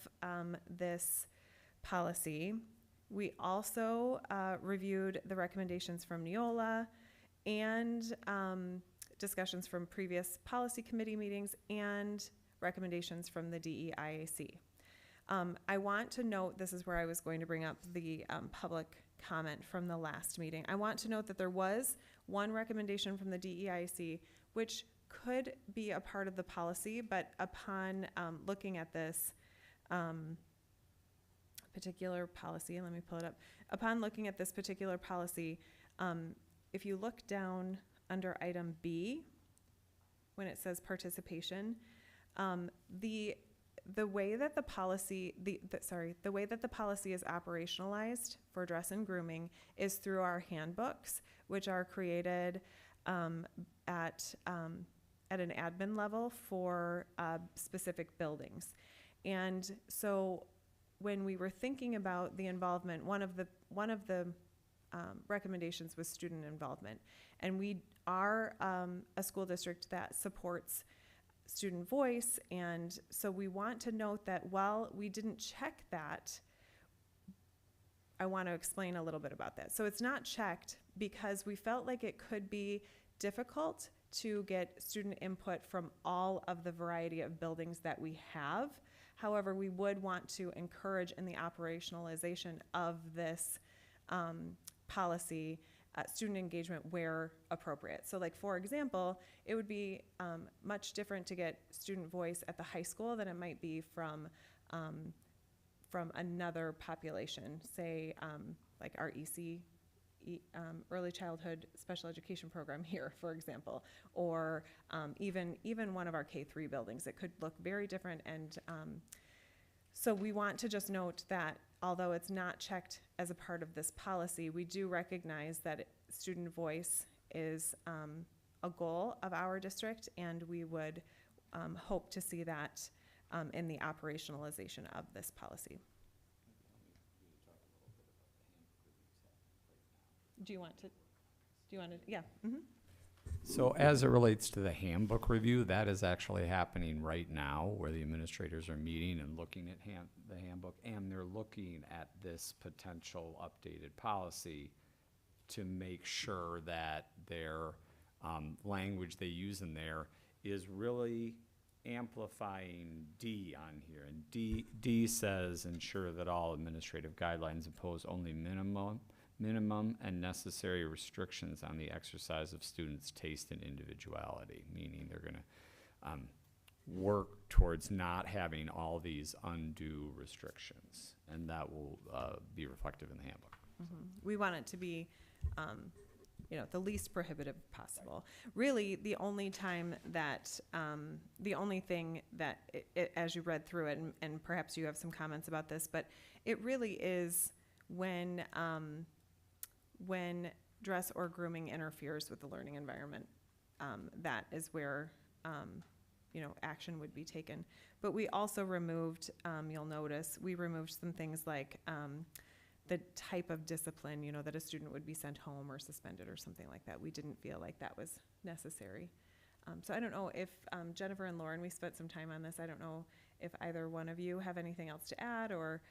this policy. We also reviewed the recommendations from Neola and discussions from previous policy committee meetings and recommendations from the DEIAC. I want to note, this is where I was going to bring up the public comment from the last meeting. I want to note that there was one recommendation from the DEIAC which could be a part of the policy, but upon looking at this particular policy, let me pull it up. Upon looking at this particular policy, if you look down under item B, when it says participation, the way that the policy, the way that the policy is operationalized for dress and grooming is through our handbooks, which are created at an admin level for specific buildings. And so when we were thinking about the involvement, one of the recommendations was student involvement. And we are a school district that supports student voice, and so we want to note that while we didn't check that, I want to explain a little bit about that. So it's not checked because we felt like it could be difficult to get student input from all of the variety of buildings that we have. However, we would want to encourage in the operationalization of this policy student engagement where appropriate. So like, for example, it would be much different to get student voice at the high school than it might be from another population, say like our early childhood special education program here, for example, or even one of our K-3 buildings. It could look very different, and so we want to just note that although it's not checked as a part of this policy, we do recognize that student voice is a goal of our district, and we would hope to see that in the operationalization of this policy. Do you want to, yeah. Mm-hmm. So as it relates to the handbook review, that is actually happening right now, where the administrators are meeting and looking at the handbook, and they're looking at this potential updated policy to make sure that their language they use in there is really amplifying D on here. And D says ensure that all administrative guidelines impose only minimum and necessary restrictions on the exercise of students' taste and individuality, meaning they're going to work towards not having all these undue restrictions, and that will be reflective in the handbook. Mm-hmm. We want it to be the least prohibitive possible. Really, the only time that, the only thing that, as you read through it, and perhaps you have some comments about this, but it really is when dress or grooming interferes with the learning environment, that is where, action would be taken. But we also removed, you'll notice, we removed some things like the type of discipline, that a student would be sent home or suspended or something like that. We didn't feel like that was necessary. So I don't know if Jennifer and Lauren, we spent some time on this. I don't know if either one of you have anything else to add or,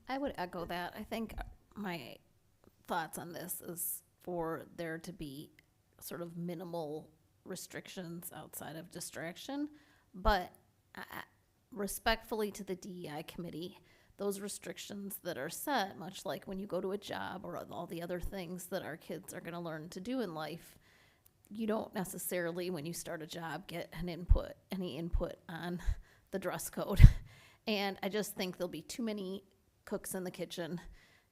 I would echo that. I think my thoughts on this is for there to be sort of minimal restrictions outside of distraction, but respectfully to the DEI committee, those restrictions that are set, much like when you go to a job or all the other things that our kids are going to learn to do in life, you don't necessarily, when you start a job, get any input on the dress code. And I just think there'll be too many cooks in the kitchen,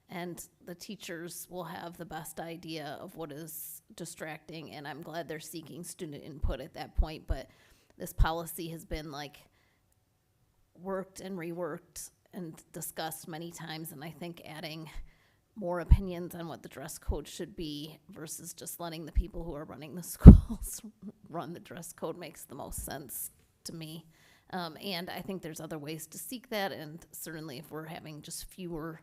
and the teachers will have the best idea of what is distracting, and I'm glad they're seeking student input at that point. But this policy has been worked and reworked and discussed many times, and I think adding more opinions on what the dress code should be versus just letting the people who are running the schools run the dress code makes the most sense to me. And I think there's other ways to seek that, and certainly if we're having just fewer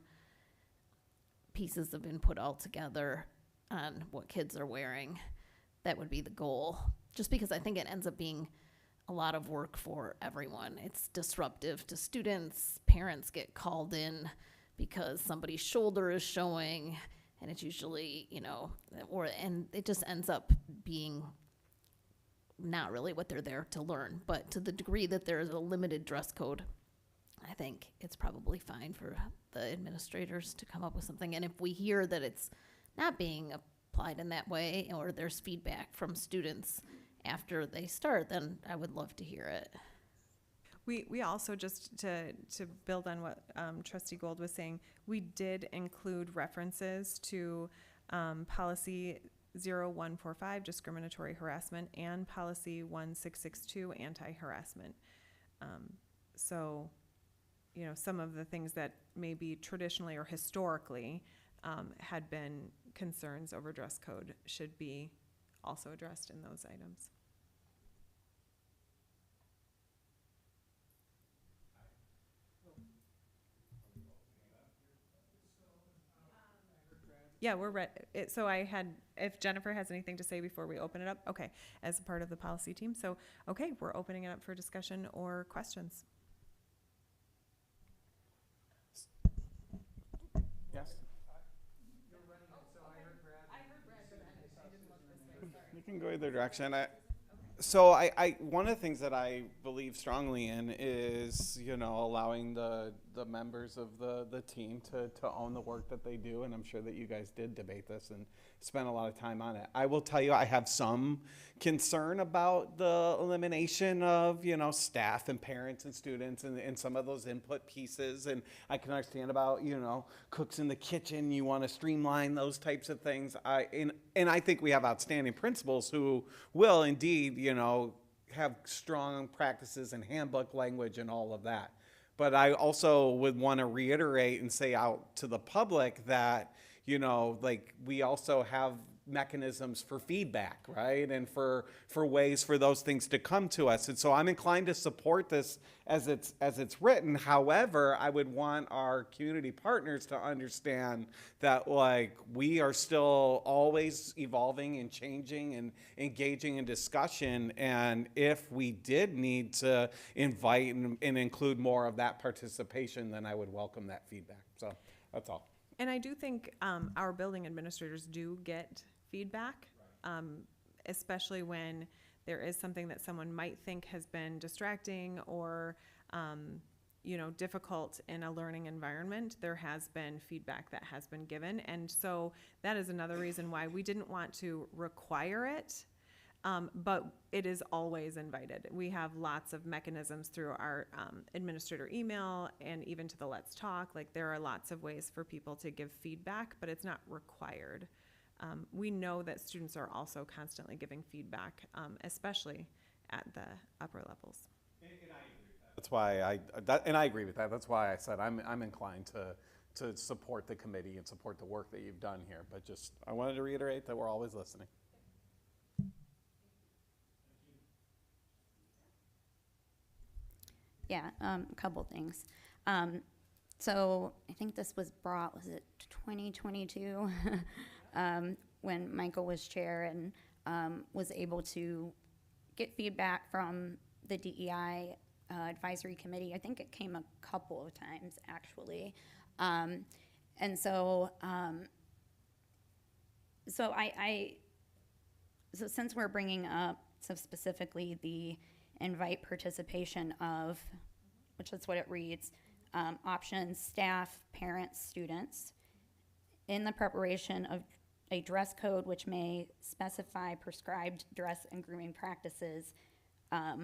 pieces of input altogether on what kids are wearing, that would be the goal. Just because I think it ends up being a lot of work for everyone. It's disruptive to students. Parents get called in because somebody's shoulder is showing, and it's usually, and it just ends up being not really what they're there to learn. But to the degree that there is a limited dress code, I think it's probably fine for the administrators to come up with something. And if we hear that it's not being applied in that way, or there's feedback from students after they start, then I would love to hear it. We also, just to build on what Trustee Gold was saying, we did include references to policy 0145, discriminatory harassment, and policy 1662, anti-harassment. So, some of the things that maybe traditionally or historically had been concerns over dress code should be also addressed in those items. Yeah, we're ready. So if Jennifer has anything to say before we open it up, okay, as a part of the policy team. So, okay, we're opening it up for discussion or questions. Yes? You can go either direction. So one of the things that I believe strongly in is, allowing the members of the team to own the work that they do. And I'm sure that you guys did debate this and spent a lot of time on it. I will tell you, I have some concern about the elimination of, staff and parents and students and some of those input pieces. And I can understand about, cooks in the kitchen, you want to streamline those types of things. And I think we have outstanding principals who will indeed, have strong practices and handbook language and all of that. But I also would want to reiterate and say out to the public that, we also have mechanisms for feedback, right? And for ways for those things to come to us. And so I'm inclined to support this as it's written. However, I would want our community partners to understand that we are still always evolving and changing and engaging in discussion. And if we did need to invite and include more of that participation, then I would welcome that feedback. So that's all. And I do think our building administrators do get feedback, especially when there is something that someone might think has been distracting or, difficult in a learning environment. There has been feedback that has been given. And so that is another reason why we didn't want to require it. But it is always invited. We have lots of mechanisms through our administrator email and even to the Let's Talk. Like, there are lots of ways for people to give feedback, but it's not required. We know that students are also constantly giving feedback, especially at the upper levels. That's why I agree with that. That's why I said I'm inclined to support the committee and support the work that you've done here. But just, I wanted to reiterate that we're always listening. Yeah, a couple things. So I think this was brought, was it 2022? When Michael was chair and was able to get feedback from the DEI advisory committee. I think it came a couple of times, actually. And so, so since we're bringing up, so specifically the invite participation of, which is what it reads, options, staff, parents, students, in the preparation of a dress code which may specify prescribed dress and grooming practices. Oh,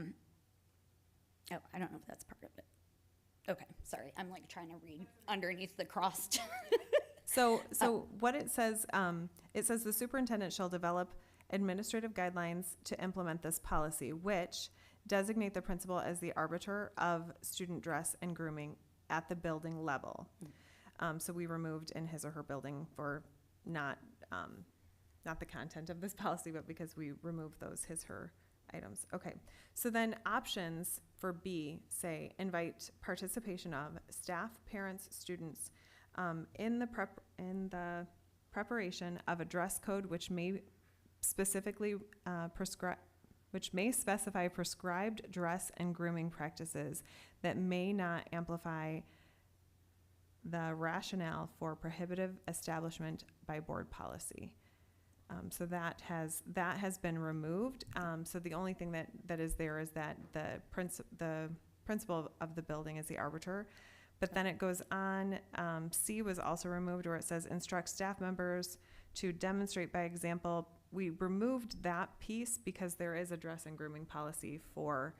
I don't know if that's part of it. Okay, sorry, I'm like trying to read underneath the crossed. So what it says the superintendent shall develop administrative guidelines to implement this policy, which designate the principal as the arbiter of student dress and grooming at the building level. So we removed in his or her building for not the content of this policy, but because we removed those his, her items. Okay, so then options for B say invite participation of staff, parents, students in the preparation of a dress code which may specifically specify prescribed dress and grooming practices that may not amplify the rationale for prohibitive establishment by board policy. So that has been removed. So the only thing that is there is that the principal of the building is the arbiter. But then it goes on, C was also removed, where it says instruct staff members to demonstrate by example. We removed that piece because there is a dress and grooming policy for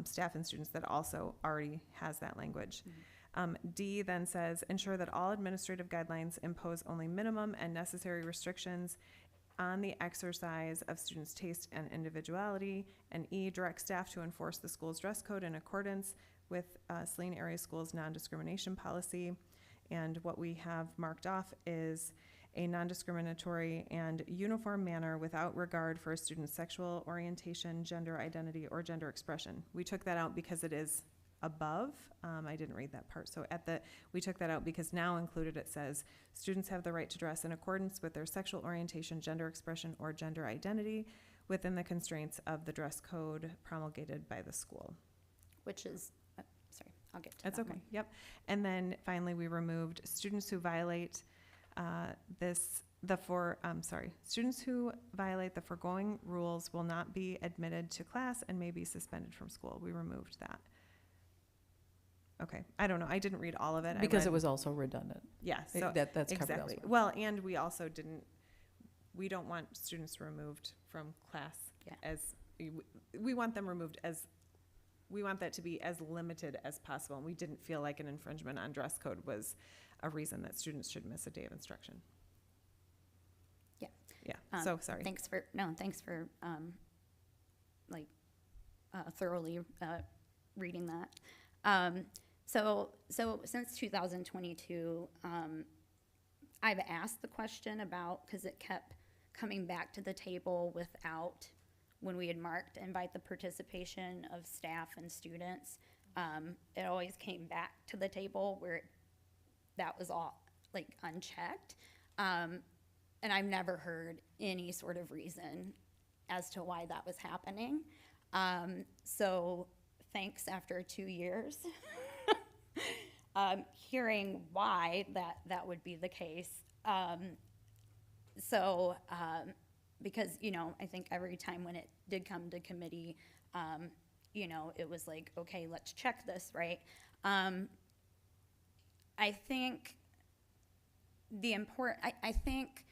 staff and students that also already has that language. D then says ensure that all administrative guidelines impose only minimum and necessary restrictions on the exercise of students' taste and individuality. And E, direct staff to enforce the school's dress code in accordance with Saline Area Schools non-discrimination policy. And what we have marked off is a non-discriminatory and uniform manner without regard for a student's sexual orientation, gender identity, or gender expression. We took that out because it is above. I didn't read that part. So we took that out because now included it says students have the right to dress in accordance with their sexual orientation, gender expression, or gender identity within the constraints of the dress code promulgated by the school. Which is, sorry, I'll get to That's that okay. one. Yep. And then finally we removed students who violate students who violate the foregoing rules will not be admitted to class and may be suspended from school. We removed that. Okay, I don't know. I didn't read all of it. Because it was also redundant. Yeah, so That's covered exactly. elsewhere. Well, and we also we don't want students removed from class as, we want them removed as, we want that to be as limited as possible. And we didn't feel like an infringement on dress code was a reason that students should miss a day of instruction. Yeah. Yeah, so sorry. Thanks for thoroughly reading that. So since 2022, I've asked the question about, because it kept coming back to the table without, when we had marked invite the participation of staff and students, it always came back to the table where that was all like unchecked. And I've never heard any sort of reason as to why that was happening. So thanks after 2 years. Hearing why that would be the case. Because, I think every time when it did come to committee, it was like, okay, let's check this, right? I think I think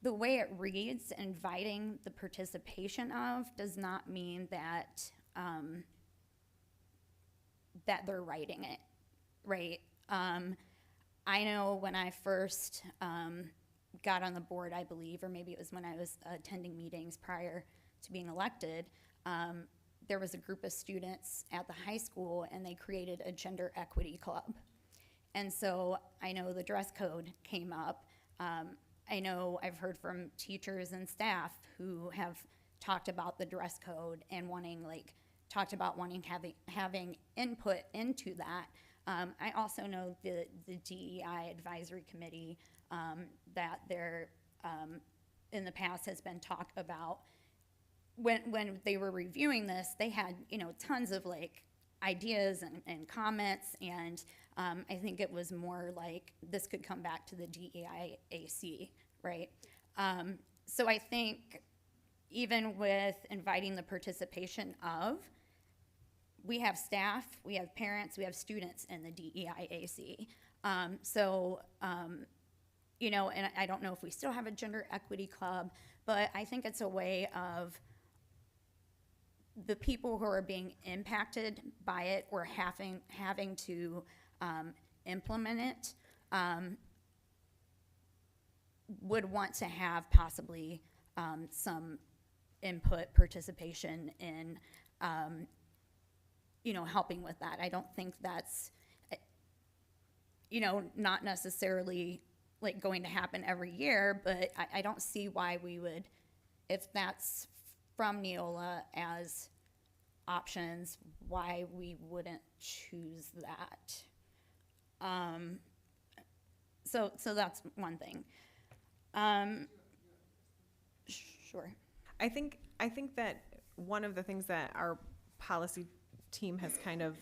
the way it reads, inviting the participation of, does not mean that, that they're writing it, right? I know when I first got on the board, I believe, or maybe it was when I was attending meetings prior to being elected, there was a group of students at the high school, and they created a gender equity club. And so I know the dress code came up. I know I've heard from teachers and staff who have talked about the dress code and wanting having input into that. I also know the DEI advisory committee that there in the past has been talk about when they were reviewing this, they had tons of ideas and comments, and I think it was more like this could come back to the DEIAC, right? So I think even with inviting the participation of, we have staff, we have parents, we have students in the DEIAC. And I don't know if we still have a gender equity club, but I think it's a way of the people who are being impacted by it or having to implement it would want to have possibly some input, participation in helping with that. I don't think that's not necessarily going to happen every year, but I don't see why we would, if that's from Neola as options, why we wouldn't choose that. So that's one thing. Sure. I think that one of the things that our policy team has kind of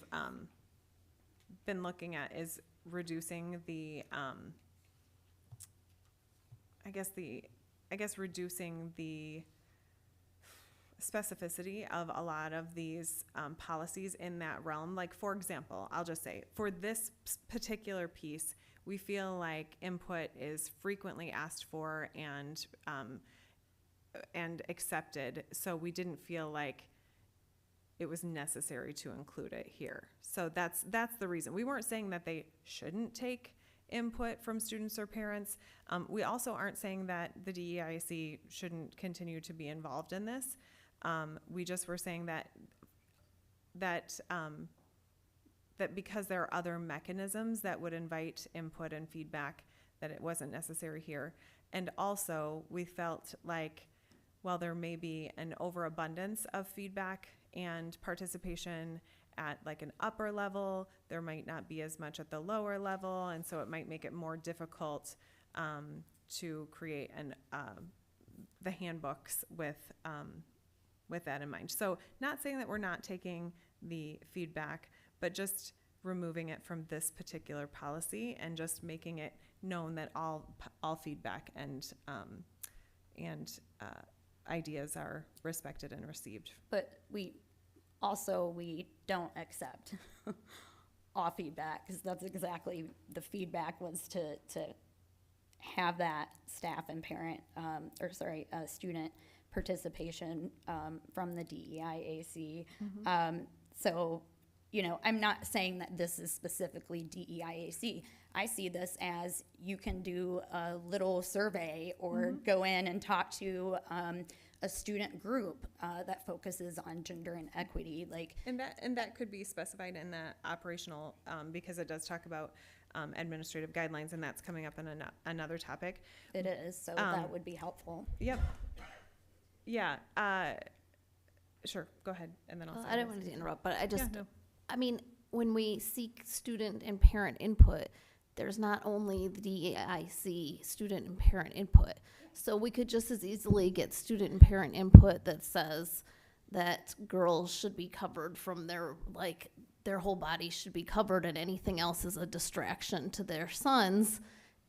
been looking at is reducing the reducing the specificity of a lot of these policies in that realm. Like, for example, I'll just say for this particular piece, we feel like input is frequently asked for and accepted. So we didn't feel like it was necessary to include it here. So that's the reason. We weren't saying that they shouldn't take input from students or parents. We also aren't saying that the DEIC shouldn't continue to be involved in this. We just were saying that because there are other mechanisms that would invite input and feedback, that it wasn't necessary here. And also, we felt like while there may be an overabundance of feedback and participation at an upper level, there might not be as much at the lower level, and so it might make it more difficult to create the handbooks with that in mind. So not saying that we're not taking the feedback, but just removing it from this particular policy and just making it known that all feedback and ideas are respected and received. But we don't accept all feedback, because that's exactly the feedback was to have that staff and parent student participation from the DEIAC. So I'm not saying that this is specifically DEIAC. I see this as you can do a little survey or go in and talk to a student group that focuses on gender and equity. And that could be specified in the operational, because it does talk about administrative guidelines, and that's coming up in another topic. It is, so that would be helpful. Yep. Yeah. Sure. Go ahead, and then I'll. I don't want to interrupt, but no. I mean, when we seek student and parent input, there's not only the DEIC student and parent input. So we could just as easily get student and parent input that says that girls should be covered from their whole body should be covered, and anything else is a distraction to their sons.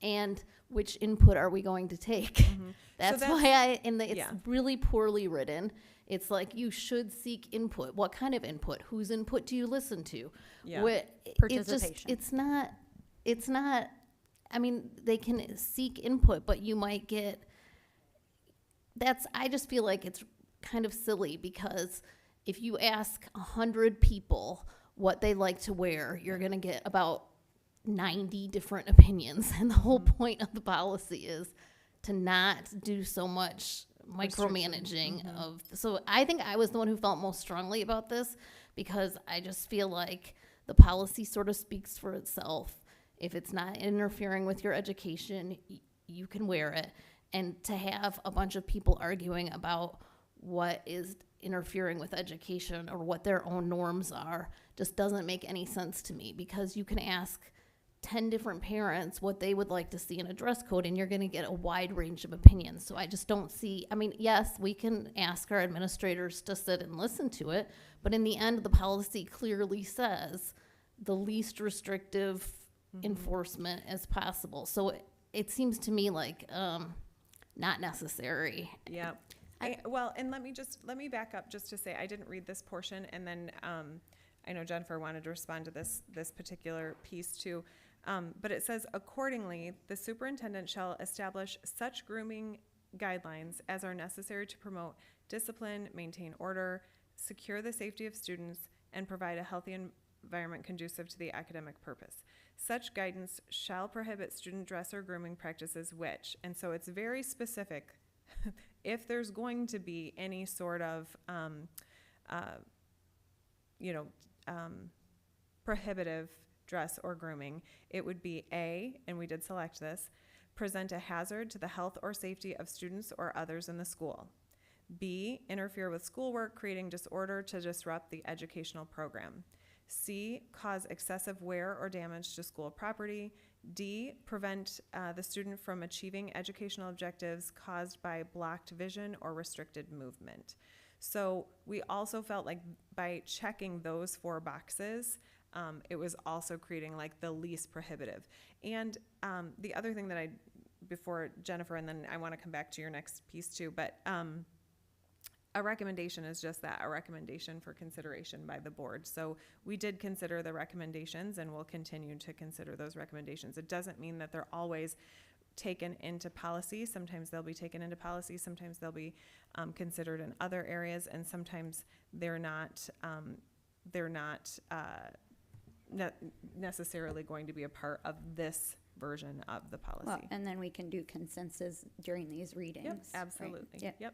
And which input are we going to take? That's why it's really poorly written. It's like, you should seek input. What kind of input? Whose input do you listen to? Yeah. Participation. It's not, I mean, they can seek input, but you might get I just feel like it's kind of silly, because if you ask 100 people what they like to wear, you're going to get about 90 different opinions. And the whole point of the policy is to not do so much micromanaging of. So I think I was the one who felt most strongly about this, because I just feel like the policy sort of speaks for itself. If it's not interfering with your education, you can wear it. And to have a bunch of people arguing about what is interfering with education or what their own norms are just doesn't make any sense to me, because you can ask 10 different parents what they would like to see in a dress code, and you're going to get a wide range of opinions. So I just don't see, I mean, yes, we can ask our administrators to sit and listen to it, but in the end, the policy clearly says the least restrictive enforcement as possible. So it seems to me like not necessary. Yeah. Well, and let me back up just to say, I didn't read this portion, and then I know Jennifer wanted to respond to this particular piece too. But it says, accordingly, the superintendent shall establish such grooming guidelines as are necessary to promote discipline, maintain order, secure the safety of students, and provide a healthy environment conducive to the academic purpose. Such guidance shall prohibit student dress or grooming practices which, and so it's very specific, if there's going to be any sort of, prohibitive dress or grooming, it would be A, and we did select this, present a hazard to the health or safety of students or others in the school. B, interfere with schoolwork, creating disorder to disrupt the educational program. C, cause excessive wear or damage to school property. D, prevent the student from achieving educational objectives caused by blocked vision or restricted movement. So we also felt like by checking those 4 boxes, it was also creating like the least prohibitive. And the other thing that before Jennifer, and then I want to come back to your next piece too, but a recommendation is just that, a recommendation for consideration by the board. So we did consider the recommendations, and we'll continue to consider those recommendations. It doesn't mean that they're always taken into policy. Sometimes they'll be taken into policy, sometimes they'll be considered in other areas, and sometimes they're not necessarily going to be a part of this version of the policy. Well, and then we can do consensus during these readings. Yep, absolutely. Right? Yep.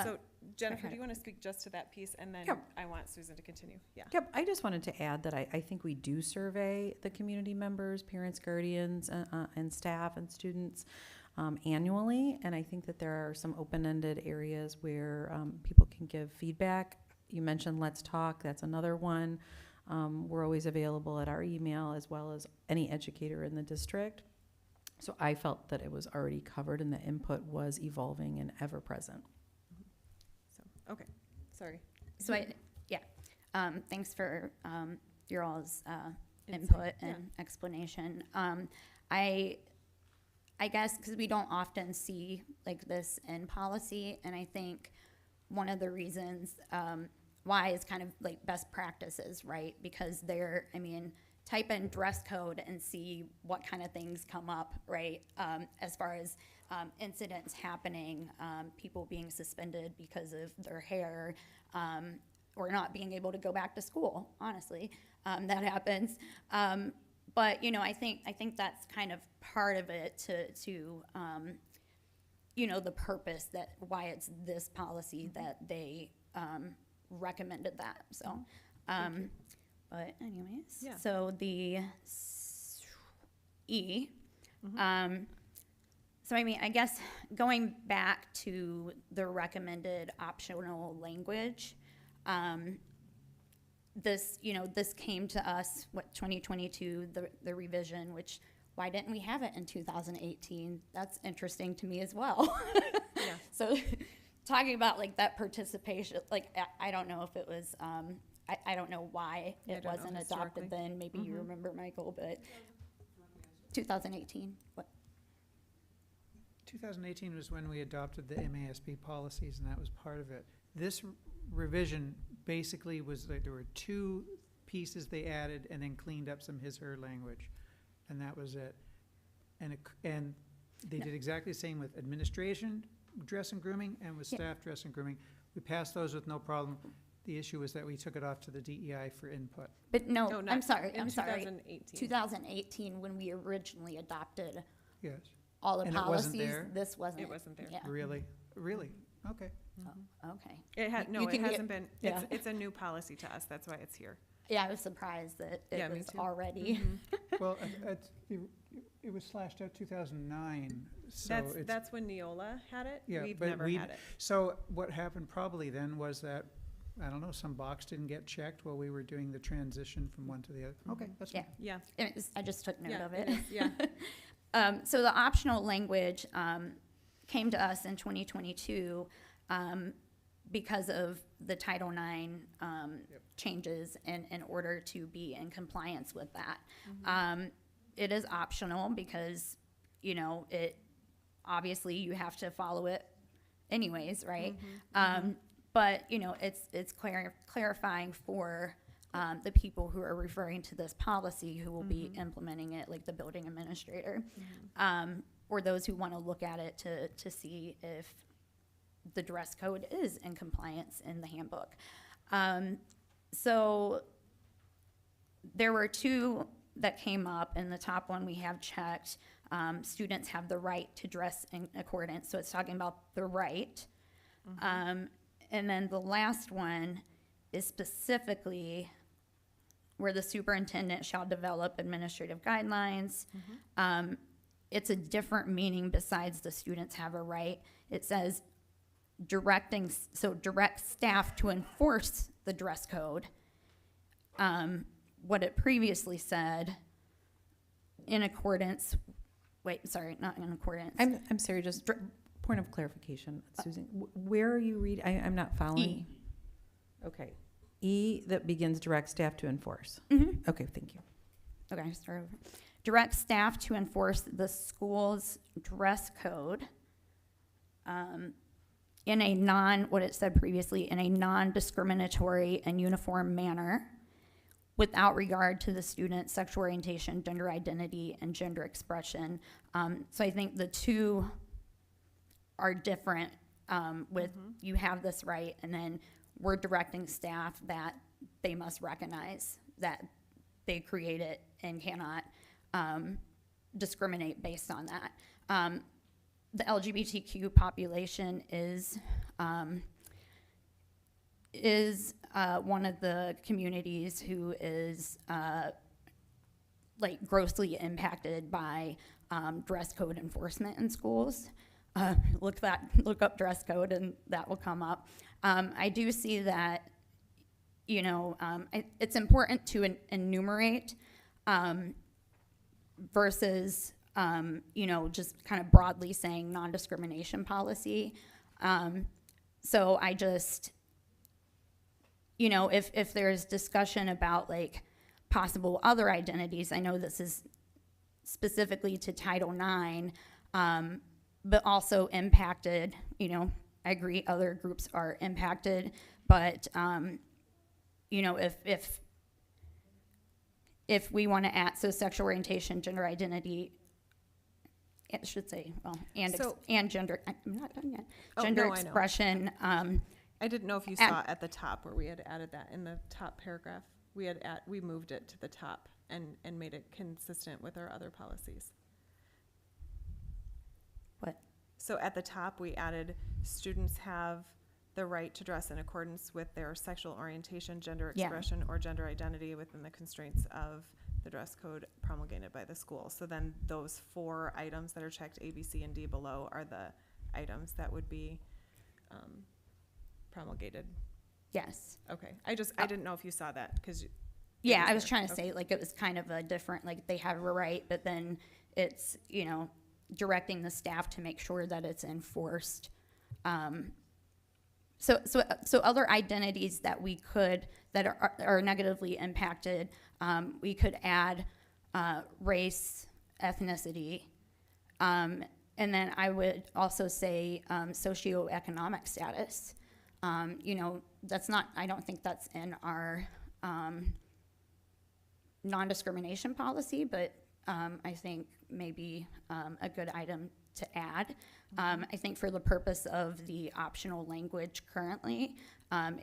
So Jennifer, do you want to speak just to that piece, and then I want Susan to continue? Yeah. Yep, I just wanted to add that I think we do survey the community members, parents, guardians, and staff and students annually, and I think that there are some open-ended areas where people can give feedback. You mentioned Let's Talk, that's another one. We're always available at our email, as well as any educator in the district. So I felt that it was already covered and the input was evolving and ever-present. Okay, sorry. So thanks for your all's input and explanation. I guess because we don't often see like this in policy, and I think one of the reasons why is kind of like best practices, right? Because type in dress code and see what kind of things come up, right? As far as incidents happening, people being suspended because of their hair, or not being able to go back to school, honestly, that happens. But, I think that's kind of part of it to the purpose that why it's this policy that they recommended that. So, but anyways, so the E, so I guess going back to the recommended optional language, this came to us, 2022, the revision, which, why didn't we have it in 2018? That's interesting to me as well. Yeah. So talking about like that participation, like, I don't know if it was, I don't know why it wasn't adopted then. Maybe you remember, Michael, but 2018, what? 2018 was when we adopted the MASB policies, and that was part of it. This revision basically was like there were 2 pieces they added and then cleaned up some his/her language, and that was it. And they did exactly the same with administration, dress and grooming and with Yeah. staff dress and grooming. We passed those with no problem. The issue was that we took it off to the DEI for input. But no, No, I'm not sorry, in I'm sorry. 2018. 2018, when we originally adopted Yes, all the And it wasn't policies, there? this wasn't. It wasn't there. Yeah, really, really, okay. oh, okay. It had, You no, it can get- hasn't been, yeah. it's a new policy to us, that's why it's here. Yeah, I was surprised that Yeah, it me was too. already. Well, it was slashed out 2009, so it's. That's when Neola had it, Yeah, we've but never we- had it. So what happened probably then was that, I don't know, some box didn't get checked while we were doing the transition from one to the other. Okay, that's fine. Yeah. Yeah, I just took note yeah, of it it. is, yeah. So the optional language came to us in 2022 because of the Title IX changes in order to be in compliance with that. It is optional because, you know, it obviously you have to follow it anyways, right? But, you know, it's clarifying for the people who are referring to this policy who will be implementing it, like the building administrator, or those who want to look at it to see if the dress code is in compliance in the handbook. So there were two that came up, and the top one we have checked. Students have the right to dress in accordance, so it's talking about the right. And then the last one is specifically where the superintendent shall develop administrative guidelines. It's a different meaning besides the students have a right. It says direct staff to enforce the dress code. What it previously said, in accordance, not in accordance. I'm sorry, just point of clarification, Susan. Where are you reading? I'm not following. E. Okay. E that begins direct staff to enforce. Okay, thank you. Okay, start over. Direct staff to enforce the school's dress code in a what it said previously, in a non-discriminatory and uniform manner without regard to the student's sexual orientation, gender identity, and gender expression. So I think the two are different with you have this right, and then we're directing staff that they must recognize that they create it and cannot discriminate based on that. The LGBTQ population is one of the communities who is like grossly impacted by dress code enforcement in schools. Look up dress code and that will come up. I do see that, you know, it's important to enumerate versus, you know, just kind of broadly saying non-discrimination policy. So I just, you know, if there's discussion about like possible other identities, I know this is specifically to Title IX, but also impacted, you know, I agree other groups are impacted, but, you know, if we want to add, so sexual orientation, gender identity, it should say, well, and gender, I'm not done yet. Gender no, I know. expression. I didn't know if you saw at the top where we had added that in the top paragraph. We moved it to the top and made it consistent with our other policies. What? So at the top, we added students have the right to dress in accordance with their sexual orientation, gender Yeah. expression, or gender identity within the constraints of the dress code promulgated by the school. So then those 4 items that are checked A, B, C, and D below are the items that would be promulgated. Yes. Okay. I didn't know if you saw that because. Yeah, I was trying to say like it was kind of a different, like they have a right, but then it's, you know, directing the staff to make sure that it's enforced. So other identities that we could, that are negatively impacted, we could add race, ethnicity, and then I would also say socioeconomic status. You know, I don't think that's in our non-discrimination policy, but I think maybe a good item to add. I think for the purpose of the optional language currently,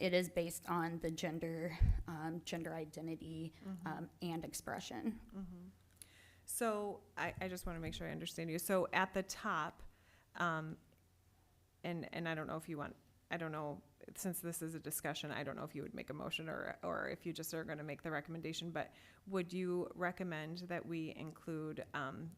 it is based on the gender identity, and expression. So I just want to make sure I understand you. So at the top, and I don't know if you want, I don't know, since this is a discussion, I don't know if you would make a motion or if you just are going to make the recommendation, but would you recommend that we include,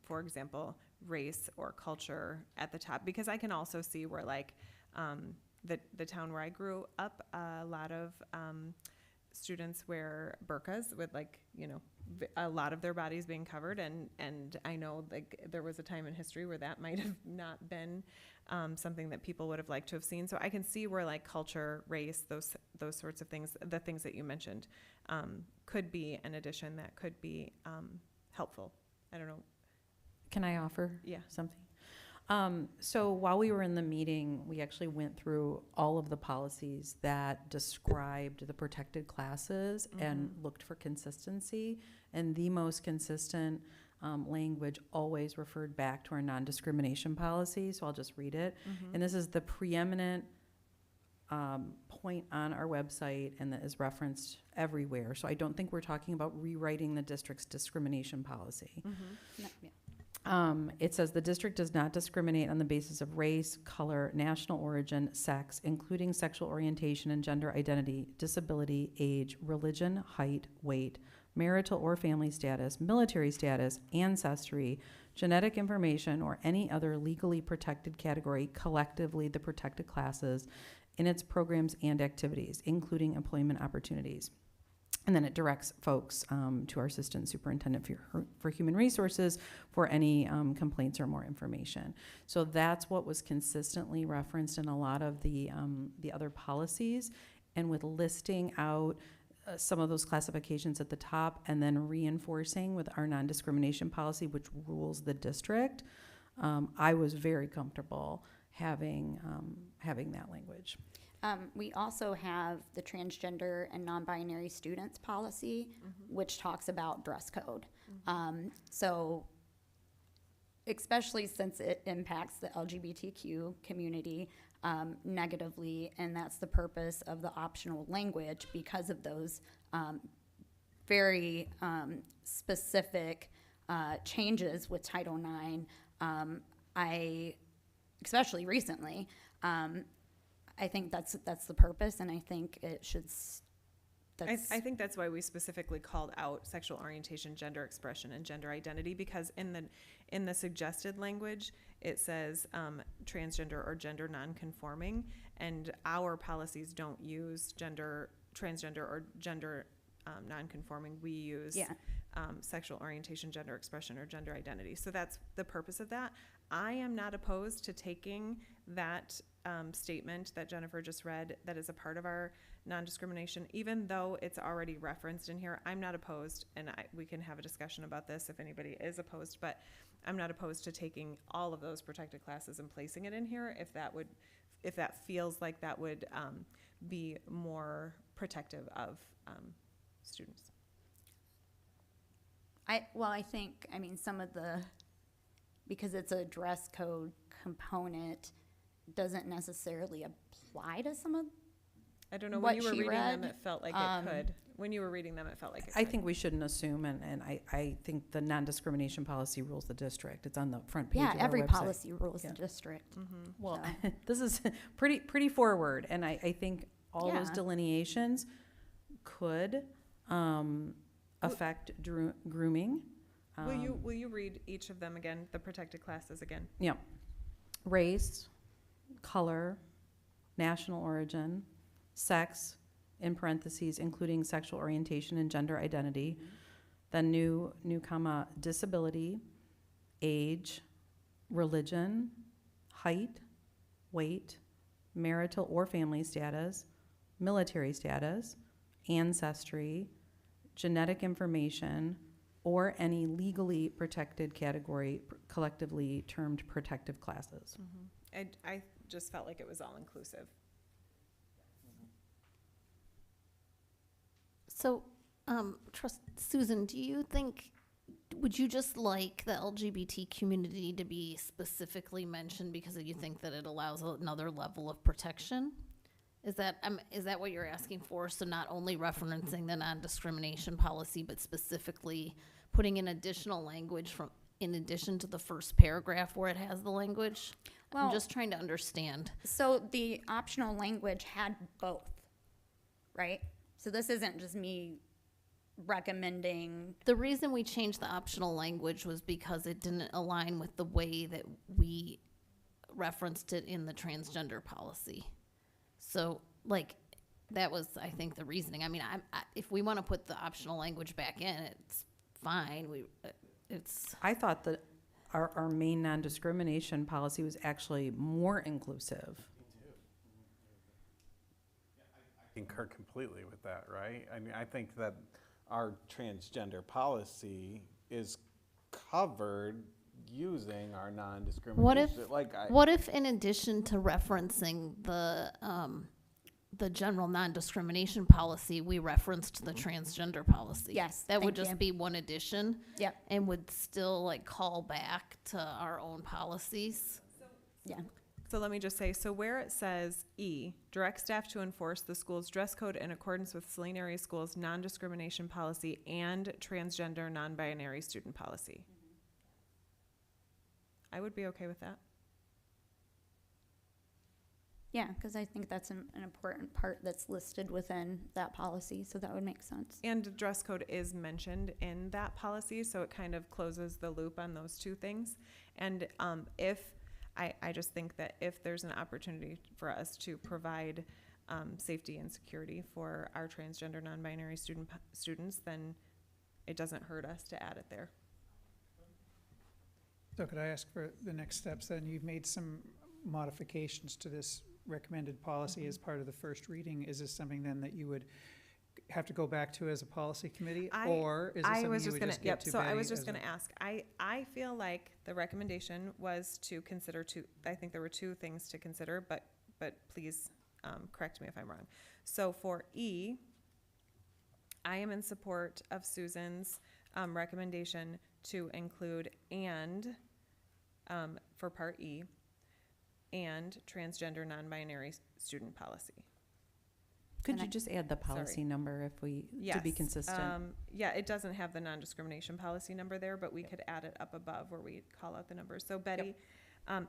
for example, race or culture at the top? Because I can also see where like the town where I grew up, a lot of students wear burqas with like, a lot of their bodies being covered, and I know like there was a time in history where that might have not been something that people would have liked to have seen. So I can see where like culture, race, those sorts of things, the things that you mentioned, could be an addition that could be helpful. I don't know. Can I offer Yeah. something? So while we were in the meeting, we actually went through all of the policies that described the protected classes and looked for consistency. And the most consistent language always referred back to our non-discrimination policy. So I'll just read it. And this is the preeminent point on our website, and that is referenced everywhere. So I don't think we're talking about rewriting the district's discrimination policy. No, yeah. It says the district does not discriminate on the basis of race, color, national origin, sex, including sexual orientation and gender identity, disability, age, religion, height, weight, marital or family status, military status, ancestry, genetic information, or any other legally protected category, collectively the protected classes, in its programs and activities, including employment opportunities. And then it directs folks to our assistant superintendent for human resources for any complaints or more information. So that's what was consistently referenced in a lot of the other policies, and with listing out some of those classifications at the top and then reinforcing with our non-discrimination policy, which rules the district, I was very comfortable having that language. We also have the transgender and non-binary students policy, which talks about dress code. So especially since it impacts the LGBTQ community negatively, and that's the purpose of the optional language because of those very specific changes with Title IX. Especially recently, I think that's the purpose, and I think it should. I think that's why we specifically called out sexual orientation, gender expression, and gender identity, because in the suggested language it says transgender or gender nonconforming, and our policies don't use transgender or gender nonconforming. We use sexual orientation, gender expression, or gender identity. So that's the purpose of that. I am not opposed to taking that statement that Jennifer just read that is a part of our non-discrimination, even though it's already referenced in here. I'm not opposed, and we can have a discussion about this if anybody is opposed, but I'm not opposed to taking all of those protected classes and placing it in here if that feels like that would be more protective of students. I think some of because it's a dress code component, doesn't necessarily apply to some of. I don't know, what when you were she reading read, them, it felt like it could. When you were reading them, it felt like it I could. think we shouldn't assume, and I think the non-discrimination policy rules the district. It's on the front page of our website. Every policy rules the district. Well, So. this is pretty forward, and I think all those delineations could affect grooming. Will you read each of them again, the protected classes again? Yeah. Race, color, national origin, sex, in parentheses, including sexual orientation and gender identity. Then new comma, disability, age, religion, height, weight, marital or family status, military status, ancestry, genetic information, or any legally protected category, collectively termed protective classes. I just felt like it was all inclusive. So, Susan, do you think would you just like the LGBT community to be specifically mentioned because you think that it allows another level of protection? Is that what you're asking for? So not only referencing the non-discrimination policy, but specifically putting in additional language in addition to the first paragraph where it has the language? I'm Well- just trying to understand. So the optional language had both, right? So this isn't just me recommending. The reason we changed the optional language was because it didn't align with the way that we referenced it in the transgender policy. So, like, that was, I think, the reasoning. I mean, if we want to put the optional language back in, it's fine. I thought that our main non-discrimination policy was actually more inclusive. I concur completely with that, right? I mean, I think that our transgender policy is covered using our non-discrimination. What if in addition to referencing the general non-discrimination policy, we referenced the transgender policy? Yes, That would thank just you. be one addition? Yep. And would still like call back to our own policies? Yeah. So let me just say, so where it says E, direct staff to enforce the school's dress code in accordance with Saline Area Schools non-discrimination policy and transgender non-binary student policy. I would be okay with that. Yeah, because I think that's an important part that's listed within that policy, so that would make sense. And dress code is mentioned in that policy, so it kind of closes the loop on those two things. And I just think that if there's an opportunity for us to provide safety and security for our transgender non-binary students, then it doesn't hurt us to add it there. So could I ask for the next steps then? You've made some modifications to this recommended policy as part of the first reading. Is this something then that you would have to go back to as a policy committee? Or is it something you would just get to Betty? I was just gonna ask, I feel like the recommendation was to consider I think there were two things to consider, but please correct me if I'm wrong. So for E, I am in support of Susan's recommendation to include for part E, and transgender non-binary student policy. Could you just add the policy number if to be Yes, consistent? yeah, it doesn't have the non-discrimination policy number there, but we could add it up above where we call out the numbers. So Betty,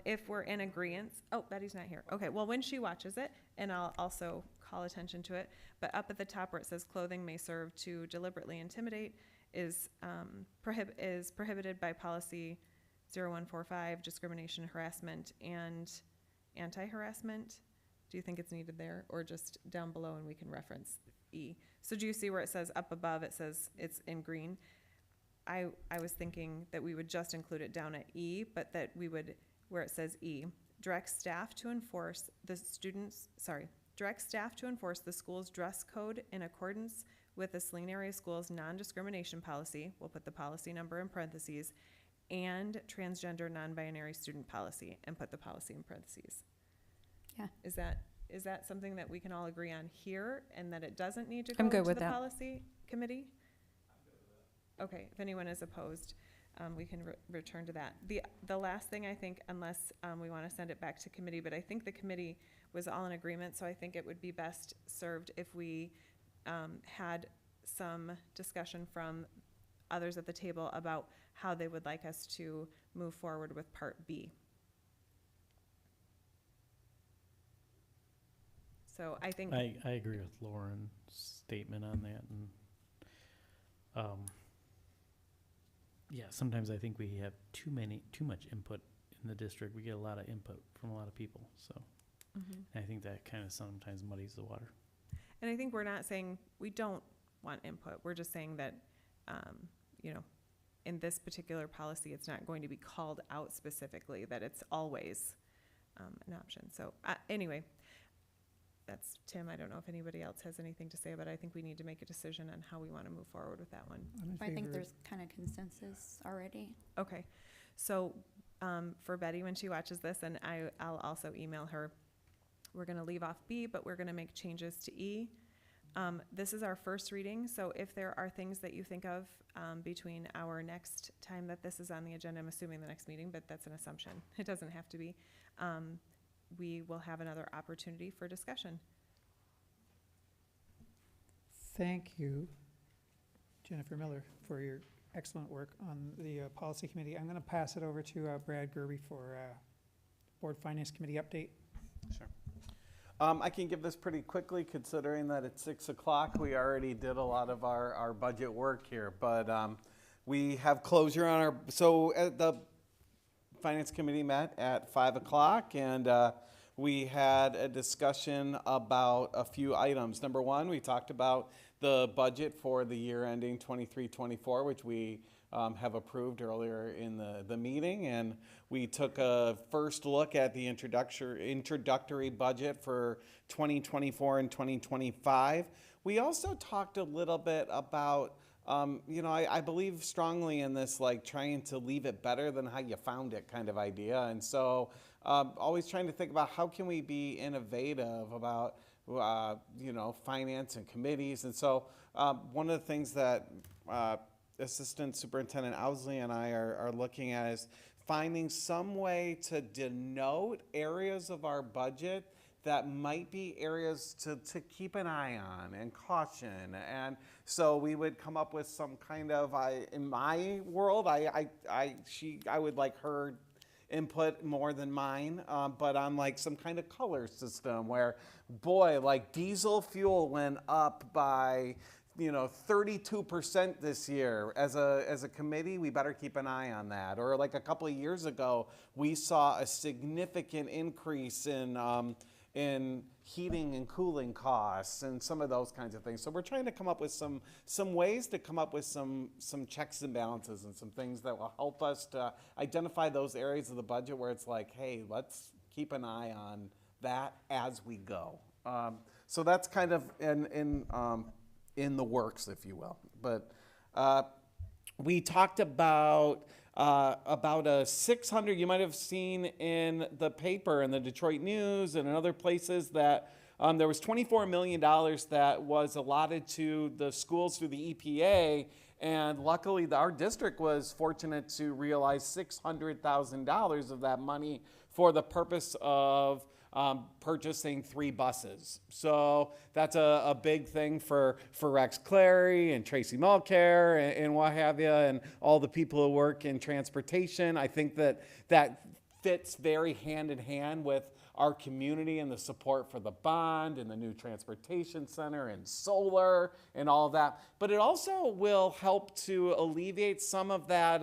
if we're in agreement, Betty's not here. Okay, well, when she watches it, and I'll also call attention to it, but up at the top where it says clothing may serve to deliberately intimidate is prohibited by policy 0145, discrimination, harassment, and anti-harassment. Do you think it's needed there, or just down below and we can reference E? So do you see where it says up above, it says it's in green? I was thinking that we would just include it down at E, but that we would, where it says E, direct staff to enforce the school's dress code in accordance with the Saline Area Schools non-discrimination policy, we'll put the policy number in parentheses, and transgender non-binary student policy, and put the policy in parentheses. Yeah. Is that something that we can all agree on here, and that it doesn't need to I'm go good to with the that. policy committee? Okay, if anyone is opposed, we can return to that. The last thing, I think, unless we want to send it back to committee, but I think the committee was all in agreement, so I think it would be best served if we had some discussion from others at the table about how they would like us to move forward with Part B. So I think I agree with Lauren's statement on that, and yeah, sometimes I think we have too much input in the district. We get a lot of input from a lot of people, so I think that kind of sometimes muddies the water. And I think we're not saying we don't want input. We're just saying that, in this particular policy, it's not going to be called out specifically, that it's always an option. So anyway, that's Tim. I don't know if anybody else has anything to say about it. I think we need to make a decision on how we want to move forward with that one. I think there's kind of consensus already. Okay. So for Betty, when she watches this, and I'll also email her, we're going to leave off B, but we're going to make changes to E. This is our first reading, so if there are things that you think of between our next time that this is on the agenda, I'm assuming the next meeting, but that's an assumption. It doesn't have to be. We will have another opportunity for discussion. Thank you, Jennifer Miller, for your excellent work on the policy committee. I'm going to pass it over to Brad Gerby for Board Finance Committee update. Sure. I can give this pretty quickly, considering that it's 6 o'clock. We already did a lot of our budget work here, but we have closure on our, so the Finance Committee met at 5 o'clock, and we had a discussion about a few items. Number one, we talked about the budget for the year ending 23-24, which we have approved earlier in the meeting, and we took a first look at the introductory budget for 2024 and 2025. We also talked a little bit about, I believe strongly in this, like trying to leave it better than how you found it kind of idea, and so always trying to think about how can we be innovative about finance and committees. And so one of the things that Assistant Superintendent Owsley and I are looking at is finding some way to denote areas of our budget that might be areas to keep an eye on and caution. And so we would come up with some kind of, in my world, I would like her input more than mine, but on like some kind of color system where, boy, like diesel fuel went up by 32% this year. As a committee, we better keep an eye on that. Or like a couple of years ago, we saw a significant increase in heating and cooling costs and some of those kinds of things. So we're trying to come up with some ways to come up with some checks and balances and some things that will help us to identify those areas of the budget where it's like, hey, let's keep an eye on that as we go. So that's kind of in the works, if you will. But we talked about a 600, you might have seen in the paper in the Detroit News and in other places that there was $24 million that was allotted to the schools through the EPA, and luckily our district was fortunate to realize $600,000 of that money for the purpose of purchasing 3 buses. So that's a big thing for Rex Clary and Tracy Mulcair and what have you, and all the people who work in transportation. I think that fits very hand in hand with our community and the support for the bond and the new transportation center and solar and all of that. But it also will help to alleviate some of that,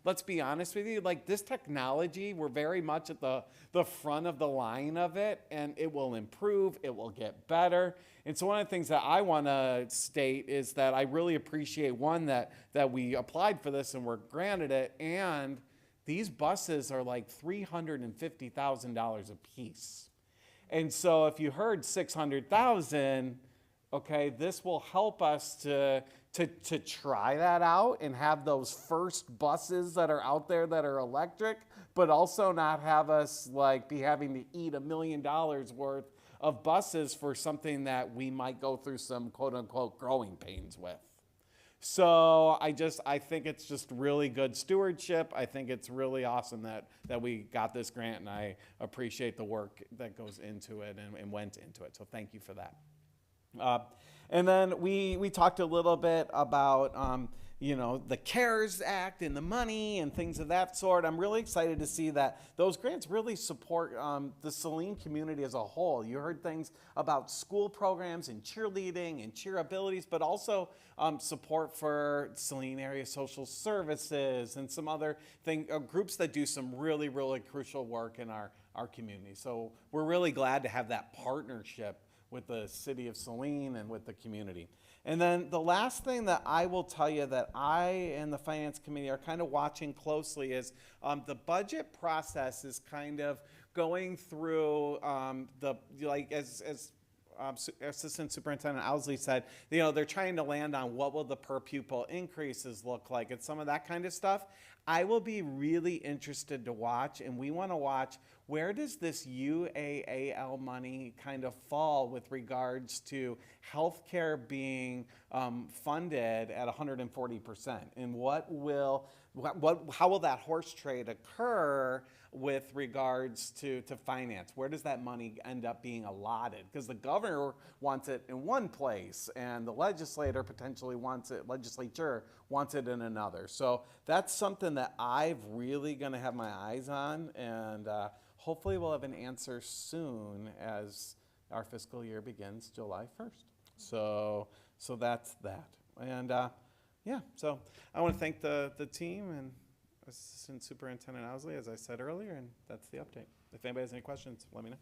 let's be honest with you, like this technology, we're very much at the front of the line of it, and it will improve, it will get better. And so one of the things that I want to state is that I really appreciate, one, that we applied for this and were granted it, and these buses are like $350,000 a piece. And so if you heard 600,000, okay, this will help us to try that out and have those first buses that are out there that are electric, but also not have us like be having to eat $1 million worth of buses for something that we might go through some quote unquote growing pains with. So I think it's just really good stewardship. I think it's really awesome that we got this grant, and I appreciate the work that goes into it and went into it. So thank you for that. And then we talked a little bit about the CARES Act and the money and things of that sort. I'm really excited to see that those grants really support the Saline community as a whole. You heard things about school programs and cheerleading and cheer abilities, but also support for Saline area social services and some other groups that do some really, really crucial work in our community. So we're really glad to have that partnership with the city of Saline and with the community. And then the last thing that I will tell you that I and the Finance Committee are kind of watching closely is the budget process is kind of going through as Assistant Superintendent Owsley said, they're trying to land on what will the per pupil increases look like and some of that kind of stuff. I will be really interested to watch, and we want to watch where does this UAAL money kind of fall with regards to healthcare being funded at 140%? And how will that horse trade occur with regards to finance? Where does that money end up being allotted? Because the governor wants it in one place and the legislature wants it in another. So that's something that I've really going to have my eyes on, and hopefully we'll have an answer soon as our fiscal year begins July 1st. So that's that. And so I want to thank the team and Assistant Superintendent Owsley, as I said earlier, and that's the update. If anybody has any questions, let me know.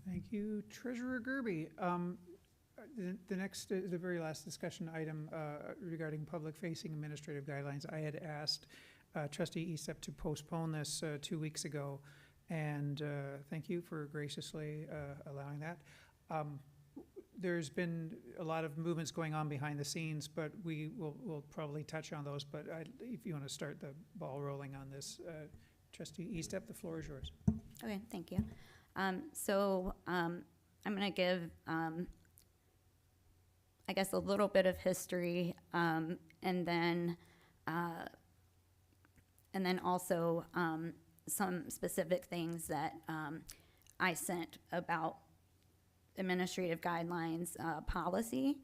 Thank you, Treasurer Gerby. The very last discussion item regarding public-facing administrative guidelines, I had asked Trustee Eastep to postpone this 2 weeks ago, and thank you for graciously allowing that. There's been a lot of movements going on behind the scenes, but we'll probably touch on those. But if you want to start the ball rolling on this, Trustee Eastep, the floor is yours. Okay, thank you. I'm going to give, I guess, a little bit of history, and then also some specific things that I sent about administrative guidelines policy,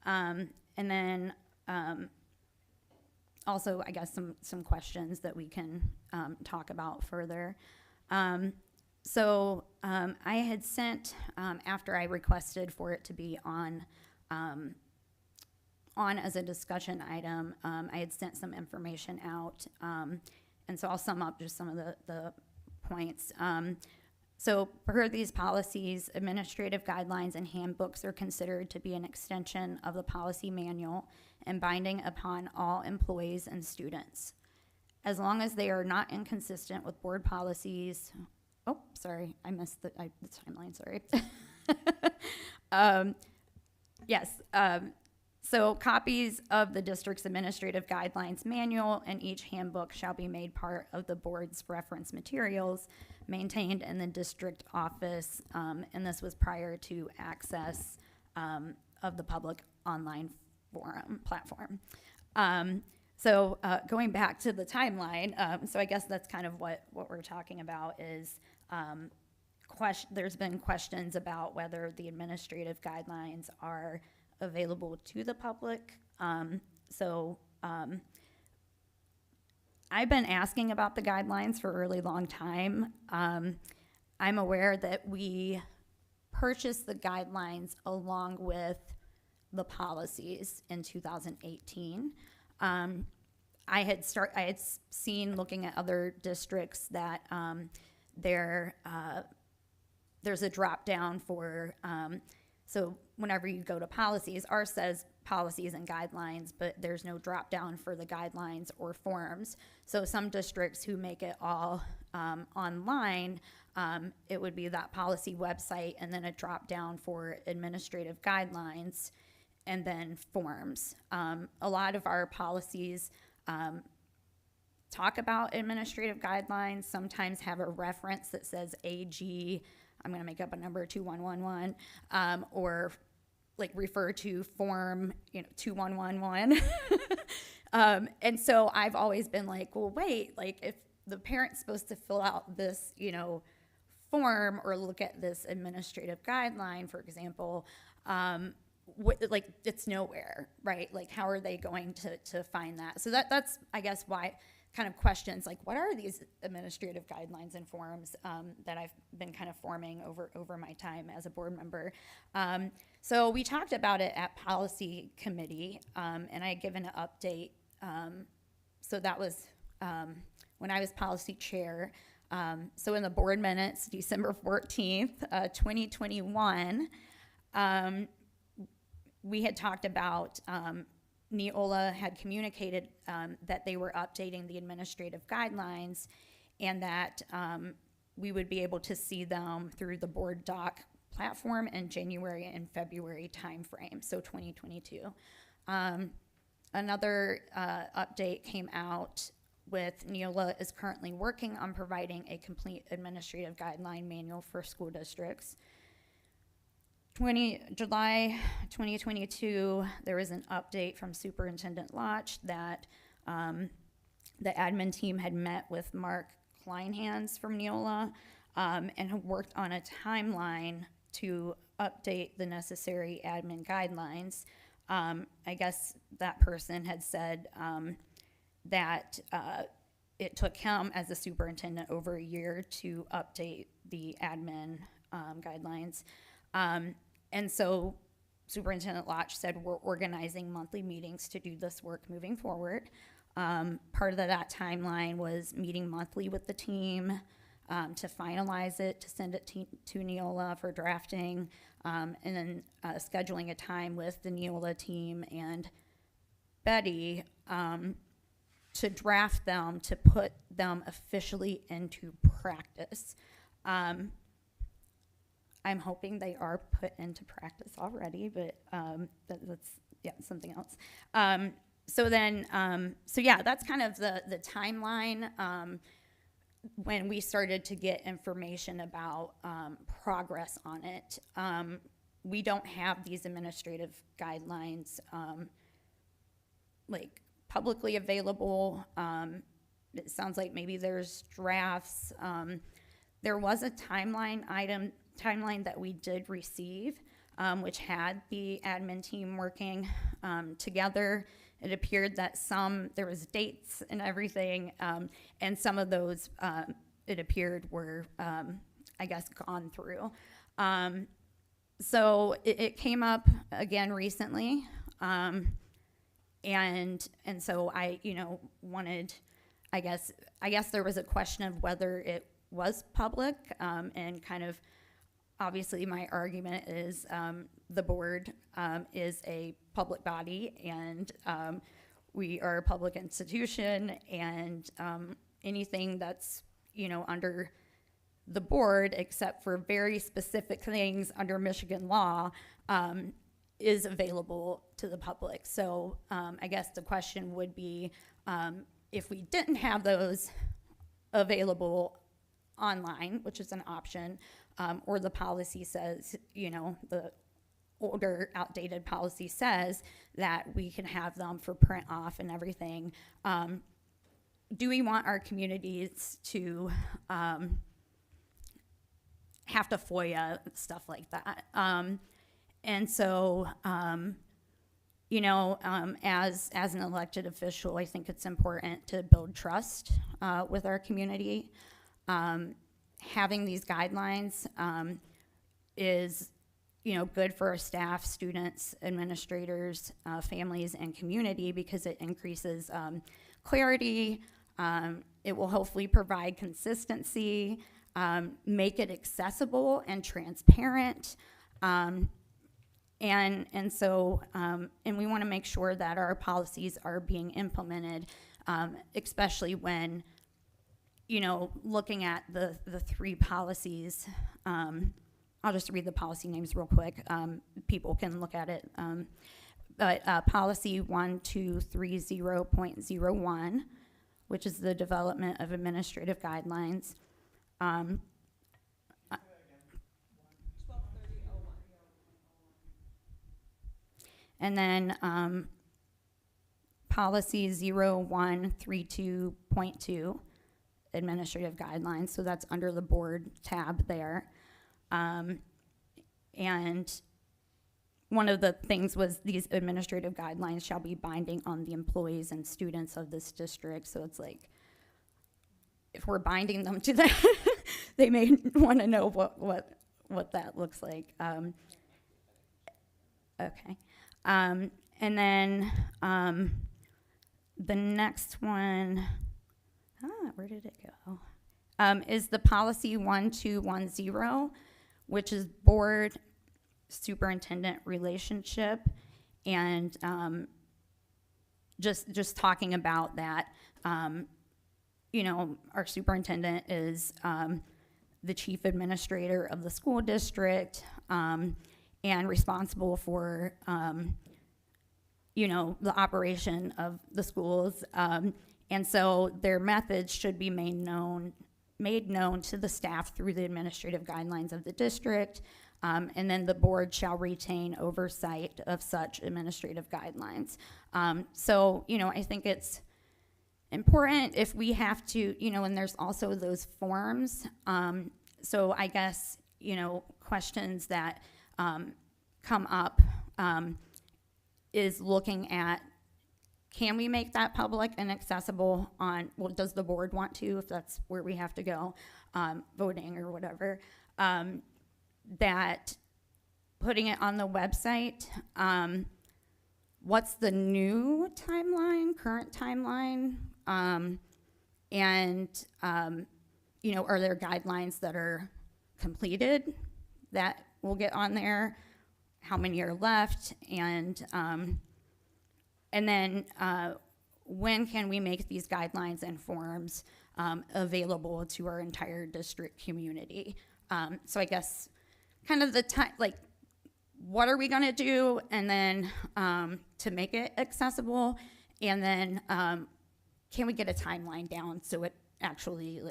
and then also, I guess, some questions that we can talk about further. So I had sent, after I requested for it to be on as a discussion item, I had sent some information out, and so I'll sum up just some of the points. So per these policies, administrative guidelines and handbooks are considered to be an extension of the policy manual and binding upon all employees and students. As long as they are not inconsistent with board policies, oh, sorry, I missed the timeline, sorry. Yes, so copies of the district's administrative guidelines manual and each handbook shall be made part of the board's reference materials maintained in the district office, and this was prior to access of the public online forum platform. So going back to the timeline, so I guess that's kind of what we're talking about is there's been questions about whether the administrative guidelines are available to the public. I've been asking about the guidelines for a really long time. I'm aware that we purchased the guidelines along with the policies in 2018. I had seen, looking at other districts, that there's a drop down for, so whenever you go to policies, ours says policies and guidelines, but there's no drop down for the guidelines or forms. So some districts who make it all online, it would be that policy website and then a drop down for administrative guidelines and then forms. A lot of our policies talk about administrative guidelines, sometimes have a reference that says AG, I'm going to make up a number, 2111, or like refer to form 2111. And so I've always been like, well, wait, like if the parent's supposed to fill out this, form or look at this administrative guideline, for example, like it's nowhere, right? Like how are they going to find that? So that's, I guess, why kind of questions like what are these administrative guidelines and forms that I've been kind of forming over my time as a board member. So we talked about it at policy committee, and I had given an update. So that was when I was policy chair. So in the board minutes, December 14th, 2021, we had talked about Neola had communicated that they were updating the administrative guidelines and that we would be able to see them through the board doc platform in January and February timeframe, so 2022. Another update came out with Neola is currently working on providing a complete administrative guideline manual for school districts. July 2022, there was an update from Superintendent Lotch that the admin team had met with Mark Kleinhans from Neola and had worked on a timeline to update the necessary admin guidelines. I guess that person had said that it took him as a superintendent over a year to update the admin guidelines. And so Superintendent Lotch said we're organizing monthly meetings to do this work moving forward. Part of that timeline was meeting monthly with the team to finalize it, to send it to Neola for drafting, and then scheduling a time with the Neola team and Betty to draft them, to put them officially into practice. I'm hoping they are put into practice already, but that's something else. So that's kind of the timeline when we started to get information about progress on it. We don't have these administrative guidelines like publicly available. It sounds like maybe there's drafts. There was a timeline that we did receive, which had the admin team working together. It appeared that there was dates and everything, and some of those, it appeared, were, I guess, gone through. So it came up again recently, and so I, wanted, I guess there was a question of whether it was public, and kind of, obviously my argument is the board is a public body, and we are a public institution, and anything that's under the board, except for very specific things under Michigan law, is available to the public. So I guess the question would be, if we didn't have those available online, which is an option, or the policy says, the older outdated policy says that we can have them for print off and everything. Do we want our communities to have to FOIA stuff like that? And so, as an elected official, I think it's important to build trust with our community. Having these guidelines is, good for our staff, students, administrators, families, and community, because it increases clarity. It will hopefully provide consistency, make it accessible and transparent. And we want to make sure that our policies are being implemented, especially when, looking at the three policies. I'll just read the policy names real quick. People can look at it. But policy 1230.01, which is the development of administrative guidelines. And then policy 0132.2, administrative guidelines. So that's under the board tab there. And one of the things was these administrative guidelines shall be binding on the employees and students of this district. So it's like, if we're binding them to that, they may want to know what that looks like. Okay. And then the next one, where did it go? Is the policy 1210, which is board superintendent relationship, and just talking about that. Our superintendent is the chief administrator of the school district, and responsible for the operation of the schools, And so their methods should be made known to the staff through the administrative guidelines of the district. And then the board shall retain oversight of such administrative guidelines. So, I think it's important if we have to, and there's also those forms. So I guess, questions that come up is looking at, can we make that public and accessible on, well, does the board want to, if that's where we have to go, voting or whatever, that putting it on the website, what's the new timeline, current timeline, and, are there guidelines that are completed that will get on there, how many are left, and then when can we make these guidelines and forms available to our entire district community? So I guess kind of the time, like, what are we gonna do? And then to make it accessible, and then can we get a timeline down so it actually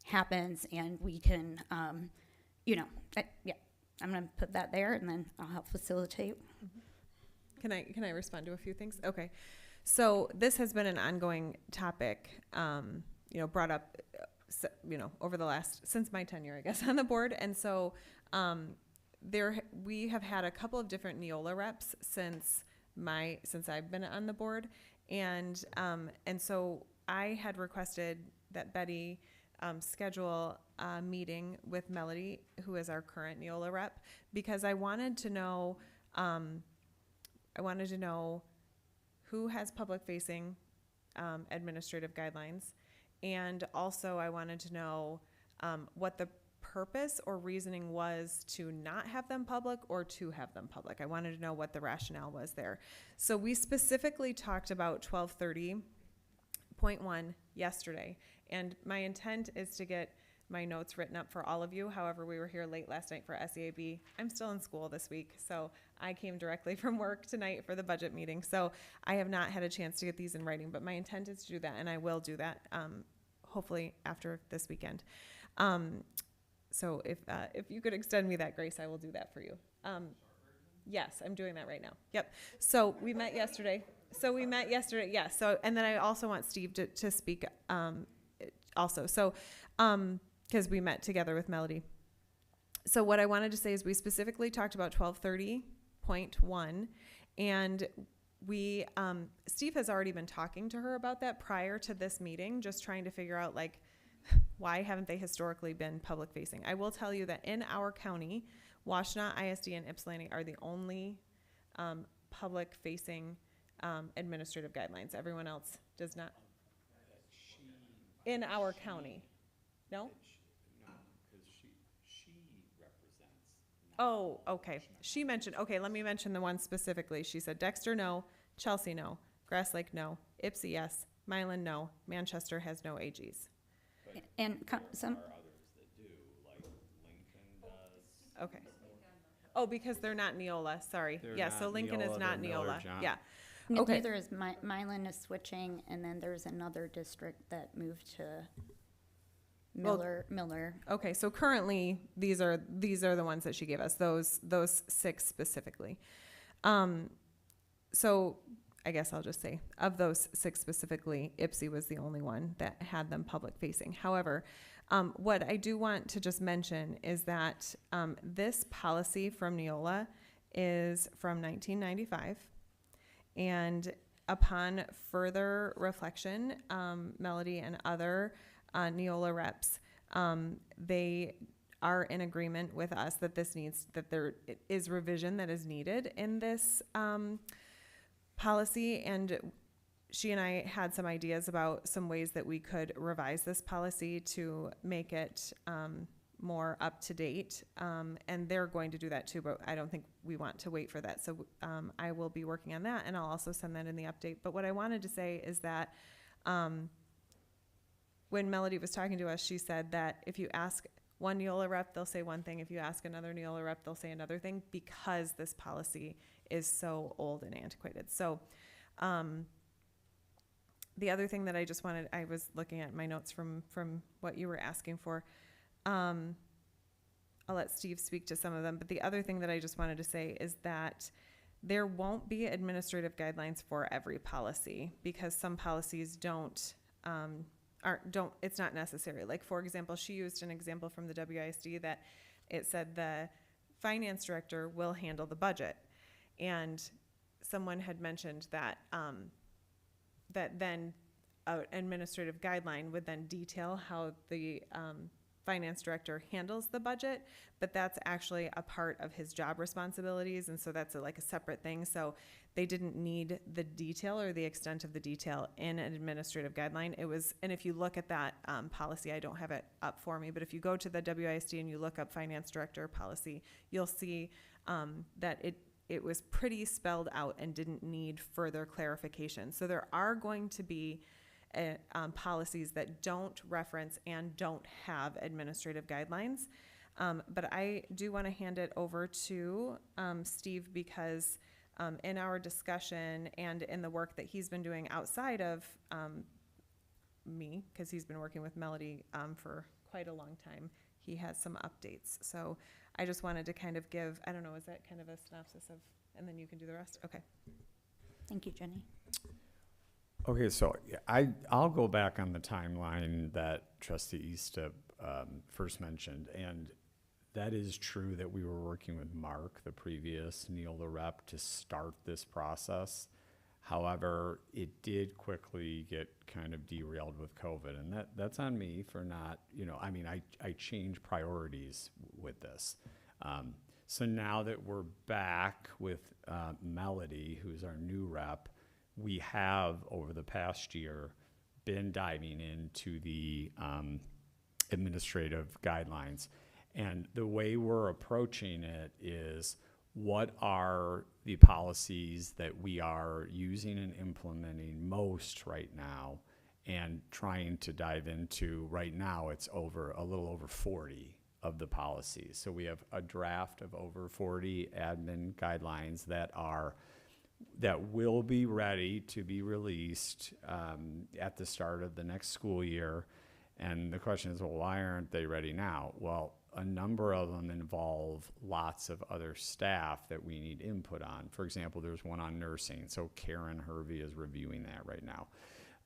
happens and we can, yeah, I'm gonna put that there and then I'll help facilitate. Can I respond to a few things? Okay. So this has been an ongoing topic, brought up, over the since my tenure, I guess, on the board. And so we have had a couple of different Neola reps since I've been on the board. And so I had requested that Betty schedule a meeting with Melody, who is our current Neola rep, because I wanted to know who has public-facing administrative guidelines, and also I wanted to know what the purpose or reasoning was to not have them public or to have them public. I wanted to know what the rationale was there. So we specifically talked about 1230.1 yesterday, and my intent is to get my notes written up for all of you. However, we were here late last night for SEAB. I'm still in school this week, so I came directly from work tonight for the budget meeting. So I have not had a chance to get these in writing, but my intent is to do that, and I will do that hopefully after this weekend. So if you could extend me that grace, I will do that for you. Yes, I'm doing that right now. Yep. So we met yesterday. Yes. So, and then I also want Steve to speak also. So, because we met together with Melody. So what I wanted to say is we specifically talked about 1230.1, and we, Steve has already been talking to her about that prior to this meeting, just trying to figure out, why haven't they historically been public facing? I will tell you that in our county, Washtenaw, ISD, and Ypsilanti are the only public facing administrative guidelines. Everyone else does not. In our county. No? Because she represents. Oh, okay. She mentioned, okay, let me mention the one specifically. She said Dexter, no. Chelsea, no. Grass Lake, no. Ypsi, yes. Milan, no. Manchester has no AGs. And some. There are others that do, like Lincoln does. Okay. Oh, because they're not Neola. Sorry. They're Yeah, not so Lincoln is Neola, not they're Miller Neola. John. Yeah. Okay. Okay. Neither is Milan is switching, and then there's another district that moved to Miller. Okay, so currently these are the ones that she gave us. Those 6 specifically. So I guess I'll just say of those 6 specifically, Ypsi was the only one that had them public facing. However, what I do want to just mention is that this policy from Neola is from 1995, and upon further reflection, Melody and other Neola reps, they are in agreement with us that there is revision that is needed in this policy, and she and I had some ideas about some ways that we could revise this policy to make it more up to date, and they're going to do that too, but I don't think we want to wait for that. So I will be working on that, and I'll also send that in the update. But what I wanted to say is that when Melody was talking to us, she said that if you ask one Neola rep, they'll say one thing. If you ask another Neola rep, they'll say another thing, because this policy is so old and antiquated. So the other thing that I was looking at my notes from what you were asking for. I'll let Steve speak to some of them, but the other thing that I just wanted to say is that there won't be administrative guidelines for every policy, because some policies it's not necessary. Like, for example, she used an example from the WISD that it said the finance director will handle the budget. And someone had mentioned that, that then an administrative guideline would then detail how the finance director handles the budget, but that's actually a part of his job responsibilities, and so that's like a separate thing. So they didn't need the detail or the extent of the detail in an administrative guideline. It was, and if you look at that policy, I don't have it up for me, but if you go to the WISD and you look up finance director policy, you'll see that it was pretty spelled out and didn't need further clarification. So there are going to be policies that don't reference and don't have administrative guidelines. But I do want to hand it over to Steve, because in our discussion and in the work that he's been doing outside of me, because he's been working with Melody for quite a long time, he has some updates. So I just wanted to kind of give, I don't know, is that kind of a synopsis of, and then you can do the rest? Okay. Thank you, Jenny. Okay, so I'll go back on the timeline that Trustee Easta first mentioned, and that is true that we were working with Mark, the previous Neola rep, to start this process. However, it did quickly get kind of derailed with COVID, and that's on me for not, I changed priorities with this. So now that we're back with Melody, who's our new rep, we have, over the past year, been diving into the administrative guidelines. And the way we're approaching it is, what are the policies that we are using and implementing most right now, and trying to dive into, right now it's a little over 40 of the policies. So we have a draft of over 40 admin guidelines that will be ready to be released at the start of the next school year. And the question is, well, why aren't they ready now? Well, a number of them involve lots of other staff that we need input on. For example, there's one on nursing, so Karen Hervey is reviewing that right now.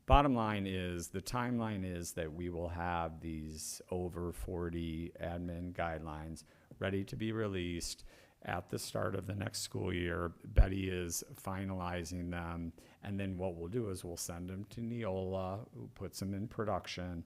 Bottom line is, the timeline is that we will have these over 40 admin guidelines ready to be released at the start of the next school year. Betty is finalizing them, and then what we'll do is we'll send them to Neola, who puts them in production,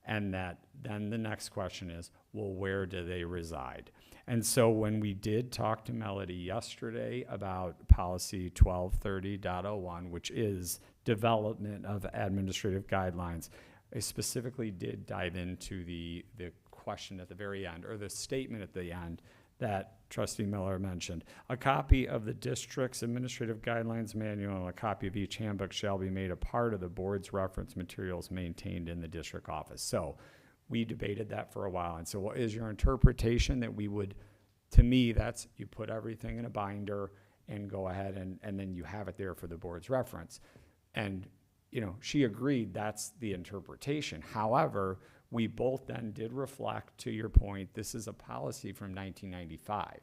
and then the next question is, well, where do they reside? And so when we did talk to Melody yesterday about policy 1230.01, which is development of administrative guidelines, I specifically did dive into the question at the very end, or the statement at the end, that Trustee Miller mentioned. A copy of the district's administrative guidelines manual and a copy of each handbook shall be made a part of the board's reference materials maintained in the district office. So we debated that for a while. And so what is your interpretation that we would, to me, that's, you put everything in a binder and go ahead and then you have it there for the board's reference. And, she agreed that's the interpretation. However, we both then did reflect, to your point, this is a policy from 1995.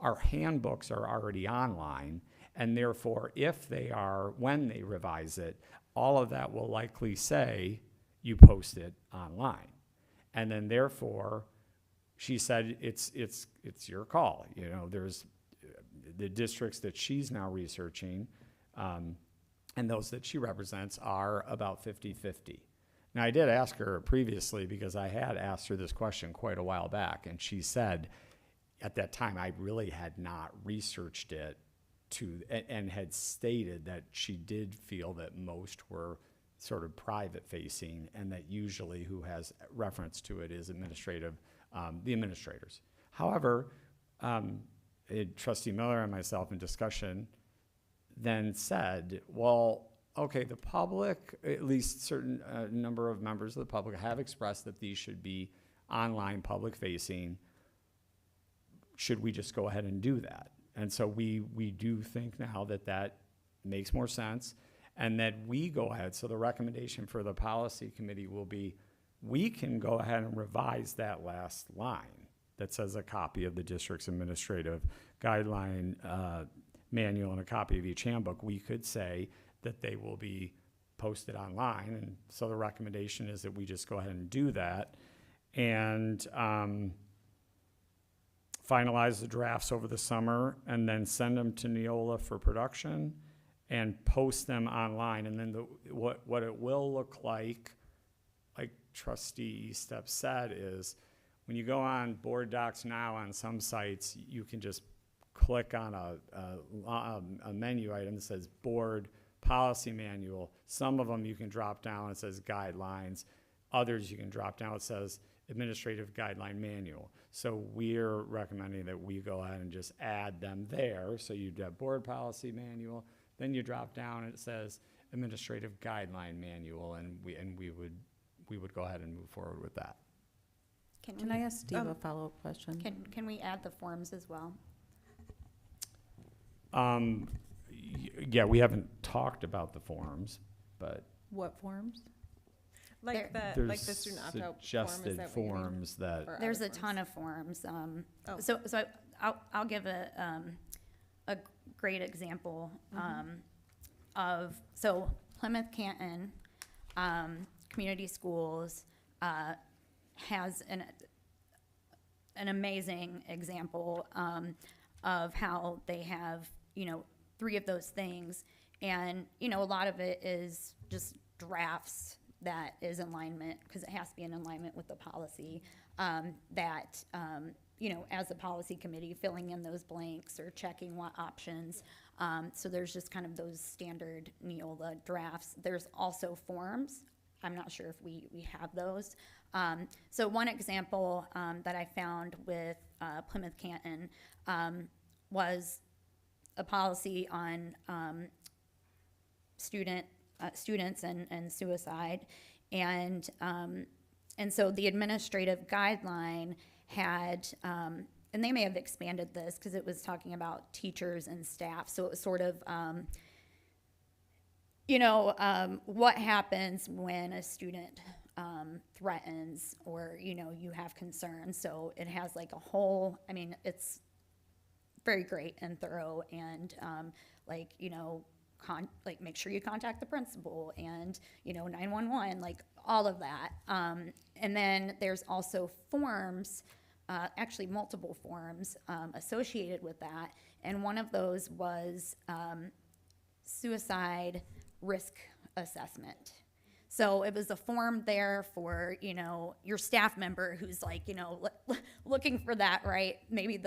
Our handbooks are already online, and therefore, when they revise it, all of that will likely say you post it online. And then therefore, she said, it's your call. There's the districts that she's now researching, and those that she represents are about 50-50. Now, I did ask her previously, because I had asked her this question quite a while back, and she said at that time I really had not researched it and had stated that she did feel that most were sort of private facing, and that usually who has reference to it is the administrators. However, Trustee Miller and myself in discussion then said, well, okay, the public, at least certain number of members of the public, have expressed that these should be online, public-facing. Should we just go ahead and do that? And so we do think now that makes more sense. and that we go ahead. So the recommendation for the policy committee will be, we can go ahead and revise that last line that says a copy of the district's administrative guideline manual and a copy of each handbook. We could say that they will be posted online, and so the recommendation is that we just go ahead and do that, and finalize the drafts over the summer, and then send them to Neola for production, and post them online. And then what it will look like Trustee Step said, is when you go on board docs now on some sites, you can just click on a menu item that says board policy manual. Some of them you can drop down, it says guidelines. Others you can drop down, it says administrative guideline manual. So we're recommending that we go ahead and just add them there. So you'd have board policy manual, then you drop down and it says administrative guideline manual, and we would go ahead and move forward with that. Can I ask Steve a follow-up question? Can we add the forms as well? Yeah, we haven't talked about the forms, but What forms? Like there's the student opt-out form, is suggested that what you mean? forms that, Or There's other a ton forms? of forms. Oh. So I'll give a great example of, so Plymouth Canton Community Schools has an amazing example of how they have, 3 of those things. And, a lot of it is just drafts that is in alignment, because it has to be in alignment with the policy, that, as a policy committee, filling in those blanks or checking what options. So there's just kind of those standard Neola drafts. There's also forms. I'm not sure if we have those. So one example that I found with Plymouth Canton was a policy on students and suicide, and so the administrative guideline had, and they may have expanded this because it was talking about teachers and staff, so it was sort of what happens when a student threatens, or you have concerns. So it has like a whole, it's very great and thorough, and make sure you contact the principal, and 911, like all of that. And then there's also forms, actually multiple forms associated with that, and one of those was suicide risk assessment. So it was a form there for, your staff member who's like, looking for that, right? Maybe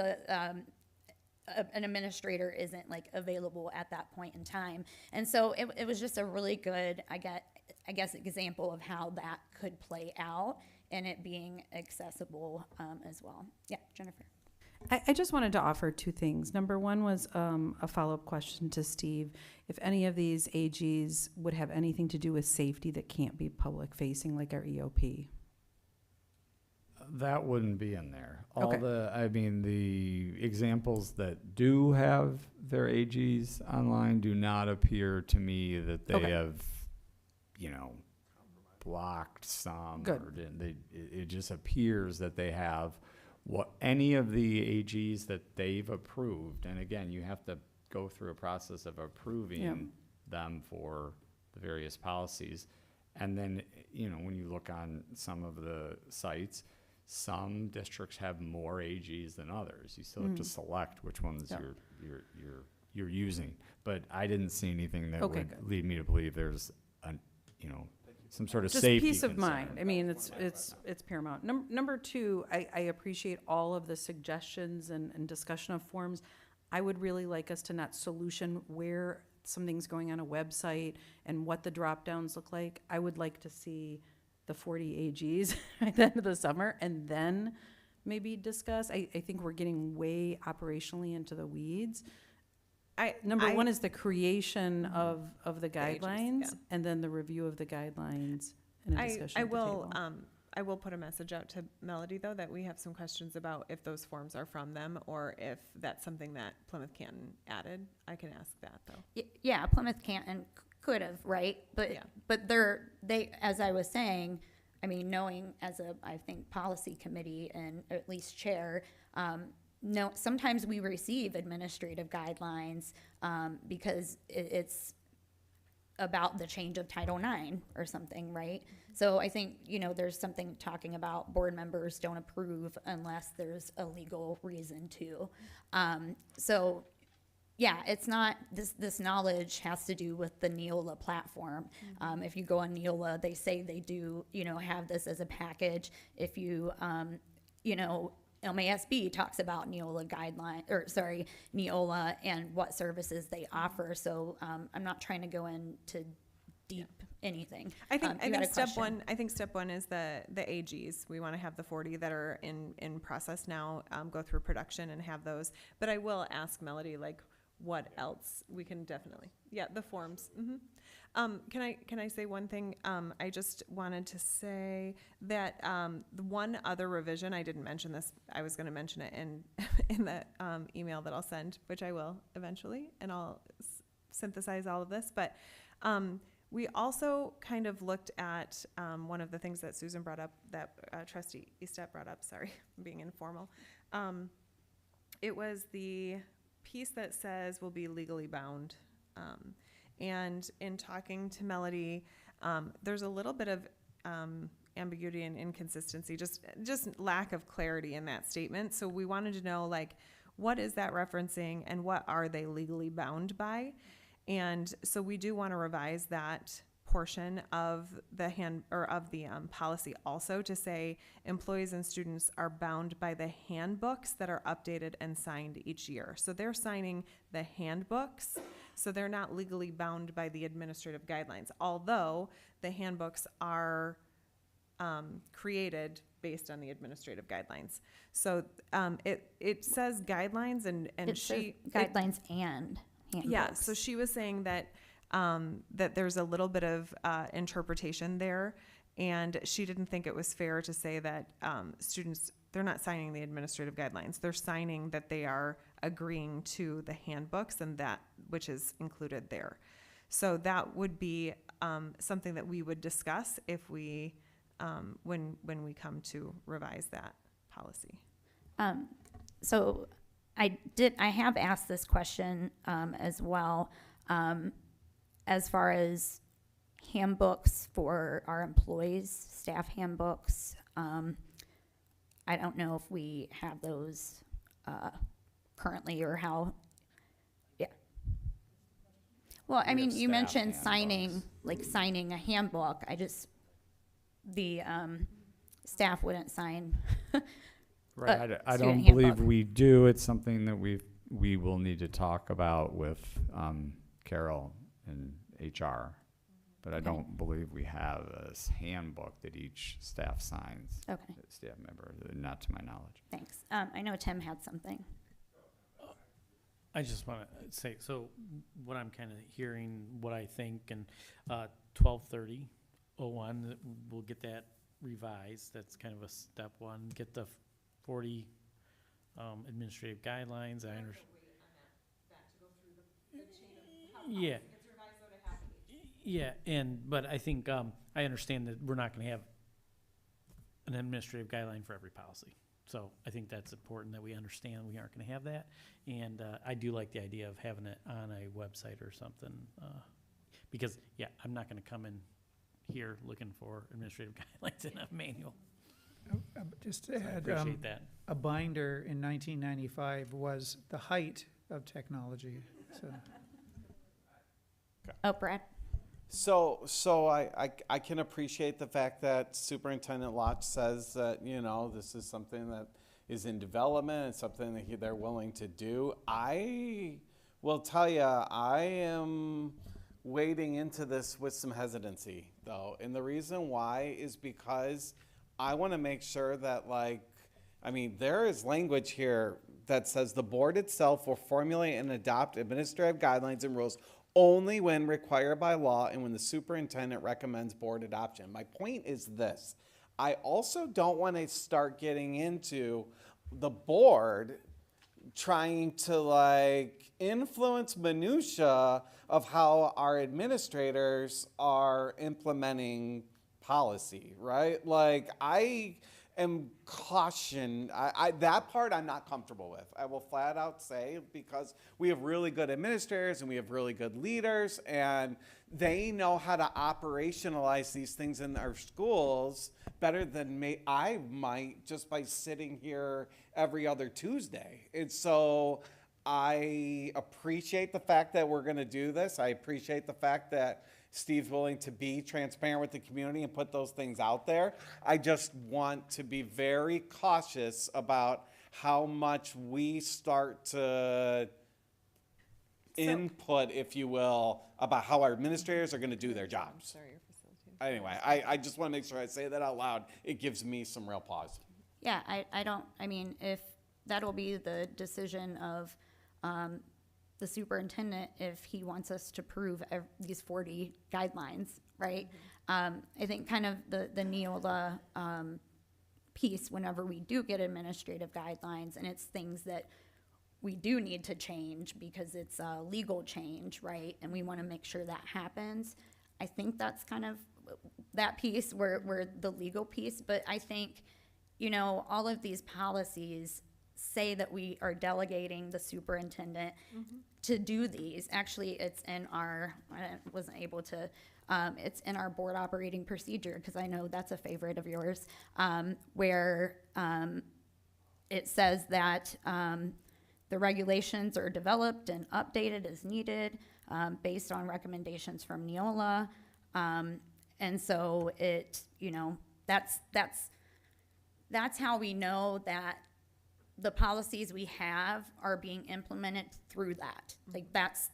an administrator isn't like available at that point in time. And so it was just a really good, I guess, example of how that could play out, and it being accessible as well. Yeah, Jennifer. I just wanted to offer 2 things. Number one was a follow-up question to Steve. If any of these AGs would have anything to do with safety that can't be public-facing, like our EOP. that wouldn't be in there. Okay. The examples that do have their AGs online do not appear to me that they Okay. have, blocked some. Good. Or it just appears that they have any of the AGs that they've approved. And again, you have to go through a process of approving them for the various policies. And then, when you look on some of the sites, some districts have more AGs than others. You still have to select which ones you're using. But I didn't see anything that Okay, would good. lead me to believe there's some sort of Just safety peace of concern. mind. It's paramount. Number 2, I appreciate all of the suggestions and discussion of forms. I would really like us to not solution where something's going on a website and what the drop downs look like. I would like to see the 40 AGs at the end of the summer, and then maybe discuss. I think we're getting way operationally into the weeds. Number 1 is the creation of the AGs, guidelines, and then the review of the guidelines and a discussion I at the will, table. I will put a message out to Melody, though, that we have some questions about if those forms are from them, or if that's something that Plymouth Canton added. I can ask that, though. Yeah, Plymouth Canton Could have, right? But Yeah. but they, as I was saying, I mean, knowing as a, I think, policy committee and at least chair, no, sometimes we receive administrative guidelines because it's about the change of Title IX or something, right? So I think, there's something talking about board members don't approve unless there's a legal reason to. So yeah, it's not, this knowledge has to do with the Neola platform. If you go on Neola, they say they do, have this as a package. If you, MASB talks about Neola Neola and what services they offer. So I'm not trying to go into deep anything. I think You had a step question. step one is the AGs. We want to have the 40 that are in process now, go through production and have those. But I will ask Melody, like, what else we can definitely, the forms. Can I say one thing? I just wanted to say that the one other revision, I didn't mention this, I was going to mention it in the email that I'll send, which I will eventually, and I'll synthesize all of this. But we also kind of looked at one of the things that Susan brought up, that Trustee Estep brought up, sorry, I'm being informal. It was the piece that says will be legally bound. And in talking to Melody, there's a little bit of ambiguity and inconsistency, just lack of clarity in that statement. So we wanted to know, like, what is that referencing and what are they legally bound by? And so we do want to revise that portion of the policy also to say employees and students are bound by the handbooks that are updated and signed each year. So they're signing the handbooks, so they're not legally bound by the administrative guidelines, although the handbooks are created based on the administrative guidelines. So it says guidelines and It says guidelines and handbooks. Yeah, so she was saying that that there's a little bit of interpretation there, and she didn't think it was fair to say that students, they're not signing the administrative guidelines. They're signing that they are agreeing to the handbooks and that which is included there. So that would be something that we would discuss if we, when we come to revise that policy. So I have asked this question as well. As far as handbooks for our employees, staff handbooks, I don't know if we have those currently or how. Yeah. Well, I mean, you mentioned signing a handbook. The staff wouldn't sign. Right, I don't student believe handbook. we do. It's something that we will need to talk about with Carol and HR, but I don't believe we have a handbook that each staff signs. Okay. Staff member, not to my knowledge. Thanks. I know Tim had something. I just want to say, so what I'm kind of hearing, what I think, and 12/30/01, we'll get that revised. That's kind of a step one. Get the 40 administrative guidelines. I understand. Yeah. Yeah, but I think I understand that we're not going to have an administrative guideline for every policy. So I think that's important that we understand we aren't going to have that. And I do like the idea of having it on a website or something because, I'm not going to come in here looking for administrative guidelines in a manual. Just to So I add, appreciate that. a binder in 1995 was the height of technology, so. Oh, Brad. So I can appreciate the fact that Superintendent Lodge says that, this is something that is in development, it's something that they're willing to do. I will tell you, I am wading into this with some hesitancy, though. And the reason why is because I want to make sure that, there is language here that says the board itself will formulate and adopt administrative guidelines and rules only when required by law and when the superintendent recommends board adoption. My point is this. I also don't want to start getting into the board trying to like influence minutia of how our administrators are implementing policy, right? Like I am cautioned. That part I'm not comfortable with. I will flat out say, because we have really good administrators and we have really good leaders, and they know how to operationalize these things in our schools better than I might, just by sitting here every other Tuesday. And so I appreciate the fact that we're going to do this. I appreciate the fact that Steve's willing to be transparent with the community and put those things out there. I just want to be very cautious about how much we start to input, if you will, about how our administrators are going to do their jobs. Anyway, I just want to make sure I say that out loud. It gives me some real pause. Yeah, I mean, if that'll be the decision of the superintendent, if he wants us to prove these 40 guidelines, right? I think kind of the Neola piece, whenever we do get administrative guidelines, and it's things that we do need to change because it's a legal change, right? And we want to make sure that happens. I think that's kind of that piece where the legal piece, but I think, you know, all of these policies say that we are delegating the superintendent to do these. Actually, it's in our, I wasn't able to, it's in our board operating procedure, because I know that's a favorite of yours, where it says that the regulations are developed and updated as needed based on recommendations from Neola. And so it, you know, that's how we know that the policies we have are being implemented through that. Like, that's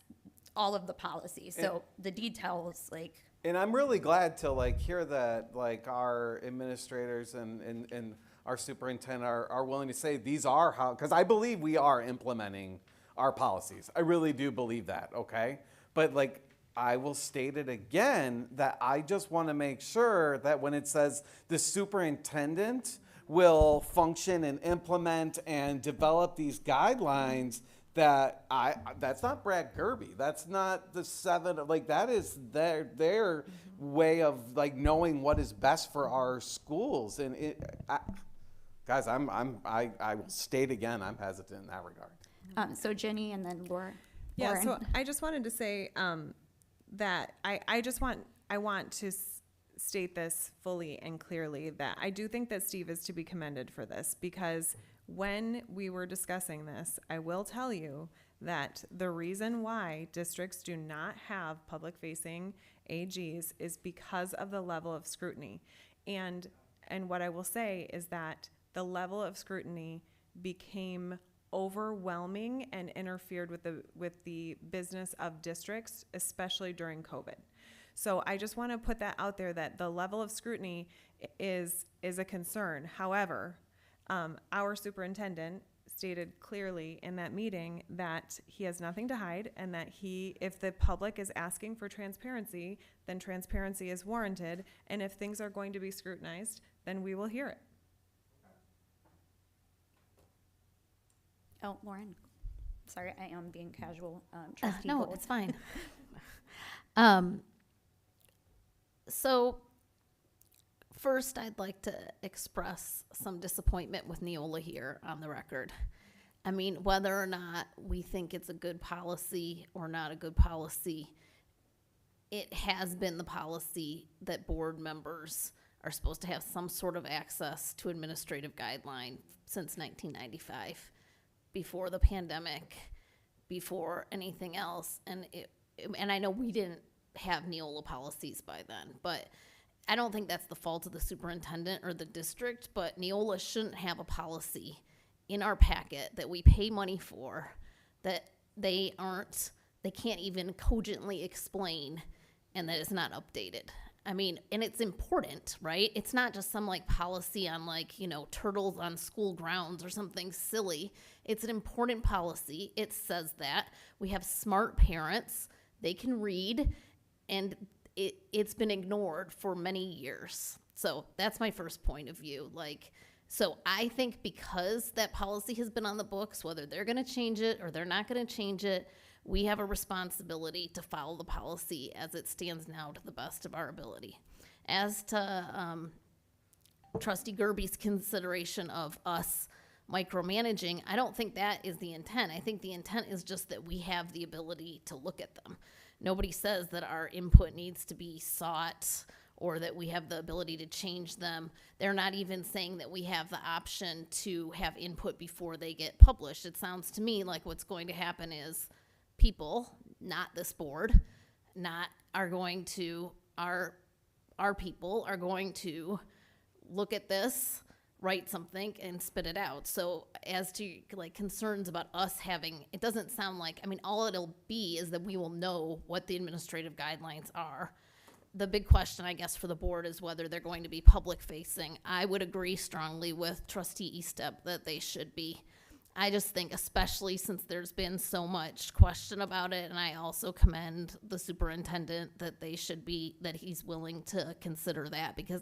all of the policies. So the details, like. And I'm really glad to like hear that like our administrators and our superintendent are willing to say these are how, because I believe we are implementing our policies. I really do believe that, okay? But like, I will state it again, that I just want to make sure that when it says the superintendent will function and implement and develop these guidelines, that that's not Brad Gerby. That's not the seven, like that is their way of like knowing what is best for our schools. And guys, I will state again, I'm hesitant in that regard. So Jenny and then Laura. Yeah, Lauren. so I just wanted to say that I want to state this fully and clearly, that I do think that Steve is to be commended for this, because when we were discussing this, I will tell you that the reason why districts do not have public-facing AGs is because of the level of scrutiny. And what I will say is that the level of scrutiny became overwhelming and interfered with the business of districts, especially during COVID. So I just want to put that out there, that the level of scrutiny is a concern. However, our superintendent stated clearly in that meeting that he has nothing to hide, and that if the public is asking for transparency, then transparency is warranted. And if things are going to be scrutinized, then we will hear it. Oh, Lauren. Sorry, I am being casual. Trustee No, Gold. it's fine. So first, I'd like to express some disappointment with Neola here on the record. I mean, whether or not we think it's a good policy or not a good policy, it has been the policy that board members are supposed to have some sort of access to administrative guideline since 1995, before the pandemic, before anything else. And I know we didn't have Neola policies by then, but I don't think that's the fault of the superintendent or the district, but Neola shouldn't have a policy in our packet that we pay money for, that they can't even cogently explain, and that it's not updated. I mean, and it's important, right? It's not just some like policy on like, you know, turtles on school grounds or something silly. It's an important policy. It says that we have smart parents, they can read, and it's been ignored for many years. So that's my first point of view. Like, So I think because that policy has been on the books, whether they're going to change it or they're not going to change it, we have a responsibility to follow the policy as it stands now to the best of our ability. As to Trustee Gerby's consideration of us micromanaging, I don't think that is the intent. I think the intent is just that we have the ability to look at them. Nobody says that our input needs to be sought or that we have the ability to change them. They're not even saying that we have the option to have input before they get published. It sounds to me like what's going to happen is people, not this board, our people are going to look at this, write something, and spit it out. So as to like concerns about us having, it doesn't sound like, I mean, all it'll be is that we will know what the administrative guidelines are. The big question, I guess, for the board is whether they're going to be public facing. I would agree strongly with Trustee Eastep that they should be. I just think, especially since there's been so much question about it, and I also commend the superintendent that he's willing to consider that, because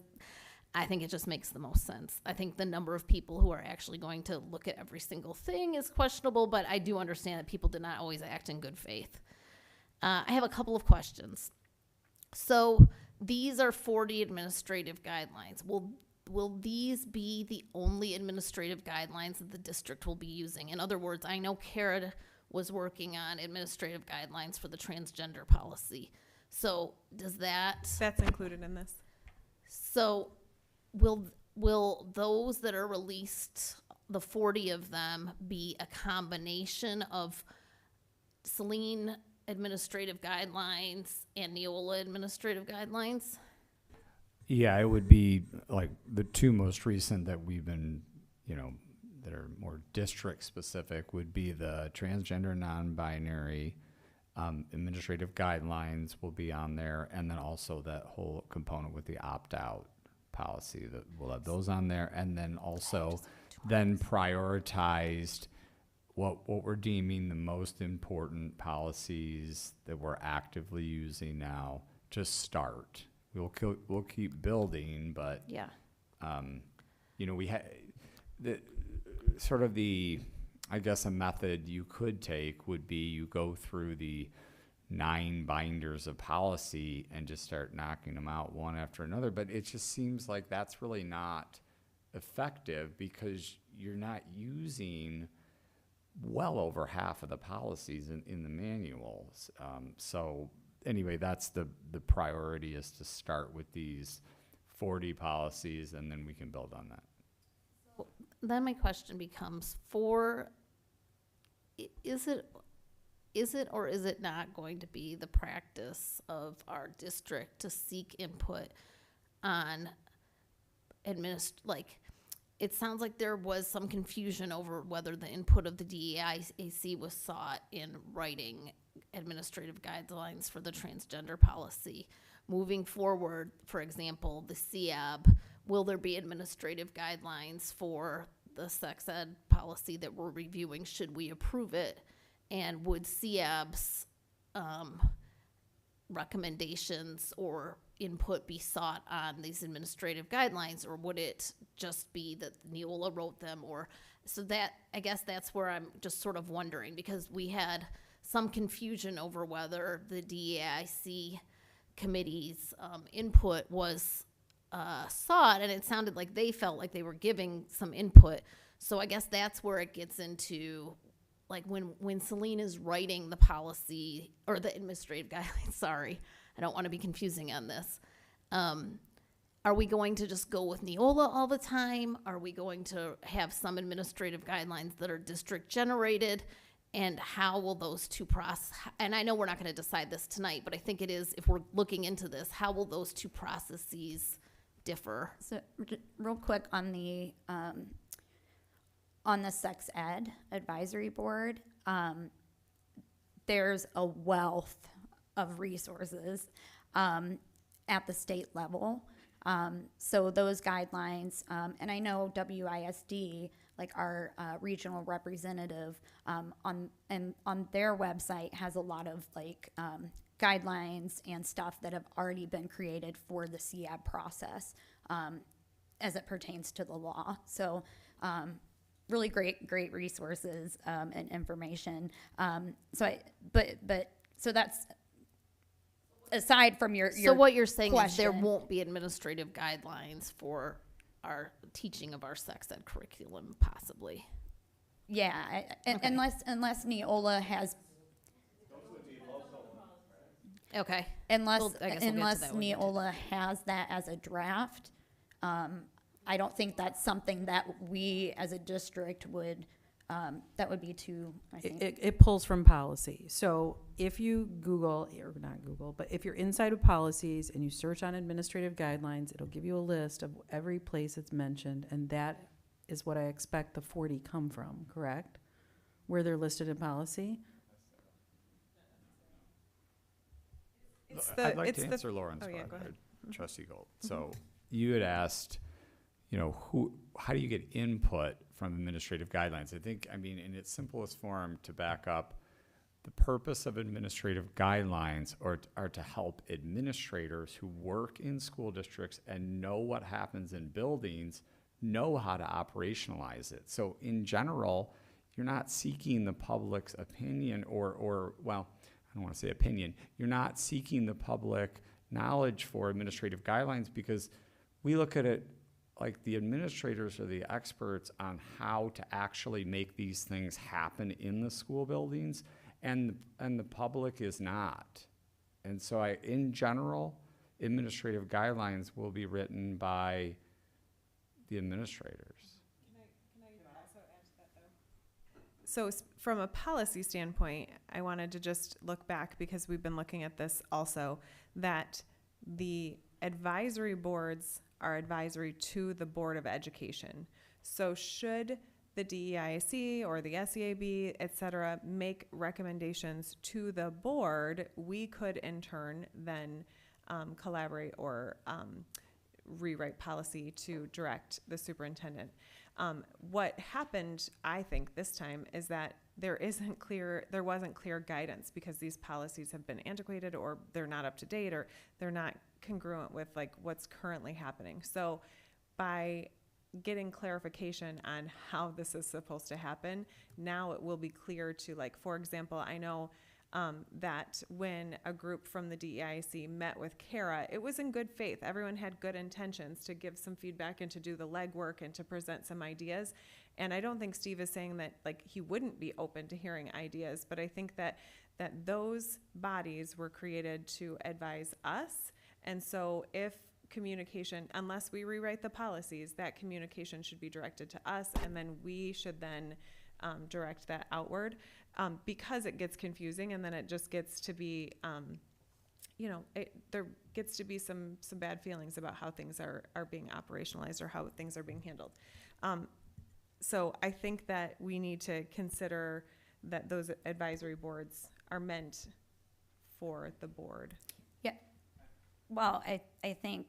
I think it just makes the most sense. I think the number of people who are actually going to look at every single thing is questionable, but I do understand that people did not always act in good faith. I have a couple of questions. So these are 40 administrative guidelines. Will these be the only administrative guidelines that the district will be using? In other words, I know Kara was working on administrative guidelines for the transgender policy. So does that... That's included in this. So will those that are released, the 40 of them, be a combination of Saline administrative guidelines and Neola administrative guidelines? Yeah, it would be like the two most recent that we've been, that are more district specific would be the transgender non-binary administrative guidelines will be on there, and then also that whole component with the opt-out policy, that we'll have those on there, and then also then prioritized what we're deeming the most important policies that we're actively using now to start. We'll keep building, but Yeah. we had I guess a method you could take would be you go through the 9 binders of policy and just start knocking them out one after another. But it just seems like that's really not effective because you're not using well over half of the policies in the manuals. So anyway, that's the priority, is to start with these 40 policies, and then we can build on that. Then my question becomes, is it or is it not going to be the practice of our district to seek input on it sounds like there was some confusion over whether the input of the DEIAC was sought in writing administrative guidelines for the transgender policy. Moving forward, for example, the CEAB, will there be administrative guidelines for the sex ed policy that we're reviewing? Should we approve it? And would CEAB's recommendations or input be sought on these administrative guidelines, or would it just be that Neola wrote them? I guess that's where I'm just sort of wondering, because we had some confusion over whether the DEIC committee's input was sought, and it sounded like they felt like they were giving some input. So I guess that's where it gets into, like, when Saline is writing the policy or the administrative guidelines, sorry, I don't want to be confusing on this. Are we going to just go with Neola all the time? Are we going to have some administrative guidelines that are district generated? And how will those two process? And I know we're not going to decide this tonight, but I think it is, if we're looking into this, how will those two processes differ? So real quick on the sex ed advisory board, there's a wealth of resources at the state level. So those guidelines, and I know WISD, like our regional representative, on their website has a lot of guidelines and stuff that have already been created for the CEAB process. as it pertains to the law. So, really great resources and information. So that's aside from your So what you're saying is there question. won't be administrative guidelines for our teaching of our sex ed curriculum, possibly. Yeah, Okay. unless Neola has Okay. unless Well, I guess we'll get to unless that when we get to Neola has that as a draft, I don't think that's something that we as a district would that would be too. I think. It pulls from policy. So if you Google, or not Google, but if you're inside of policies and you search on administrative guidelines, it'll give you a list of every place it's mentioned, and that is what I expect the 40 come from, correct? Where they're listed in policy? I'd like to answer Lauren's go question, ahead. Trustee Gold. So you had asked, how do you get input from administrative guidelines? I mean, in its simplest form, to back up, the purpose of administrative guidelines are to help administrators who work in school districts and know what happens in buildings, know how to operationalize it. So in general, you're not seeking the public's opinion or I don't want to say opinion. You're not seeking the public knowledge for administrative guidelines, because we look at it like the administrators are the experts on how to actually make these things happen in the school buildings, and the public is not. And so in general, administrative guidelines will be written by the administrators. So from a policy standpoint, I wanted to just look back, because we've been looking at this also, that the advisory boards are advisory to the Board of Education. So should the DEIC or the SEAB, et cetera, make recommendations to the board, we could in turn then collaborate or rewrite policy to direct the superintendent. What happened, I think, this time is that there wasn't clear guidance, because these policies have been antiquated, or they're not up to date, or they're not congruent with like what's currently happening. So by getting clarification on how this is supposed to happen, now it will be clear to, like, for example, I know that when a group from the DEIC met with Kara, it was in good faith. Everyone had good intentions to give some feedback and to do the legwork and to present some ideas. And I don't think Steve is saying that like he wouldn't be open to hearing ideas, but I think that those bodies were created to advise us. And so if communication, unless we rewrite the policies, that communication should be directed to us, and then we should then direct that outward, because it gets confusing, and then it just gets to be, there gets to be some bad feelings about how things are being operationalized or how things are being handled. So I think that we need to consider that those advisory boards are meant for the board. Yeah. Well, I think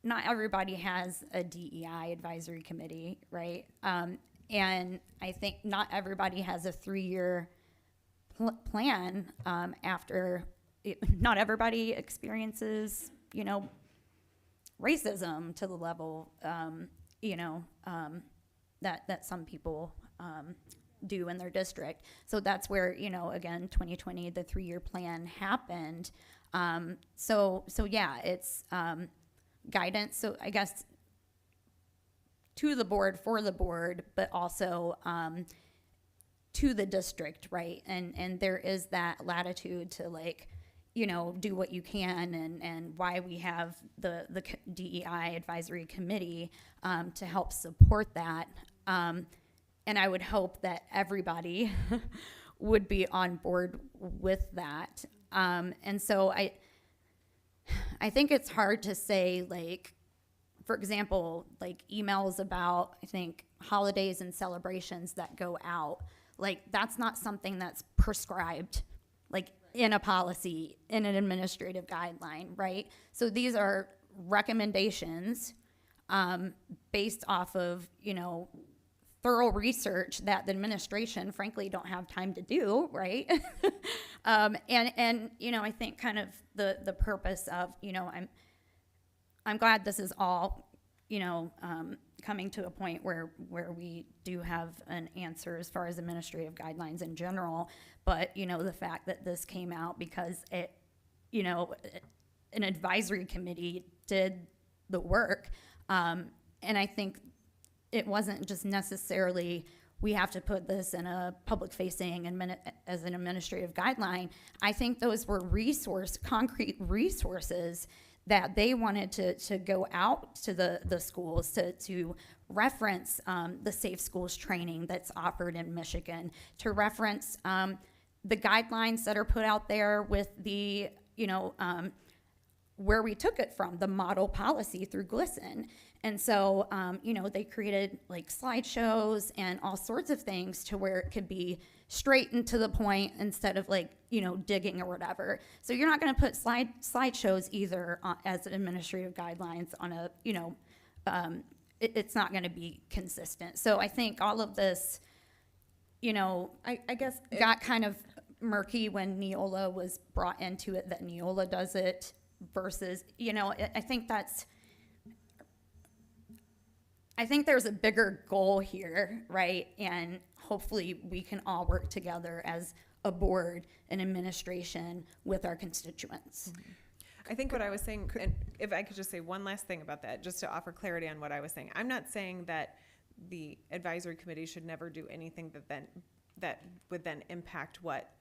not everybody has a DEI advisory committee, right? And I think not everybody has a 3-year plan after not everybody experiences, racism to the level, that some people do in their district. So that's where, again, 2020, the 3-year plan happened. So yeah, it's guidance. So I guess to the board, for the board, but also to the district, right? And there is that latitude to do what you can, and why we have the DEI advisory committee to help support that. And I would hope that everybody would be on board with that. And so I think it's hard to say, for example, emails about, I think, holidays and celebrations that go out. That's not something that's prescribed, in a policy, in an administrative guideline, right? So these are recommendations based off of, thorough research that the administration, frankly, don't have time to do, right? And I think kind of the purpose of, I'm glad this is all, coming to a point where we do have an answer as far as administrative guidelines in general. But, the fact that this came out because it, an advisory committee did the work. And I think it wasn't just necessarily we have to put this in a public facing as an administrative guideline. I think those were concrete resources that they wanted to go out to the schools to reference the Safe Schools training that's offered in Michigan, to reference the guidelines that are put out there with the, where we took it from, the model policy through GLSEN. And so, they created like slideshows and all sorts of things to where it could be straight and to the point instead of like, digging or whatever. So you're not going to put slideshows either as administrative guidelines on a, it's not going to be consistent. So I think all of this, I guess got kind of murky when Neola was brought into it, that Neola does it versus, I think there's a bigger goal here, right? And hopefully we can all work together as a board and administration with our constituents. I think what I was saying, and if I could just say one last thing about that, just to offer clarity on what I was saying. I'm not saying that the advisory committee should never do anything that would then impact what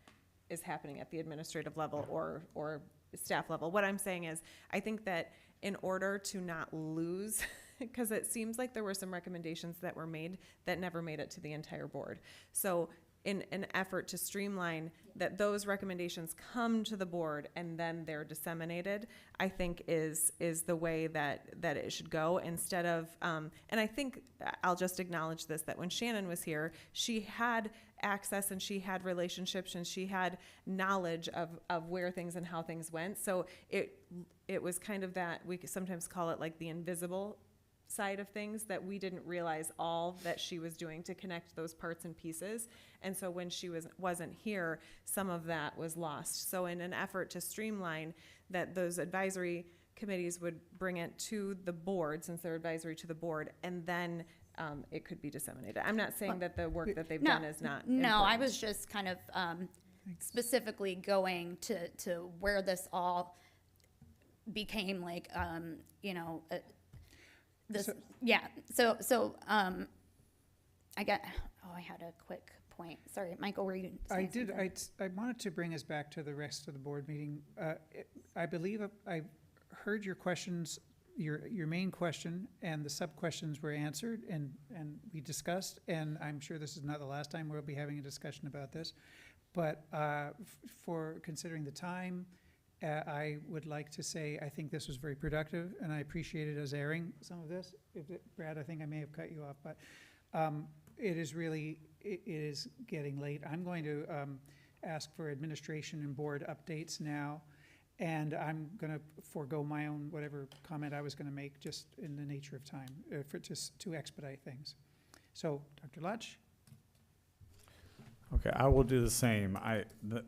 is happening at the administrative level or staff level. What I'm saying is, I think that in order to not lose, because it seems like there were some recommendations that were made that never made it to the entire board. So in an effort to streamline that those recommendations come to the board and then they're disseminated, I think is the way that it should go, instead of, and I think I'll just acknowledge this, that when Shannon was here, she had access and she had relationships and she had knowledge of where things and how things went. So it was kind of that, we could sometimes call it like the invisible side of things, that we didn't realize all that she was doing to connect those parts and pieces. And so when she wasn't here, some of that was lost. So in an effort to streamline that, those advisory committees would bring it to the board, since they're advisory to the board, and then it could be disseminated. I'm not saying that the work that they've done is not No, I important. was just kind of specifically going to where this all became like, I had a quick point. Sorry, Michael, were you saying something? I wanted to bring us back to the rest of the board meeting. I believe I heard your questions, your main question, and the sub-questions were answered and we discussed, and I'm sure this is not the last time we'll be having a discussion about this. But for considering the time, I would like to say I think this was very productive, and I appreciated us airing some of this. Brad, I think I may have cut you off, but it is getting late. I'm going to ask for administration and board updates now, and I'm going to forego my own whatever comment I was going to make, just in the nature of time, just to expedite things. So, Dr. Lutsch? Okay, I will do the same.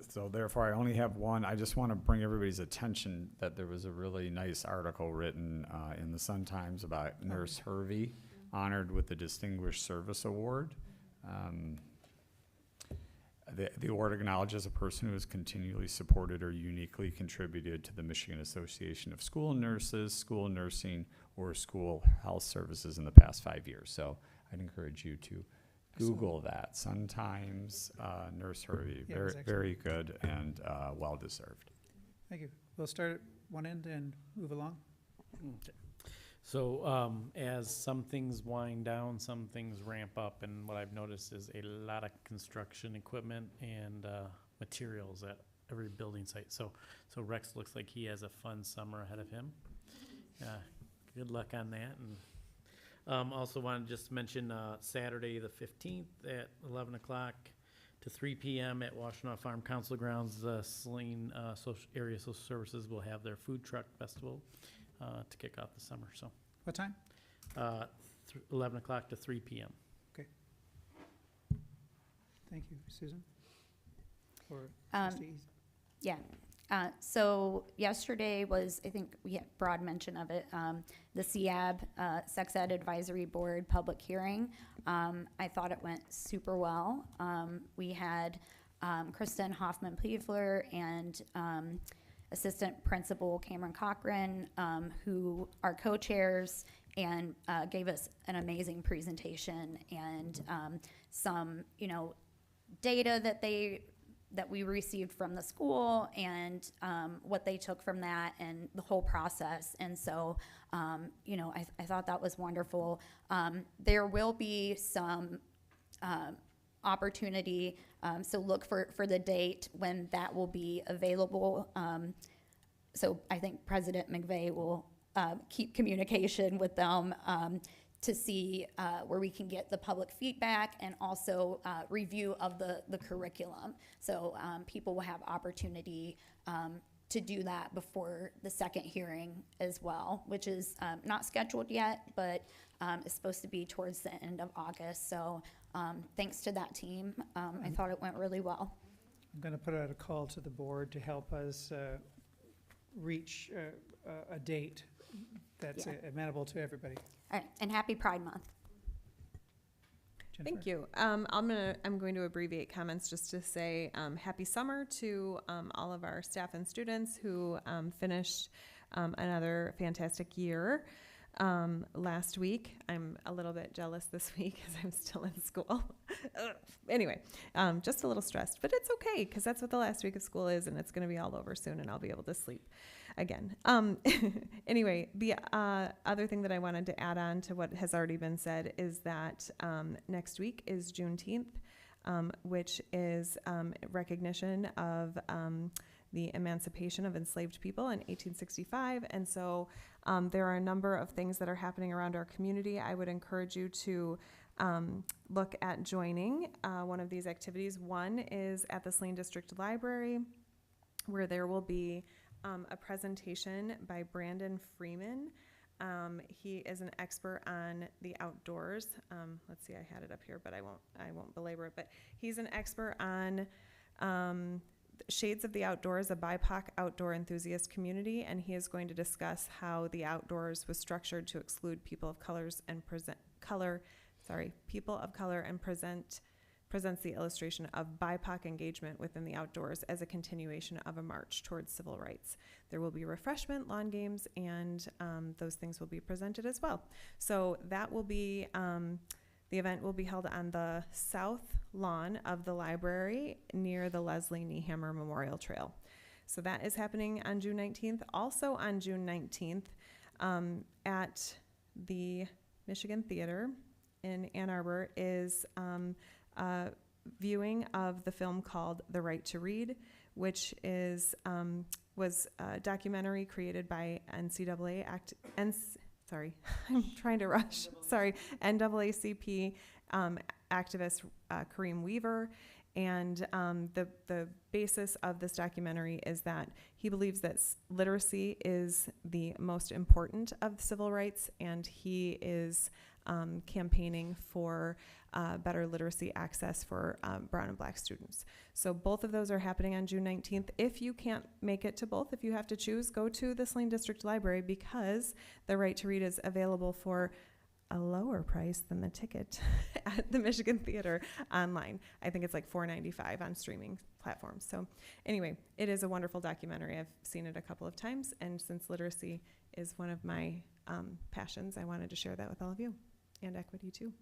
So therefore, I only have one. I just want to bring everybody's attention that there was a really nice article written in the Sun-Times about Nurse Hervey, honored with the Distinguished Service Award. The award acknowledges a person who has continually supported or uniquely contributed to the Michigan Association of School Nurses, school nursing, or school health services in the past 5 years. So I'd encourage you to Google that. Sun-Times, Nurse Hervey, Yeah, it was very good and well-deserved. Thank you. We'll start at one end and move along. Okay. So as some things wind down, some things ramp up, and what I've noticed is a lot of construction equipment and materials at every building site. So Rex looks like he has a fun summer ahead of him. Good luck on that. And also wanted to just mention Saturday the 15th at 11 o'clock to 3 p.m. at Washtenaw Farm Council grounds, the Saline Area Social Services will have their food truck festival to kick off the summer. So What time? 11 o'clock to 3 p.m. Okay. Thank you. Susan? Or Um, trustees? Yeah. So yesterday was, I think we had broad mention of it, the CAB, Sex Ed Advisory Board public hearing. I thought it went super well. We had Kristen Hoffman-Pleefler and Assistant Principal Cameron Cochran, who are co-chairs, and gave us an amazing presentation and some, data that we received from the school and what they took from that and the whole process. And so, I thought that was wonderful. There will be some opportunity, so look for the date when that will be available. So I think President McVeigh will keep communication with them to see where we can get the public feedback and also review of the curriculum. So people will have opportunity to do that before the second hearing as well, which is not scheduled yet, but is supposed to be towards the end of August. So thanks to that team, I thought it went really well. I'm going to put out a call to the board to help us reach a date that's amenable to everybody. All right, and happy Pride Month. Jennifer? Thank you. I'm going to abbreviate comments just to say happy summer to all of our staff and students who finished another fantastic year last week. I'm a little bit jealous this week because I'm still in school. Anyway, just a little stressed, but it's okay because that's what the last week of school is, and it's going to be all over soon, and I'll be able to sleep again. Anyway, the other thing that I wanted to add on to what has already been said is that next week is Juneteenth, which is recognition of the emancipation of enslaved people in 1865. And so there are a number of things that are happening around our community. I would encourage you to look at joining one of these activities. One is at the Saline District Library, where there will be a presentation by Brandon Freeman. He is an expert on the outdoors. Let's see, I had it up here, but I won't belabor it. But he's an expert on Shades of the Outdoors, a BIPOC outdoor enthusiast community, and he is going to discuss how the outdoors was structured to exclude people of colors and presents the illustration of BIPOC engagement within the outdoors as a continuation of a march towards civil rights. There will be refreshment, lawn games, and those things will be presented as well. So that will be, the event will be held on the south lawn of the library near the Leslie Niehammer Memorial Trail. So that is happening on June 19th. Also on June 19th, at the Michigan Theater in Ann Arbor is viewing of the film called The Right to Read, which is was a documentary created by NAACP activist Kareem Weaver. And the basis of this documentary is that he believes that literacy is the most important of civil rights, and he is campaigning for better literacy access for brown and black students. So both of those are happening on June 19th. If you can't make it to both, if you have to choose, go to the Saline District Library, because The Right to Read is available for a lower price than the ticket at the Michigan Theater online. I think it's like $4.95 on streaming platforms. So anyway, it is a wonderful documentary. I've seen it a couple of times, and since literacy is one of my passions, I wanted to share that with all of you, and equity too.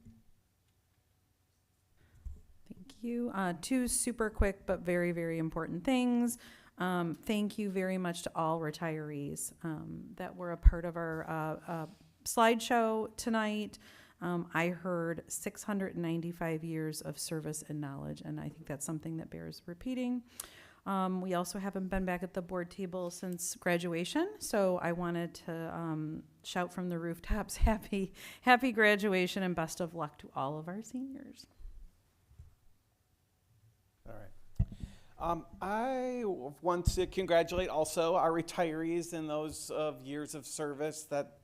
Thank you. Two super quick but very, very important things. Thank you very much to all retirees that were a part of our slideshow tonight. I heard 695 years of service and knowledge, and I think that's something that bears repeating. We also haven't been back at the board table since graduation, so I wanted to shout from the rooftops, happy graduation and best of luck to all of our seniors. All right. I want to congratulate also our retirees in those years of service. That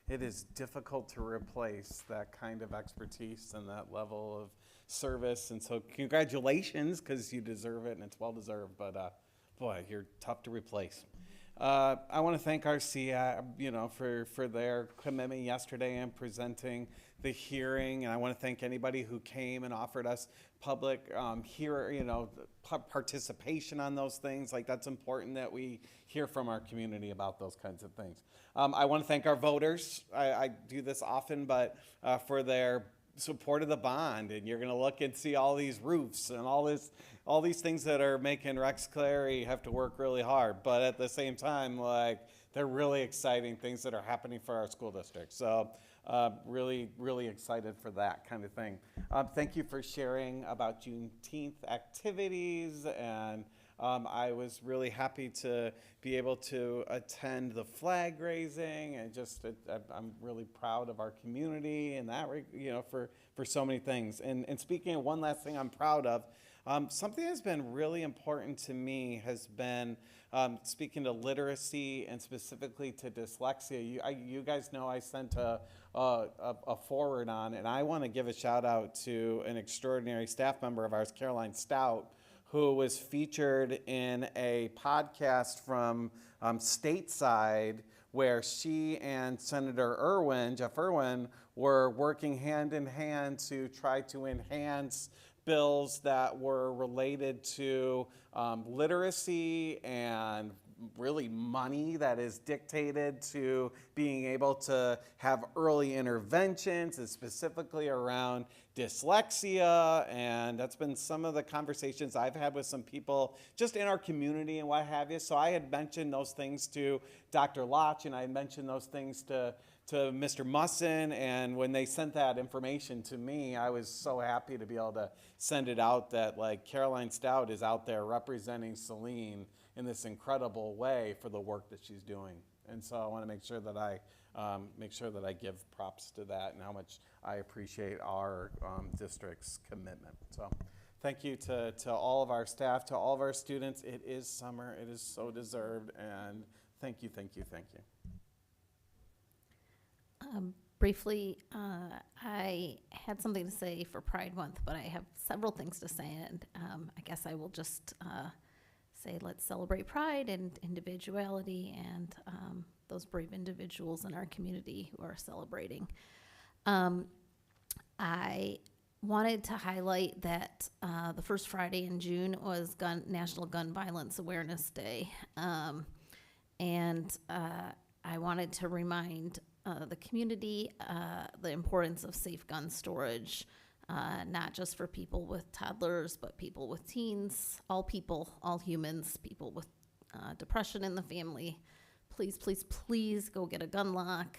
it is difficult to replace that kind of expertise and that level of service. And so congratulations, because you deserve it and it's well deserved. But boy, you're tough to replace. I want to thank RC, for their commitment yesterday in presenting the hearing, and I want to thank anybody who came and offered us public participation on those things. Like, that's important that we hear from our community about those kinds of things. I want to thank our voters. I do this often, but for their support of the bond, and you're going to look and see all these roofs and all these things that are making Rex Clary have to work really hard, but at the same time, like, they're really exciting things that are happening for our school district. So really, really excited for that kind of thing. Thank you for sharing about Juneteenth activities, and I was really happy to be able to attend the flag raising, and I'm really proud of our community and that, for so many things. And speaking of one last thing I'm proud of, something that's been really important to me has been speaking to literacy and specifically to dyslexia. You guys know I sent a forward on, and I want to give a shout out to an extraordinary staff member of ours, Caroline Stout, who was featured in a podcast from stateside, where she and Senator Jeff Irwin, were working hand in hand to try to enhance bills that were related to literacy and really money that is dictated to being able to have early interventions, and specifically around dyslexia. And that's been some of the conversations I've had with some people just in our community and what have you. So I had mentioned those things to Dr. Lotch, and I had mentioned those things to Mr. Musson, and when they sent that information to me, I was so happy to be able to send it out that, like, Caroline Stout is out there representing Saline in this incredible way for the work that she's doing. And so I want to make sure that I give props to that and how much I appreciate our district's commitment. So thank you to all of our staff, to all of our students. It is summer. It is so deserved, and thank you, thank you, thank you. Briefly, I had something to say for Pride Month, but I have several things to say, and I guess I will just say let's celebrate pride and individuality and those brave individuals in our community who are celebrating. I wanted to highlight that the first Friday in June was National Gun Violence Awareness Day, and I wanted to remind the community the importance of safe gun storage, not just for people with toddlers, but people with teens, all people, all humans, people with depression in the family. Please, please, please go get a gun lock,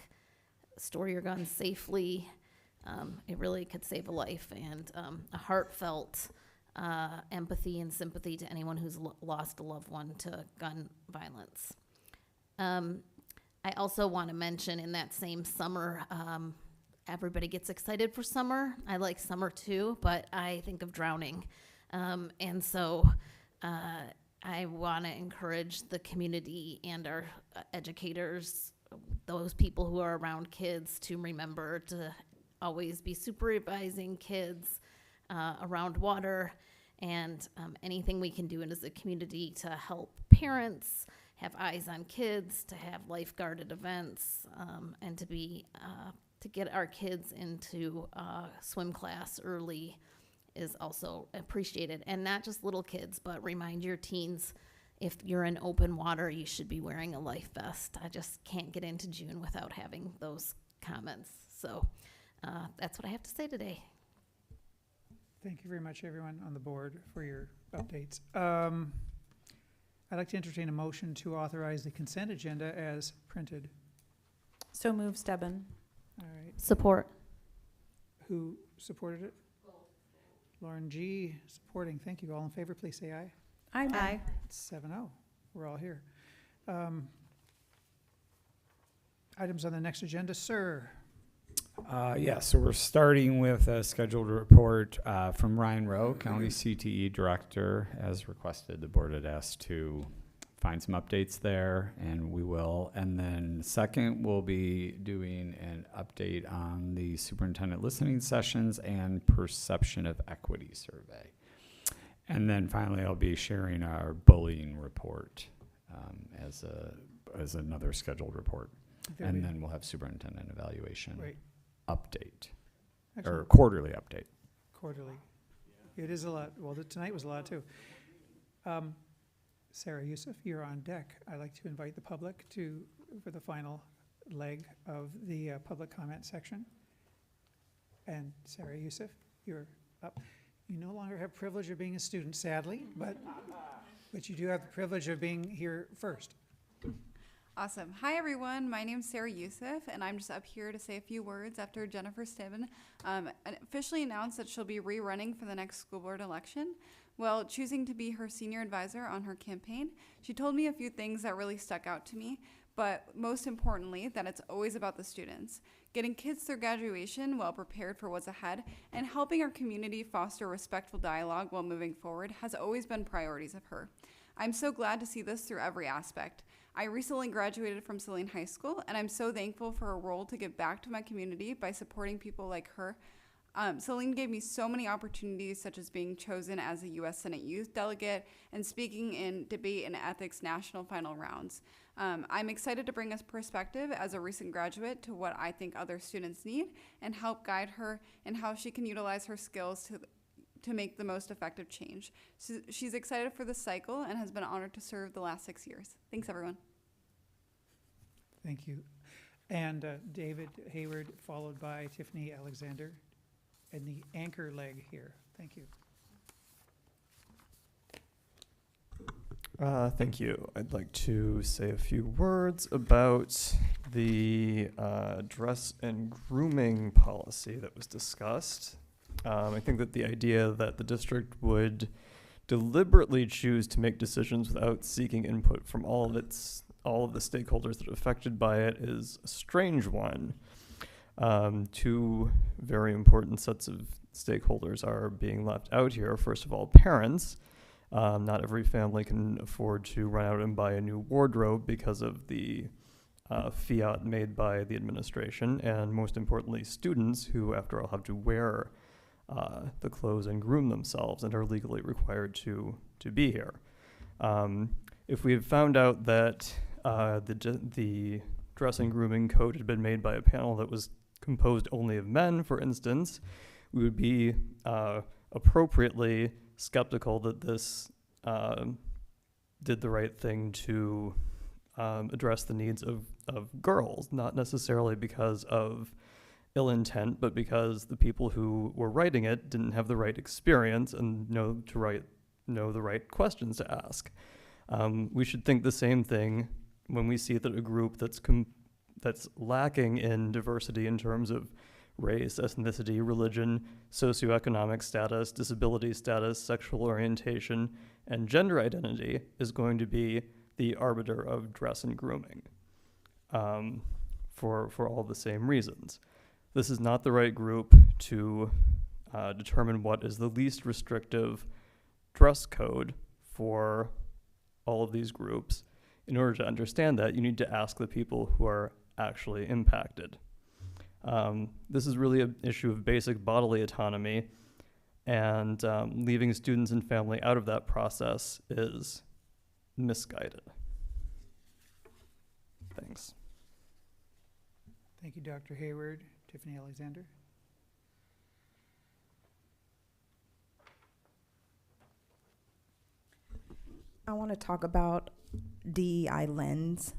store your guns safely. It really could save a life, and a heartfelt empathy and sympathy to anyone who's lost a loved one to gun violence. I also want to mention in that same summer, everybody gets excited for summer. I like summer too, but I think of drowning. And so I want to encourage the community and our educators, those people who are around kids, to remember to always be supervising kids around water, and anything we can do as a community to help parents have eyes on kids, to have lifeguarded events, and to get our kids into swim class early is also appreciated. And not just little kids, but remind your teens, if you're in open water, you should be wearing a life vest. I just can't get into June without having those comments. So that's what I have to say today. Thank you very much, everyone on the board, for your updates. I'd like to entertain a motion to authorize the consent agenda as printed. So moved, Stebbin. All right. Support. Who supported it? Lauren G. supporting. Thank you. All in favor, please say aye. Aye. Aye. It's 7-0. We're all here. Items on the next agenda, sir. So we're starting with a scheduled report from Ryan Rowe, County CTE Director. As requested, the board had asked to find some updates there, and we will. And then second, we'll be doing an update on the superintendent listening sessions and perception of equity survey. And then finally, I'll be sharing our bullying report as another scheduled report. Very And good. then we'll have superintendent evaluation Right. update, or Excellent. quarterly update. Quarterly. It is a lot. Well, tonight was a lot too. Sarah Youssef, you're on deck. I'd like to invite the public for the final leg of the public comment section. And Sarah Youssef, you're up. You no longer have privilege of being a student, sadly, but you do have the privilege of being here first. Awesome. Hi, everyone. My name's Sarah Youssef, and I'm just up here to say a few words after Jennifer Stibbin officially announced that she'll be rerunning for the next school board election. Well, choosing to be her senior advisor on her campaign, she told me a few things that really stuck out to me, but most importantly, that it's always about the students. Getting kids through graduation well prepared for what's ahead, and helping our community foster respectful dialogue while moving forward has always been priorities of her. I'm so glad to see this through every aspect. I recently graduated from Saline High School, and I'm so thankful for her role to give back to my community by supporting people like her. Saline gave me so many opportunities, such as being chosen as a U.S. Senate Youth Delegate and speaking in debate and ethics national final rounds. I'm excited to bring us perspective as a recent graduate to what I think other students need and help guide her in how she can utilize her skills to make the most effective change. She's excited for this cycle and has been honored to serve the last 6 years. Thanks, everyone. Thank you. And David Hayward, followed by Tiffany Alexander, and the anchor leg here. Thank you. Thank you. I'd like to say a few words about the dress and grooming policy that was discussed. I think that the idea that the district would deliberately choose to make decisions without seeking input from all of the stakeholders that are affected by it is a strange one. Two very important sets of stakeholders are being left out here. First of all, parents. Not every family can afford to run out and buy a new wardrobe because of the fiat made by the administration. And most importantly, students who, after all, have to wear the clothes and groom themselves and are legally required to be here. If we had found out that the dress and grooming code had been made by a panel that was composed only of men, for instance, we would be appropriately skeptical that this did the right thing to address the needs of girls, not necessarily because of ill intent, but because the people who were writing it didn't have the right experience and know the right questions to ask. We should think the same thing when we see that a group that's lacking in diversity in terms of race, ethnicity, religion, socioeconomic status, disability status, sexual orientation, and gender identity is going to be the arbiter of dress and grooming for all the same reasons. This is not the right group to determine what is the least restrictive dress code for all of these groups. In order to understand that, you need to ask the people who are actually impacted. This is really an issue of basic bodily autonomy, and leaving students and family out of that process is misguided. Thanks. Thank you, Dr. Hayward. Tiffany Alexander. I want to talk about DEI lens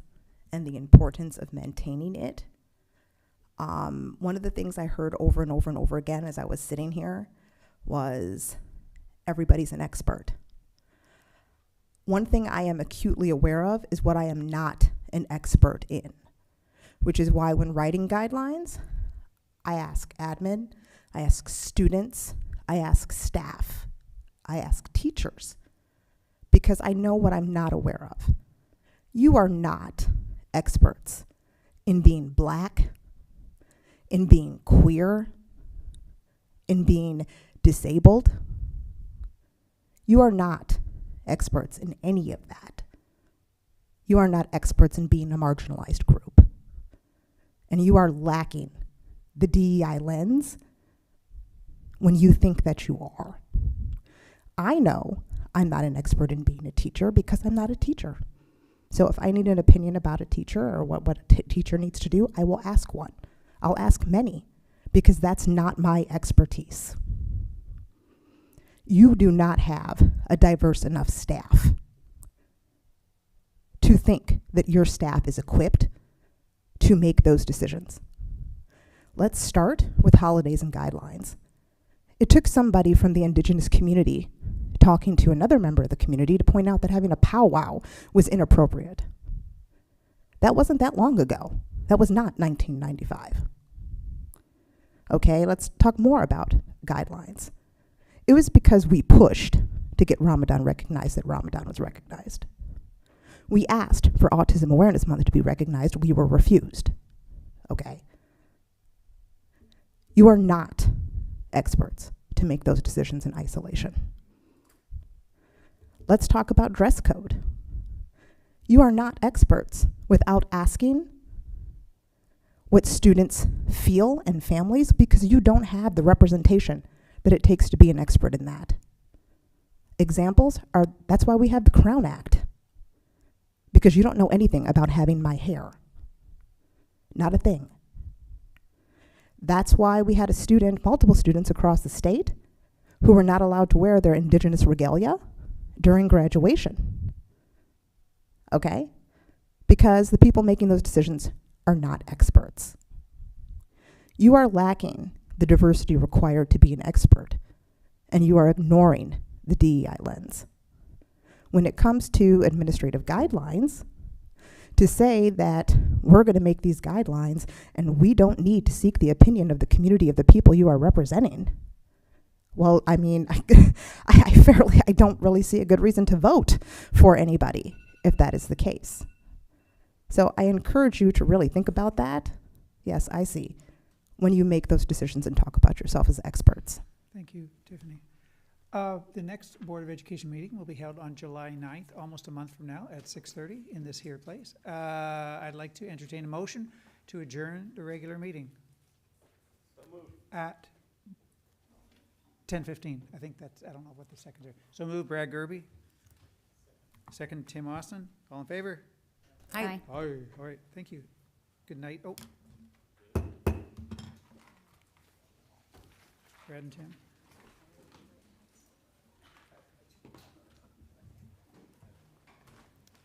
and the importance of maintaining it. One of the things I heard over and over and over again as I was sitting here was everybody's an expert. One thing I am acutely aware of is what I am not an expert in, which is why when writing guidelines, I ask admin, I ask students, I ask staff, I ask teachers, because I know what I'm not aware of. You are not experts in being Black, in being queer, in being disabled. You are not experts in any of that. You are not experts in being a marginalized group. And you are lacking the DEI lens when you think that you are. I know I'm not an expert in being a teacher because I'm not a teacher. So if I need an opinion about a teacher or what a teacher needs to do, I will ask one. I'll ask many because that's not my expertise. You do not have a diverse enough staff to think that your staff is equipped to make those decisions. Let's start with holidays and guidelines. It took somebody from the Indigenous community talking to another member of the community to point out that having a powwow was inappropriate. That wasn't that long ago. That was not 1995. Okay, let's talk more about guidelines. It was because we pushed to get Ramadan recognized that Ramadan was recognized. We asked for Autism Awareness Month to be recognized. We were refused. Okay? You are not experts to make those decisions in isolation. Let's talk about dress code. You are not experts without asking what students feel and families because you don't have the representation that it takes to be an expert in that. Examples are, that's why we have the Crown Act, because you don't know anything about having my hair. Not a thing. That's why we had multiple students across the state who were not allowed to wear their Indigenous regalia during graduation. Okay? Because the people making those decisions are not experts. You are lacking the diversity required to be an expert, and you are ignoring the DEI lens. When it comes to administrative guidelines, to say that we're going to make these guidelines and we don't need to seek the opinion of the community of the people you are representing, well, I mean, I don't really see a good reason to vote for anybody if that is the case. So I encourage you to really think about that. Yes, I see. When you make those decisions and talk about yourself as experts. Thank you, Tiffany. The next Board of Education meeting will be held on July 9th, almost a month from now, at 6:30 in this here place. I'd like to entertain a motion to adjourn the regular meeting at 10:15. I think that's, I don't know what the seconds are. So move, Brad Gerby. Second, Tim Austin. All in favor? Aye. Aye. All right, thank you. Good night. Oh. Brad and Tim.